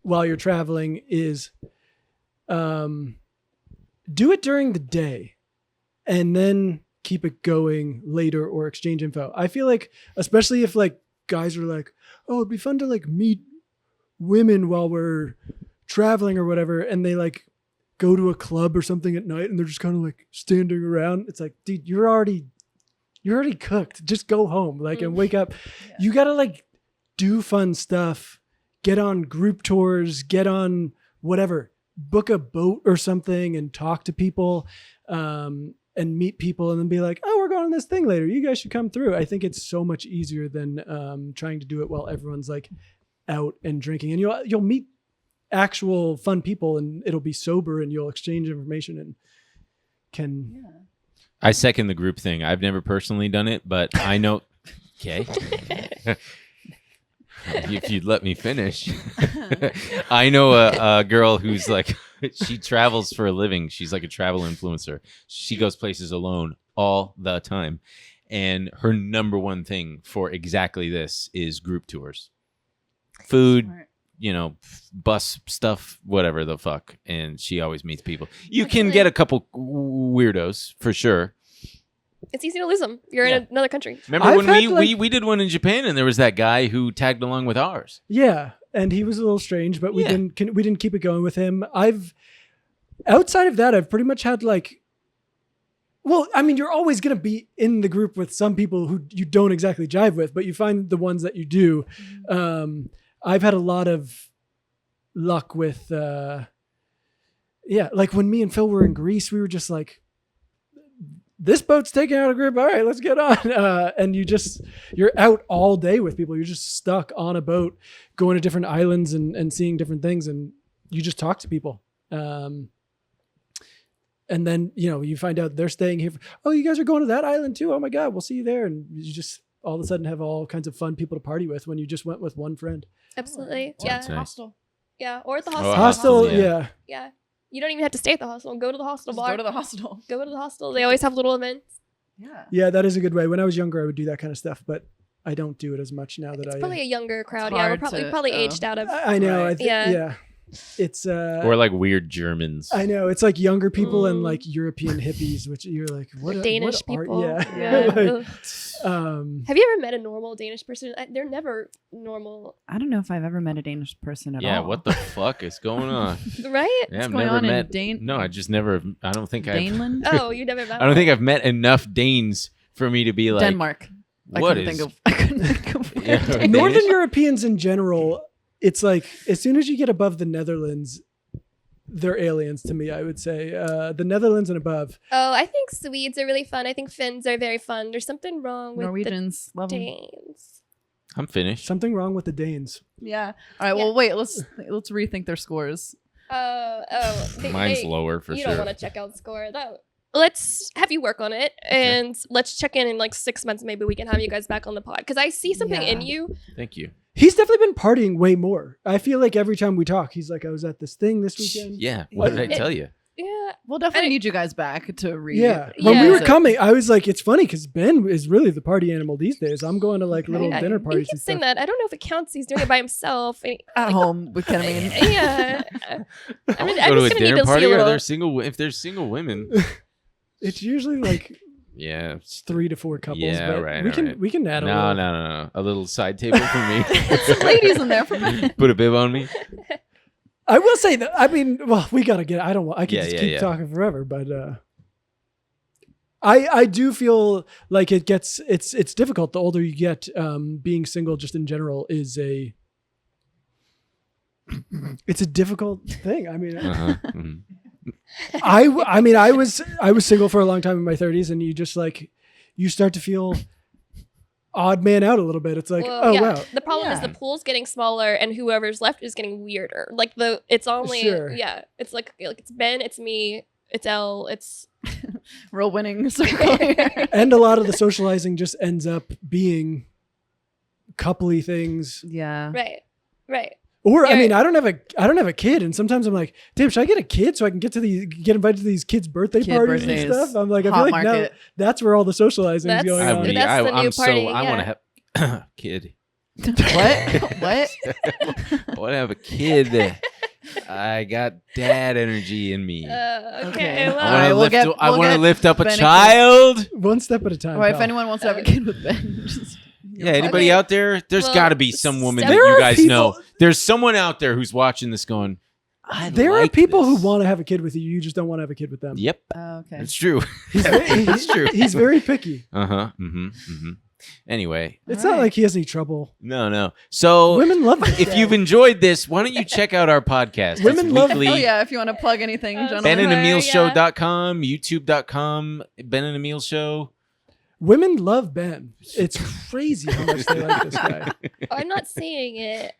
[SPEAKER 3] while you're traveling is do it during the day and then keep it going later or exchange info. I feel like, especially if like guys are like, oh, it'd be fun to like meet women while we're traveling or whatever, and they like go to a club or something at night and they're just kind of like standing around. It's like, dude, you're already cooked. Just go home, like, and wake up. Yeah. You gotta like do fun stuff, get on group tours, get on whatever, book a boat or something and talk to people, and meet people and then be like, oh, we're going on this thing later. You guys should come through. I think it's so much easier than trying to do it while everyone's like out and drinking, and you'll meet actual fun people and it'll be sober and you'll exchange information and can. Yeah.
[SPEAKER 1] I second the group thing. I've never personally done it, but I know. Okay. If you'd let me finish. I know a girl who's like, she travels for a living. She's like a travel influencer. She goes places alone all the time. And her number one thing for exactly this is group tours. Food, bus stuff, whatever the fuck. And she always meets people. You can get a couple weirdos for sure.
[SPEAKER 5] It's easy to lose them. You're in another country.
[SPEAKER 1] Remember when we did one in Japan and there was that guy who tagged along with ours?
[SPEAKER 3] Yeah, and he was a little strange, but we didn't keep it going with him. Outside of that, I've pretty much had like, well, I mean, you're always going to be in the group with some people who you don't exactly jive with, but you find the ones that you do. I've had a lot of luck with, like when me and Phil were in Greece, we were just like, this boat's taking out a group. All right, let's get on. And you're out all day with people. You're just stuck on a boat, going to different islands and seeing different things. And you just talk to people. And then, you find out they're staying here. Oh, you guys are going to that island too. Oh my God, we'll see you there. And you just all of a sudden have all kinds of fun people to party with when you just went with one friend.
[SPEAKER 5] Absolutely.
[SPEAKER 2] Or
[SPEAKER 5] yeah.
[SPEAKER 2] Nice. Hostel.
[SPEAKER 5] Yeah. Or at the hostel.
[SPEAKER 3] Hostel. Yeah.
[SPEAKER 5] Yeah. You don't even have to stay at the hostel. Go to the hostel bar.
[SPEAKER 2] Go to the hostel.
[SPEAKER 5] Go to the hostel. They always have little events.
[SPEAKER 2] Yeah.
[SPEAKER 3] Yeah, that is a good way. When I was younger, I would do that kind of stuff, but I don't do it as much now that
[SPEAKER 5] it's
[SPEAKER 3] I.
[SPEAKER 5] probably a younger crowd.
[SPEAKER 2] It's
[SPEAKER 5] Yeah, we're
[SPEAKER 2] hard
[SPEAKER 5] probably aged out of.
[SPEAKER 3] I know.
[SPEAKER 2] Right.
[SPEAKER 3] Yeah. It's
[SPEAKER 1] or like weird Germans.
[SPEAKER 3] I know, it's like younger people and like European hippies, which you're like, what
[SPEAKER 5] Danish
[SPEAKER 3] what
[SPEAKER 5] people.
[SPEAKER 3] Yeah.
[SPEAKER 5] Like, have you ever met a normal Danish person? They're never normal.
[SPEAKER 2] I don't know if I've ever met a Danish person at all.
[SPEAKER 1] Yeah, what the fuck is going on?
[SPEAKER 5] Right?
[SPEAKER 1] Yeah, I've
[SPEAKER 2] going
[SPEAKER 1] never
[SPEAKER 2] on in
[SPEAKER 1] met. No, I just never. I don't think
[SPEAKER 2] Daneland?
[SPEAKER 5] Oh, you never met.
[SPEAKER 1] I don't think I've met enough Danes for me to be like
[SPEAKER 2] Denmark. I couldn't think of
[SPEAKER 1] Yeah,
[SPEAKER 3] Northern Europeans in general. It's like as soon as you get above the Netherlands, they're aliens to me, I would say. The Netherlands and above.
[SPEAKER 5] Oh, I think Swedes are really fun. I think Finns are very fun. There's something wrong with
[SPEAKER 2] Norwegians.
[SPEAKER 5] the
[SPEAKER 2] Love them.
[SPEAKER 5] Danes.
[SPEAKER 1] I'm finished.
[SPEAKER 3] Something wrong with the Danes.
[SPEAKER 2] Yeah. All right. Well, wait. Let's rethink their scores.
[SPEAKER 1] Mine's lower for
[SPEAKER 5] you
[SPEAKER 1] sure.
[SPEAKER 5] You don't want to check out score. Let's have you work on it, and let's check in like 6 months. Maybe we can have you guys back on the pod because I see something in you.
[SPEAKER 1] Thank you.
[SPEAKER 3] He's definitely been partying way more. I feel like every time we talk, he's like, I was at this thing this weekend.
[SPEAKER 1] Yeah. What did I tell you?
[SPEAKER 5] Yeah.
[SPEAKER 2] We'll definitely need you guys back to read.
[SPEAKER 3] Yeah. When we were coming, I was like, it's funny because Ben is really the party animal these days. I'm going to like little dinner parties.
[SPEAKER 5] He keeps saying that. I don't know if it counts. He's doing it by himself.
[SPEAKER 2] At home, we can.
[SPEAKER 5] Yeah.
[SPEAKER 1] I would go to a dinner party. Are there single? If there's single women,
[SPEAKER 3] it's usually like.
[SPEAKER 1] Yeah,
[SPEAKER 3] it's 3 to 4 couples.
[SPEAKER 1] Yeah,
[SPEAKER 3] but
[SPEAKER 1] right.
[SPEAKER 3] We can add
[SPEAKER 1] No. A little side table for me.
[SPEAKER 2] Some ladies in there for me.
[SPEAKER 1] Put a bib on me.
[SPEAKER 3] I will say that. I mean, well, we gotta get. I can just keep talking forever, but I do feel like it's difficult. The older you get, being single just in general is it's a difficult thing. I mean.
[SPEAKER 1] Mm-hmm.
[SPEAKER 3] I mean, I was single for a long time in my 30s, and you just like, you start to feel odd man out a little bit. It's like, wow.
[SPEAKER 5] The problem is the pool's getting smaller and whoever's left is getting weirder. Like it's only it's like it's Ben, it's me, it's Elle, it's
[SPEAKER 2] real winning circle here.
[SPEAKER 3] And a lot of the socializing just ends up being coupley things.
[SPEAKER 2] Yeah.
[SPEAKER 5] Right.
[SPEAKER 3] Or I mean, I don't have a kid, and sometimes I'm like, damn, should I get a kid so I can get invited to these kids' parties and stuff? I'm like, I feel like now that's where all the socializing is going on.
[SPEAKER 5] That's the new party.
[SPEAKER 1] I want to have kid.
[SPEAKER 2] What?
[SPEAKER 1] I want to have a kid. I got dad energy in me.
[SPEAKER 2] Okay.
[SPEAKER 5] Well,
[SPEAKER 1] I want to lift up a child.
[SPEAKER 3] One step at a time.
[SPEAKER 2] Well, if anyone wants to have a kid with Ben, just
[SPEAKER 1] anybody out there? There's got to be some woman that
[SPEAKER 3] There
[SPEAKER 1] you
[SPEAKER 3] are
[SPEAKER 1] guys
[SPEAKER 3] people-
[SPEAKER 1] know. There's someone out there who's watching this going,
[SPEAKER 3] there are people
[SPEAKER 1] this.
[SPEAKER 3] who want to have a kid with you. You just don't want to have a kid with them.
[SPEAKER 1] Yep.
[SPEAKER 2] okay.
[SPEAKER 1] It's true.
[SPEAKER 3] It's
[SPEAKER 1] true.
[SPEAKER 3] He's very picky.
[SPEAKER 1] Uh-huh. Mm-hmm. Anyway.
[SPEAKER 3] It's not like he has any trouble.
[SPEAKER 1] No. So
[SPEAKER 3] Women love this
[SPEAKER 1] if
[SPEAKER 3] guy.
[SPEAKER 1] you've enjoyed this, why don't you check out our podcast?
[SPEAKER 3] Women
[SPEAKER 1] It's
[SPEAKER 3] love-
[SPEAKER 1] weekly.
[SPEAKER 2] Oh yeah, if you want to plug anything, gentlemen.
[SPEAKER 1] BenandEmilShow.com, YouTube.com, Ben and Emil Show.
[SPEAKER 3] Women love Ben. It's crazy how much they like this guy.
[SPEAKER 5] I'm not saying it.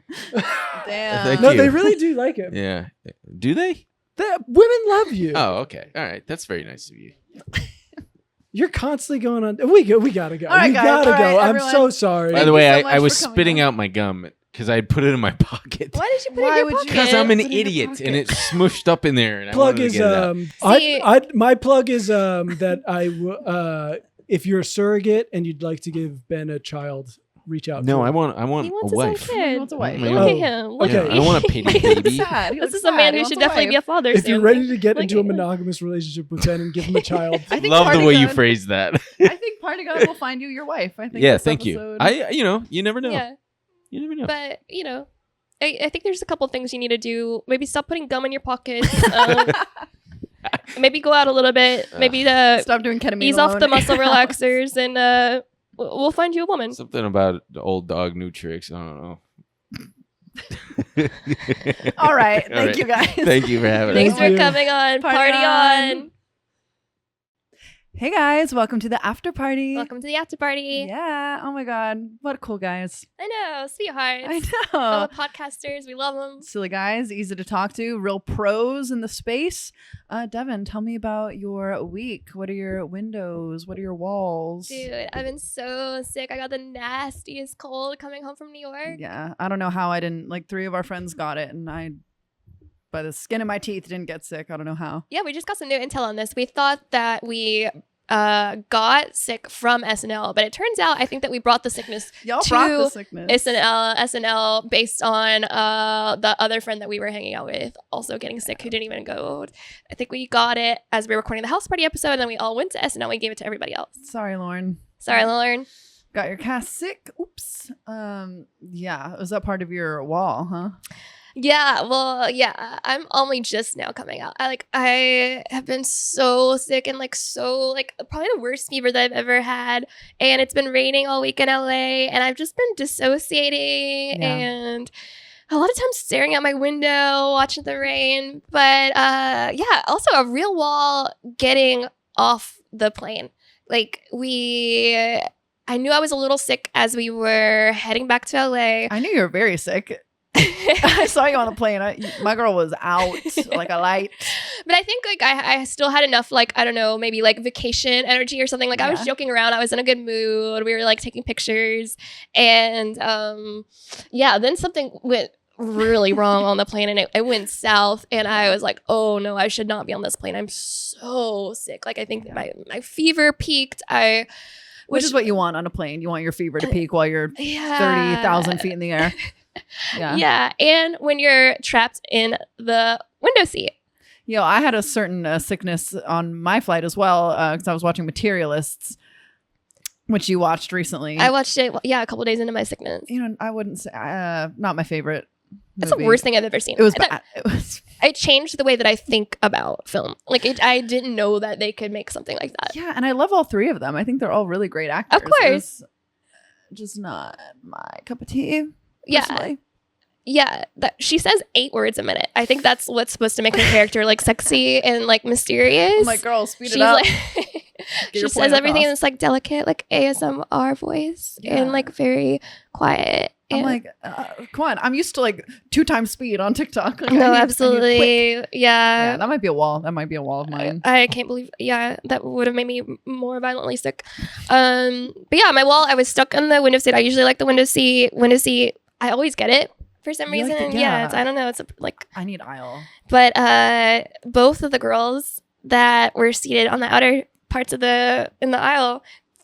[SPEAKER 2] Damn.
[SPEAKER 1] Thank
[SPEAKER 3] No,
[SPEAKER 1] you.
[SPEAKER 3] they really do like him.
[SPEAKER 1] Yeah. Do they?
[SPEAKER 3] Women love you.
[SPEAKER 1] Oh, okay. All right. That's very nice of you.
[SPEAKER 3] You're constantly going on. We gotta go.
[SPEAKER 2] All right,
[SPEAKER 3] We
[SPEAKER 2] guys.
[SPEAKER 3] gotta
[SPEAKER 2] All
[SPEAKER 3] go.
[SPEAKER 2] right,
[SPEAKER 3] I'm
[SPEAKER 2] everyone.
[SPEAKER 3] so sorry.
[SPEAKER 1] By the way,
[SPEAKER 2] you so much
[SPEAKER 1] I was
[SPEAKER 2] for coming
[SPEAKER 1] spitting
[SPEAKER 2] on.
[SPEAKER 1] out my gum because I put it in my pocket.
[SPEAKER 5] Why did you put
[SPEAKER 2] Why
[SPEAKER 5] it in your
[SPEAKER 2] would you-
[SPEAKER 5] pocket?
[SPEAKER 1] Because I'm an
[SPEAKER 2] Put it in your
[SPEAKER 1] idiot
[SPEAKER 2] pocket.
[SPEAKER 1] and it smushed up in there. And I
[SPEAKER 3] Plug
[SPEAKER 1] wanted
[SPEAKER 3] is
[SPEAKER 1] to get it out.
[SPEAKER 5] See-
[SPEAKER 3] my plug is that if you're a surrogate and you'd like to give Ben a child, reach out.
[SPEAKER 1] No,
[SPEAKER 3] to
[SPEAKER 1] I
[SPEAKER 3] him.
[SPEAKER 1] want
[SPEAKER 5] He
[SPEAKER 1] a
[SPEAKER 5] wants
[SPEAKER 1] wife.
[SPEAKER 5] his own kid.
[SPEAKER 2] He wants a wife.
[SPEAKER 5] Look
[SPEAKER 1] Oh,
[SPEAKER 5] at him. Look
[SPEAKER 3] okay.
[SPEAKER 5] at
[SPEAKER 1] I don't want a pity baby.
[SPEAKER 2] Sad. He
[SPEAKER 5] This
[SPEAKER 2] looks
[SPEAKER 5] is a
[SPEAKER 2] sad.
[SPEAKER 5] man
[SPEAKER 2] He
[SPEAKER 5] who
[SPEAKER 2] wants
[SPEAKER 5] should
[SPEAKER 2] a
[SPEAKER 5] definitely
[SPEAKER 2] wife.
[SPEAKER 5] be a father
[SPEAKER 3] If you're
[SPEAKER 5] soon.
[SPEAKER 3] ready to get
[SPEAKER 5] Look
[SPEAKER 3] into a
[SPEAKER 5] at him.
[SPEAKER 3] monogamous relationship with Ben and give him a child,
[SPEAKER 2] I think
[SPEAKER 1] Love the
[SPEAKER 2] Party
[SPEAKER 1] way you
[SPEAKER 2] God-
[SPEAKER 1] phrased that.
[SPEAKER 2] I think Party God will find you your wife. I think.
[SPEAKER 1] Yeah,
[SPEAKER 2] this
[SPEAKER 1] thank you.
[SPEAKER 2] episode-
[SPEAKER 1] You never know.
[SPEAKER 5] Yeah,
[SPEAKER 1] You never know.
[SPEAKER 5] but I think there's a couple things you need to do. Maybe stop putting gum in your pockets. Maybe go out a little bit. Maybe
[SPEAKER 2] Stop doing ketamine.
[SPEAKER 5] ease off the
[SPEAKER 2] alone.
[SPEAKER 5] muscle relaxers, and we'll find you a woman.
[SPEAKER 1] Something about the old dog, new tricks. I don't know.
[SPEAKER 2] All right.
[SPEAKER 1] All
[SPEAKER 2] Thank
[SPEAKER 1] right.
[SPEAKER 2] you guys.
[SPEAKER 1] Thank you for having
[SPEAKER 5] Thanks
[SPEAKER 1] us.
[SPEAKER 3] Thank
[SPEAKER 5] for
[SPEAKER 3] you.
[SPEAKER 5] coming on. Party on.
[SPEAKER 2] Hey guys, welcome to the after party.
[SPEAKER 5] Welcome to the after party.
[SPEAKER 2] Yeah. Oh my God. What cool guys.
[SPEAKER 5] I know, sweethearts.
[SPEAKER 2] I
[SPEAKER 5] Fellow
[SPEAKER 2] know.
[SPEAKER 5] podcasters, we love them.
[SPEAKER 2] Silly guys, easy to talk to, real pros in the space. Devon, tell me about your week. What are your windows? What are your walls?
[SPEAKER 5] Dude, I've been so sick. I got the nastiest cold coming home from New York.
[SPEAKER 2] Yeah. I don't know how I didn't, like 3 of our friends got it and I, by the skin of my teeth, didn't get sick. I don't know how.
[SPEAKER 5] Yeah, we just got some new intel on this. We thought that we got sick from SNL, but it turns out I think that we brought the sickness
[SPEAKER 2] Y'all
[SPEAKER 5] to
[SPEAKER 2] brought the sickness.
[SPEAKER 5] SNL based on the other friend that we were hanging out with also getting sick who didn't even go. I think we got it as we were recording the house party episode, and then we all went to SNL. We gave it to everybody else.
[SPEAKER 2] Sorry, Lauren.
[SPEAKER 5] Sorry, Lauren.
[SPEAKER 2] Got your cast sick. Oops. Yeah. Was that part of your wall, huh?
[SPEAKER 5] Yeah, well, yeah, I'm only just now coming out. I have been so sick and probably the worst fever that I've ever had. And it's been raining all week in LA, and I've just been dissociating and a lot of times staring out my window, watching the rain. But yeah, also a real wall getting off the plane. I knew I was a little sick as we were heading back to LA.
[SPEAKER 2] I knew you were very sick. I saw you on the plane. My girl was out like a light.
[SPEAKER 5] But I think I still had enough I don't know, maybe vacation energy or something. I was
[SPEAKER 2] Yeah.
[SPEAKER 5] joking around. I was in a good mood. We were taking pictures, and yeah. Then something went really wrong on the plane, and it went south. And I was like, oh no, I should not be on this plane. I'm so sick. I think that my fever peaked.
[SPEAKER 2] Which is what you want on a plane. You want your fever to peak while you're
[SPEAKER 5] Yeah.
[SPEAKER 2] 30,000 feet in the air. Yeah.
[SPEAKER 5] Yeah, and when you're trapped in the window seat.
[SPEAKER 2] I had a certain sickness on my flight as well because I was watching Materialists, which you watched recently.
[SPEAKER 5] I watched it, a couple days into my sickness.
[SPEAKER 2] I wouldn't say not my favorite.
[SPEAKER 5] That's the
[SPEAKER 2] movie.
[SPEAKER 5] worst thing I've ever seen.
[SPEAKER 2] It was
[SPEAKER 5] I thought-
[SPEAKER 2] bad. It was.
[SPEAKER 5] It changed the way that I think about film. I didn't know that they could make something like that.
[SPEAKER 2] Yeah, and I love all 3 of them. I think they're all really great actors.
[SPEAKER 5] Of course.
[SPEAKER 2] It was just not my cup of tea.
[SPEAKER 5] Yeah.
[SPEAKER 2] Personally.
[SPEAKER 5] Yeah, she says 8 words a minute. I think that's what's supposed to make her character sexy and mysterious.
[SPEAKER 2] I'm like, girl, speed
[SPEAKER 5] She's
[SPEAKER 2] it up. your
[SPEAKER 5] She
[SPEAKER 2] point
[SPEAKER 5] says everything in
[SPEAKER 2] across.
[SPEAKER 5] this like delicate like ASMR voice and like very quiet.
[SPEAKER 2] I'm
[SPEAKER 5] and-
[SPEAKER 2] like, come on. I'm used to like 2 times speed on TikTok. Like,
[SPEAKER 5] no,
[SPEAKER 2] I need quick.
[SPEAKER 5] absolutely.
[SPEAKER 2] Yeah,
[SPEAKER 5] Yeah.
[SPEAKER 2] that might be a wall. That might be a wall of mine.
[SPEAKER 5] I can't believe, yeah, that would have made me more violently sick. But yeah, my wall, I was stuck on the window seat. I usually like the window seat. I always get it for some
[SPEAKER 2] You like
[SPEAKER 5] reason.
[SPEAKER 2] the-
[SPEAKER 5] Yeah,
[SPEAKER 2] yeah.
[SPEAKER 5] I don't know. It's like,
[SPEAKER 2] I need aisle.
[SPEAKER 5] but both of the girls that were seated on the outer parts of in the aisle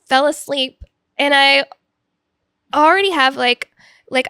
[SPEAKER 5] fell asleep, and I already have like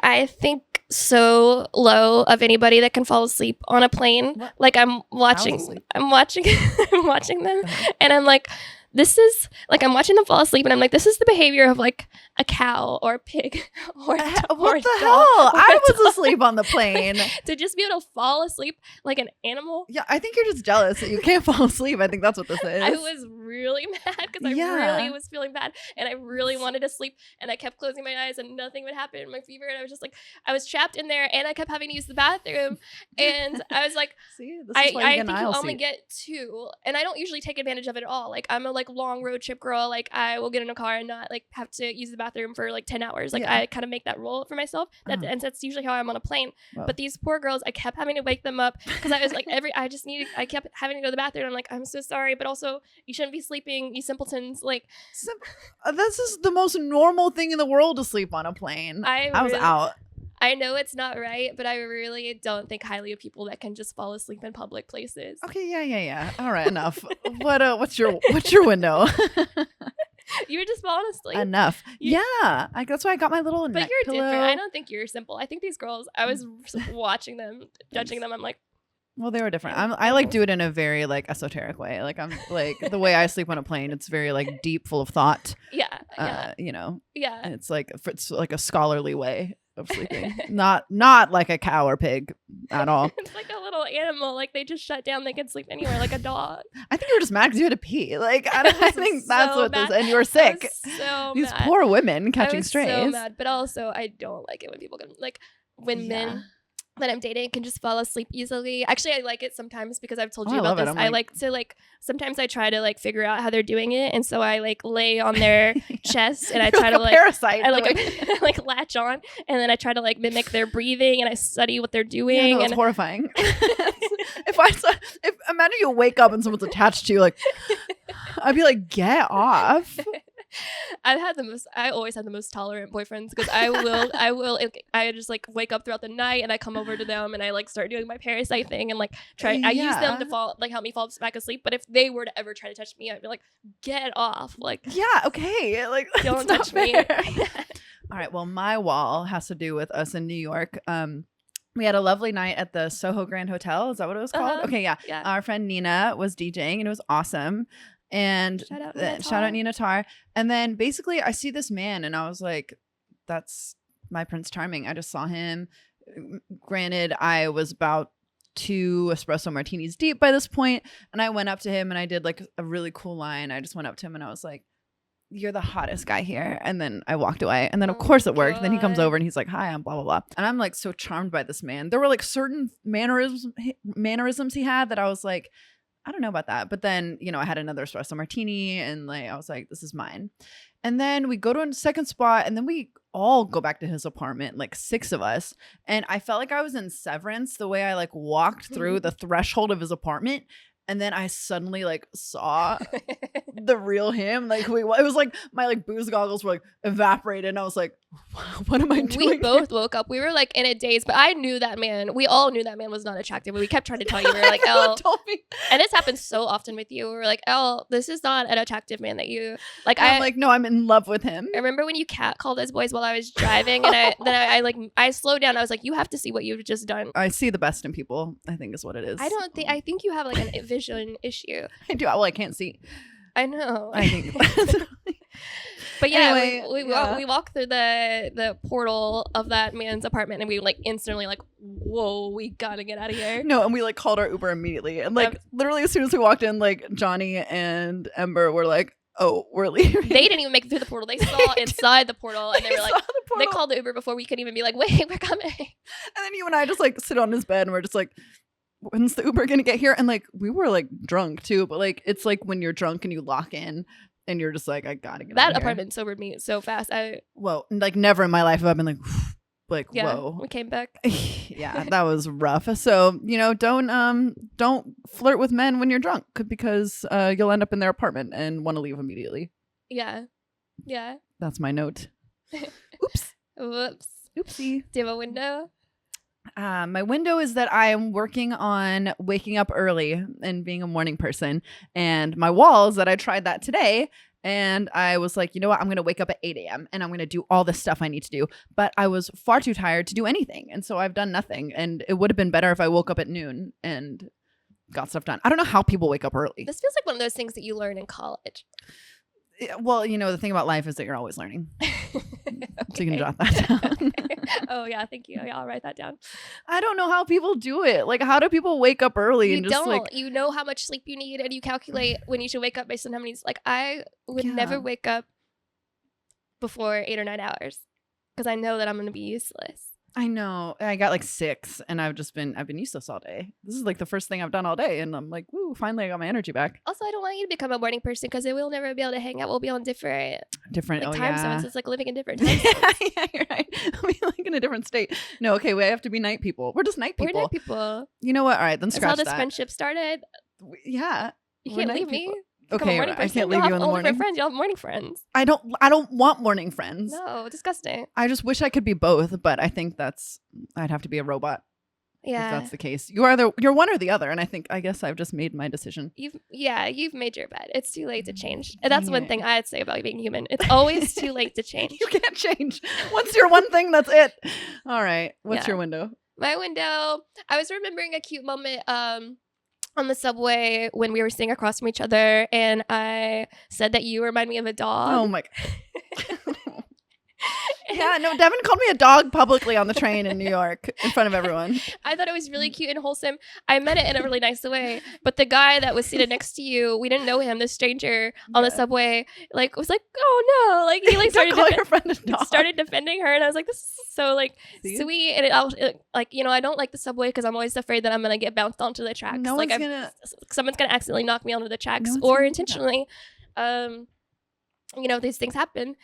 [SPEAKER 5] I think so low of anybody that can fall asleep on a plane.
[SPEAKER 2] What?
[SPEAKER 5] Like I'm watching
[SPEAKER 2] asleep.
[SPEAKER 5] I'm watching them,
[SPEAKER 2] Uh-huh.
[SPEAKER 5] and I'm like, this is like, I'm watching them fall asleep, and I'm like, this is the behavior of like a cow or a pig or a
[SPEAKER 2] What the
[SPEAKER 5] dog,
[SPEAKER 2] hell?
[SPEAKER 5] or
[SPEAKER 2] I
[SPEAKER 5] a
[SPEAKER 2] was
[SPEAKER 5] dog.
[SPEAKER 2] asleep on the plane.
[SPEAKER 5] To just be able to fall asleep like an animal.
[SPEAKER 2] Yeah, I think you're just jealous that you can't fall asleep. I think that's what this is.
[SPEAKER 5] I was really mad because I
[SPEAKER 2] Yeah.
[SPEAKER 5] really was feeling bad, and I really wanted to sleep, and I kept closing my eyes and nothing would happen in my fever, and I was just like, I was trapped in there, and I kept having to use the bathroom, and I was like,
[SPEAKER 2] See, this
[SPEAKER 5] I
[SPEAKER 2] is why you get
[SPEAKER 5] think
[SPEAKER 2] an
[SPEAKER 5] you
[SPEAKER 2] aisle
[SPEAKER 5] only
[SPEAKER 2] seat.
[SPEAKER 5] get 2, and I don't usually take advantage of it at all. Like I'm a like long road trip girl. Like I will get in a car and not like have to use the bathroom for like 10 hours. Like
[SPEAKER 2] Yeah.
[SPEAKER 5] I kind of make that rule for myself.
[SPEAKER 2] Uh-huh.
[SPEAKER 5] And that's usually how I'm on a plane.
[SPEAKER 2] Wow.
[SPEAKER 5] But these poor girls, I kept having to wake them up because I was like I kept having to go to the bathroom. I'm like, I'm so sorry, but also you shouldn't be sleeping, you simpletons. Like
[SPEAKER 2] This is the most normal thing in the world to sleep on a plane. I was
[SPEAKER 5] really-
[SPEAKER 2] out.
[SPEAKER 5] I know it's not right, but I really don't think highly of people that can just fall asleep in public places.
[SPEAKER 2] Okay, yeah. All right, enough. What's your window?
[SPEAKER 5] You were just falling asleep.
[SPEAKER 2] Enough.
[SPEAKER 5] You-
[SPEAKER 2] Yeah, that's why I got my little
[SPEAKER 5] But
[SPEAKER 2] neck
[SPEAKER 5] you're
[SPEAKER 2] pillow.
[SPEAKER 5] different. I don't think you're simple. I think these girls, I was watching them, judging them. I'm like,
[SPEAKER 2] Well, they were different. I like do it in a very like esoteric way. Like I'm like the way I sleep on a plane. It's very like deep, full of thought.
[SPEAKER 5] yeah,
[SPEAKER 2] And
[SPEAKER 5] yeah.
[SPEAKER 2] it's like a scholarly way of sleeping. not like a cow or pig at all.
[SPEAKER 5] It's like a little animal. Like they just shut down. They can sleep anywhere, like a dog.
[SPEAKER 2] I think you were just mad because you had to pee. Like I
[SPEAKER 5] was
[SPEAKER 2] think that's
[SPEAKER 5] so
[SPEAKER 2] what
[SPEAKER 5] mad.
[SPEAKER 2] this. And you were
[SPEAKER 5] I
[SPEAKER 2] sick.
[SPEAKER 5] was so
[SPEAKER 2] These
[SPEAKER 5] mad.
[SPEAKER 2] poor women catching
[SPEAKER 5] I was
[SPEAKER 2] strays.
[SPEAKER 5] so mad, but also I don't like it when people can like when
[SPEAKER 2] Yeah.
[SPEAKER 5] men that I'm dating can just fall asleep easily. Actually, I like it sometimes because I've told
[SPEAKER 2] Oh,
[SPEAKER 5] you
[SPEAKER 2] I
[SPEAKER 5] about
[SPEAKER 2] love it.
[SPEAKER 5] this.
[SPEAKER 2] I'm
[SPEAKER 5] I
[SPEAKER 2] like-
[SPEAKER 5] like to like sometimes I try to like figure out how they're doing it, and so I like lay on their chest and I
[SPEAKER 2] You're
[SPEAKER 5] try
[SPEAKER 2] like
[SPEAKER 5] to
[SPEAKER 2] a
[SPEAKER 5] like
[SPEAKER 2] parasite.
[SPEAKER 5] I like
[SPEAKER 2] You're
[SPEAKER 5] like latch on, and then I try to like mimic their breathing, and I study what they're doing.
[SPEAKER 2] yeah, no, that's
[SPEAKER 5] and
[SPEAKER 2] horrifying. if imagine you wake up and someone's attached to you, like I'd be like, get off.
[SPEAKER 5] I always have the most tolerant boyfriends because I just like wake up throughout the night and I come over to them and I like start doing my parasite thing and like I use them to
[SPEAKER 2] Yeah.
[SPEAKER 5] fall like help me fall back asleep. But if they were to ever try to touch me, I'd be like, get off, like
[SPEAKER 2] Yeah, okay. Like
[SPEAKER 5] don't
[SPEAKER 2] that's
[SPEAKER 5] touch
[SPEAKER 2] not
[SPEAKER 5] me.
[SPEAKER 2] fair. All right. Well, my wall has to do with us in New York. We had a lovely night at the Soho Grand Hotel. Is that what it was called?
[SPEAKER 5] Uh-huh.
[SPEAKER 2] Okay, yeah.
[SPEAKER 5] Yeah.
[SPEAKER 2] Our friend Nina was DJing and it was awesome. And
[SPEAKER 5] Shout out
[SPEAKER 2] shout
[SPEAKER 5] Nina Tar.
[SPEAKER 2] out Nina Tar. And then basically I see this man and I was like, that's my Prince Charming. I just saw him. Granted, I was about 2 espresso martinis deep by this point, and I went up to him and I did like a really cool line. I just went up to him and I was like, you're the hottest guy here. And then I walked away. And then of
[SPEAKER 5] Oh
[SPEAKER 2] course
[SPEAKER 5] my
[SPEAKER 2] it worked. Then he comes
[SPEAKER 5] God.
[SPEAKER 2] over and he's like, hi, I'm blah, blah, blah. And I'm like so charmed by this man. There were like certain mannerisms he had that I was like, I don't know about that. But then, I had another espresso martini and like I was like, this is mine. And then we go to a second spot and then we all go back to his apartment, like 6 of us. And I felt like I was in Severance the way I like walked through the threshold of his apartment. And then I suddenly like saw the real him. Like it was like my like booze goggles were like evaporated. And I was like, what am I doing?
[SPEAKER 5] We both woke up. We were like in a daze, but I knew that man. We all knew that man was not attractive. But we kept trying to tell you. We were like,
[SPEAKER 2] Everyone
[SPEAKER 5] Elle,
[SPEAKER 2] told me.
[SPEAKER 5] and this happens so often with you. We were like, Elle, this is not an attractive man that you like.
[SPEAKER 2] I'm like, no, I'm in love with him.
[SPEAKER 5] I remember when you catcalled those boys while I was driving, and I slowed down. I was like, you have to see what you've just done.
[SPEAKER 2] I see the best in people, I think is what it is.
[SPEAKER 5] I think you have like a vision issue.
[SPEAKER 2] I do. Well, I can't see.
[SPEAKER 5] I know.
[SPEAKER 2] I think.
[SPEAKER 5] But yeah,
[SPEAKER 2] Anyway,
[SPEAKER 5] we walked through the portal of that man's apartment, and we like instantly like, whoa, we gotta get out of here.
[SPEAKER 2] No, and we like called our Uber immediately. And like literally as soon as we walked in, like Johnny and Ember were like, oh, we're leaving.
[SPEAKER 5] They didn't even make it through the portal. They saw inside the portal, and they were like,
[SPEAKER 2] saw the
[SPEAKER 5] they
[SPEAKER 2] portal.
[SPEAKER 5] called the Uber before we could even be like, wait, we're coming.
[SPEAKER 2] And then you and I just like sit on his bed and we're just like, when's the Uber gonna get here? And like we were like drunk too, but like it's like when you're drunk and you lock in and you're just like, I gotta get out
[SPEAKER 5] That
[SPEAKER 2] of here.
[SPEAKER 5] apartment sobered me so fast.
[SPEAKER 2] Whoa, like never in my life have I been like
[SPEAKER 5] Yeah,
[SPEAKER 2] whoa.
[SPEAKER 5] we came back.
[SPEAKER 2] Yeah, that was rough. So, don't flirt with men when you're drunk because you'll end up in their apartment and want to leave immediately.
[SPEAKER 5] Yeah.
[SPEAKER 2] That's my note. Oops.
[SPEAKER 5] Whoops.
[SPEAKER 2] Oopsie.
[SPEAKER 5] Do you have a window?
[SPEAKER 2] My window is that I am working on waking up early and being a morning person. And my wall is that I tried that today. And I was like, you know what? I'm going to wake up at 8 a.m. and I'm going to do all the stuff I need to do. But I was far too tired to do anything. And so I've done nothing. And it would have been better if I woke up at noon and got stuff done. I don't know how people wake up early.
[SPEAKER 5] This feels like one of those things that you learn in college.
[SPEAKER 2] Well, the thing about life is that you're always learning. So you can jot that down.
[SPEAKER 5] Oh, yeah. Thank you. Yeah, I'll write that down.
[SPEAKER 2] I don't know how people do it. Like, how do people wake up early
[SPEAKER 5] You
[SPEAKER 2] and just
[SPEAKER 5] don't.
[SPEAKER 2] like...
[SPEAKER 5] You know how much sleep you need, and you calculate when you should wake up based on how many... Like, I would never wake up before 8 or 9 hours because I know that I'm going to be useless.
[SPEAKER 2] I know. I got like 6 and I've been useless all day. This is like the first thing I've done all day. And I'm like, woo, finally I got my energy back.
[SPEAKER 5] Also, I don't want you to become a morning person because we'll never be able to hang out. We'll be on different time zones. It's like living in different time zones.
[SPEAKER 2] Yeah, you're right. I'll be like in a different state. No, okay, we have to be night people. We're just night people.
[SPEAKER 5] We're night people.
[SPEAKER 2] You know what? All right, then
[SPEAKER 5] That's
[SPEAKER 2] scratch
[SPEAKER 5] how this
[SPEAKER 2] that.
[SPEAKER 5] friendship started.
[SPEAKER 2] Yeah.
[SPEAKER 5] You
[SPEAKER 2] we're
[SPEAKER 5] can't
[SPEAKER 2] night
[SPEAKER 5] leave
[SPEAKER 2] people.
[SPEAKER 5] me. Become a
[SPEAKER 2] Okay,
[SPEAKER 5] morning
[SPEAKER 2] I
[SPEAKER 5] person.
[SPEAKER 2] can't
[SPEAKER 5] You'll
[SPEAKER 2] leave you
[SPEAKER 5] have
[SPEAKER 2] in the
[SPEAKER 5] all
[SPEAKER 2] morning.
[SPEAKER 5] different friends. You'll have morning friends.
[SPEAKER 2] I don't want morning friends.
[SPEAKER 5] No, disgusting.
[SPEAKER 2] I just wish I could be both, but I think I'd have to be a robot.
[SPEAKER 5] Yeah.
[SPEAKER 2] If that's the case. You're one or the other, and I guess I've just made my decision.
[SPEAKER 5] You've made your bed. It's too late to change. And that's one thing I'd say about being human. It's always too late to change.
[SPEAKER 2] You can't change. Once you're one thing, that's it. All right. What's your window?
[SPEAKER 5] My window. I was remembering a cute moment on the subway when we were sitting across from each other, and I said that you remind me of a dog.
[SPEAKER 2] Oh my Yeah, no, Devon called me a dog publicly on the train in New York in front of everyone.
[SPEAKER 5] I thought it was really cute and wholesome. I meant it in a really nice way. But the guy that was seated next to you, we didn't know him, this stranger on the subway, was like, oh no. Like he
[SPEAKER 2] Your friend a dog.
[SPEAKER 5] started defending her, and I was like, this is so sweet. And I don't like the subway because I'm always afraid that I'm gonna get bounced onto the tracks. Someone's gonna accidentally knock me onto the tracks or intentionally. These things happen.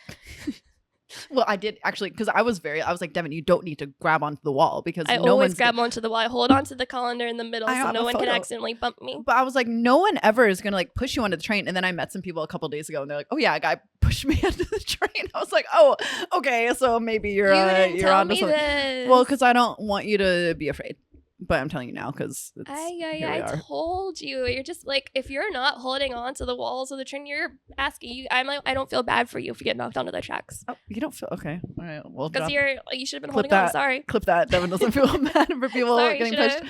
[SPEAKER 2] Well, I did actually, because I was like, Devon, you don't need to grab onto the wall because
[SPEAKER 5] I always grab onto the wall. I hold onto the colander in the middle so no one can accidentally bump me.
[SPEAKER 2] But I was like, no one ever is gonna like push you onto the train. And then I met some people a couple days ago, and they're like, oh yeah, a guy pushed me onto the train. I was like, oh, okay, so maybe you're onto something.
[SPEAKER 5] This.
[SPEAKER 2] Well, because I don't want you to be afraid. But I'm telling you now because
[SPEAKER 5] I told you. You're just like, if you're not holding on to the walls of the train, you're asking you. I'm like, I don't feel bad for you if you get knocked onto the tracks.
[SPEAKER 2] Oh, you don't feel okay. All right. Well,
[SPEAKER 5] because you should have been holding on. Sorry.
[SPEAKER 2] Clip that. Devon doesn't feel bad for people getting pushed.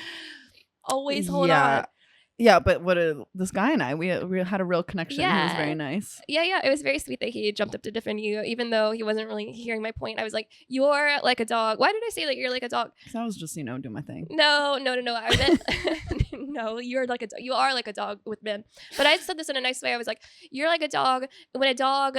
[SPEAKER 5] Always hold on.
[SPEAKER 2] Yeah, but this guy and I, we had a real connection. Yeah. He was very nice.
[SPEAKER 5] Yeah. It was very sweet that he jumped up to defend you, even though he wasn't really hearing my point. I was like, you're like a dog. Why did I say that you're like a dog?
[SPEAKER 2] Because I was just, doing my thing.
[SPEAKER 5] No. I meant, no, you're like a dog. You are like a dog with men. But I said this in a nice way. I was like, you're like a dog. When a dog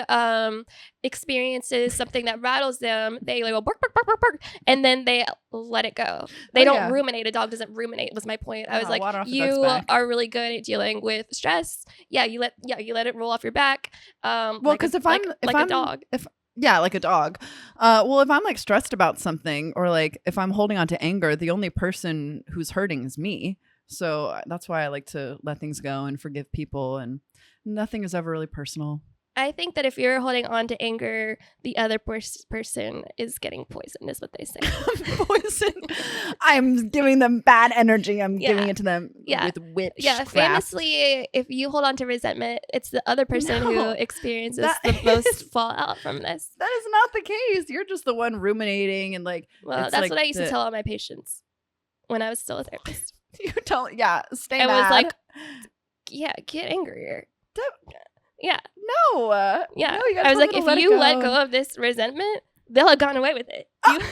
[SPEAKER 5] experiences something that rattles them, they go bark, bark, bark, bark, bark, and then they let it go. They don't ruminate. A dog doesn't ruminate was my point. I was like, you are really good at dealing with stress. You let it roll off your back.
[SPEAKER 2] Well, because if I'm
[SPEAKER 5] a dog.
[SPEAKER 2] Like a dog. Well, if I'm like stressed about something or like if I'm holding on to anger, the only person who's hurting is me. So that's why I like to let things go and forgive people, and nothing is ever really personal.
[SPEAKER 5] I think that if you're holding on to anger, the other person is getting poisoned, is what they say.
[SPEAKER 2] Poison. I'm giving them bad energy. I'm giving it to them with witchcraft.
[SPEAKER 5] Yeah, famously, if you hold on to resentment, it's the other person who experiences the most fallout from this.
[SPEAKER 2] That is not the case. You're just the one ruminating and like.
[SPEAKER 5] Well, that's what I used to tell all my patients when I was still a therapist.
[SPEAKER 2] You tell, stay mad.
[SPEAKER 5] I was like, get angrier. Yeah.
[SPEAKER 2] No.
[SPEAKER 5] Yeah.
[SPEAKER 2] No,
[SPEAKER 5] I was like, if you let go of this resentment, they'll have gone away with it.
[SPEAKER 2] But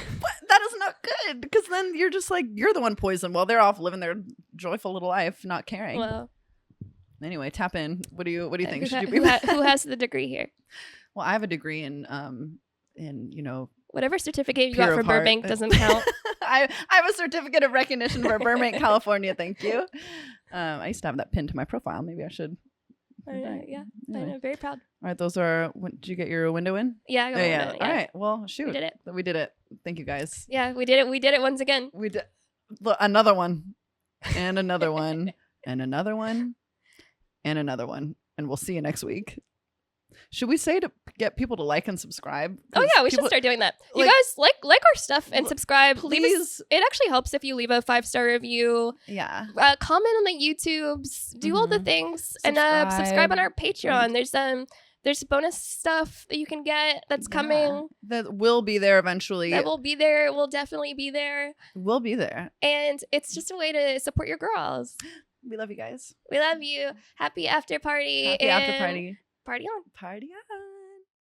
[SPEAKER 2] that is not good because then you're just like, you're the one poisoned while they're off living their joyful little life, not caring.
[SPEAKER 5] Well.
[SPEAKER 2] Anyway, tap in. What do you think?
[SPEAKER 5] Who has the degree here?
[SPEAKER 2] Well, I have a degree in
[SPEAKER 5] whatever certificate you got from Burbank doesn't count.
[SPEAKER 2] I have a certificate of recognition for Burbank, California. Thank you. I used to have that pinned to my profile. Maybe I should
[SPEAKER 5] Yeah, I
[SPEAKER 2] Anyway.
[SPEAKER 5] know. Very proud.
[SPEAKER 2] All right, those are. Did you get your window in?
[SPEAKER 5] Yeah, I got
[SPEAKER 2] Oh,
[SPEAKER 5] one
[SPEAKER 2] yeah.
[SPEAKER 5] minute,
[SPEAKER 2] All right. Well, shoot.
[SPEAKER 5] We did it.
[SPEAKER 2] We did it. Thank you guys.
[SPEAKER 5] Yeah, we did it. We did it once again.
[SPEAKER 2] We did. Look, another one, and another one, and another one, and another one, and we'll see you next week. Should we say to get people to like and subscribe?
[SPEAKER 5] Oh
[SPEAKER 2] 'Cause
[SPEAKER 5] yeah, we should
[SPEAKER 2] people-
[SPEAKER 5] start doing that. You
[SPEAKER 2] like-
[SPEAKER 5] guys like our stuff and subscribe. Leave us.
[SPEAKER 2] Please.
[SPEAKER 5] It actually helps if you leave a 5-star review.
[SPEAKER 2] Yeah.
[SPEAKER 5] Comment on the YouTubes. Do all the things and subscribe on our Patreon. There's bonus stuff that you can get that's coming.
[SPEAKER 2] That will be there eventually.
[SPEAKER 5] That will be there. Will definitely be there.
[SPEAKER 2] We'll be there.
[SPEAKER 5] And it's just a way to support your girls.
[SPEAKER 2] We love you guys.
[SPEAKER 5] We love you. Happy after party.
[SPEAKER 2] Happy after party.
[SPEAKER 5] Party on.
[SPEAKER 2] Party on.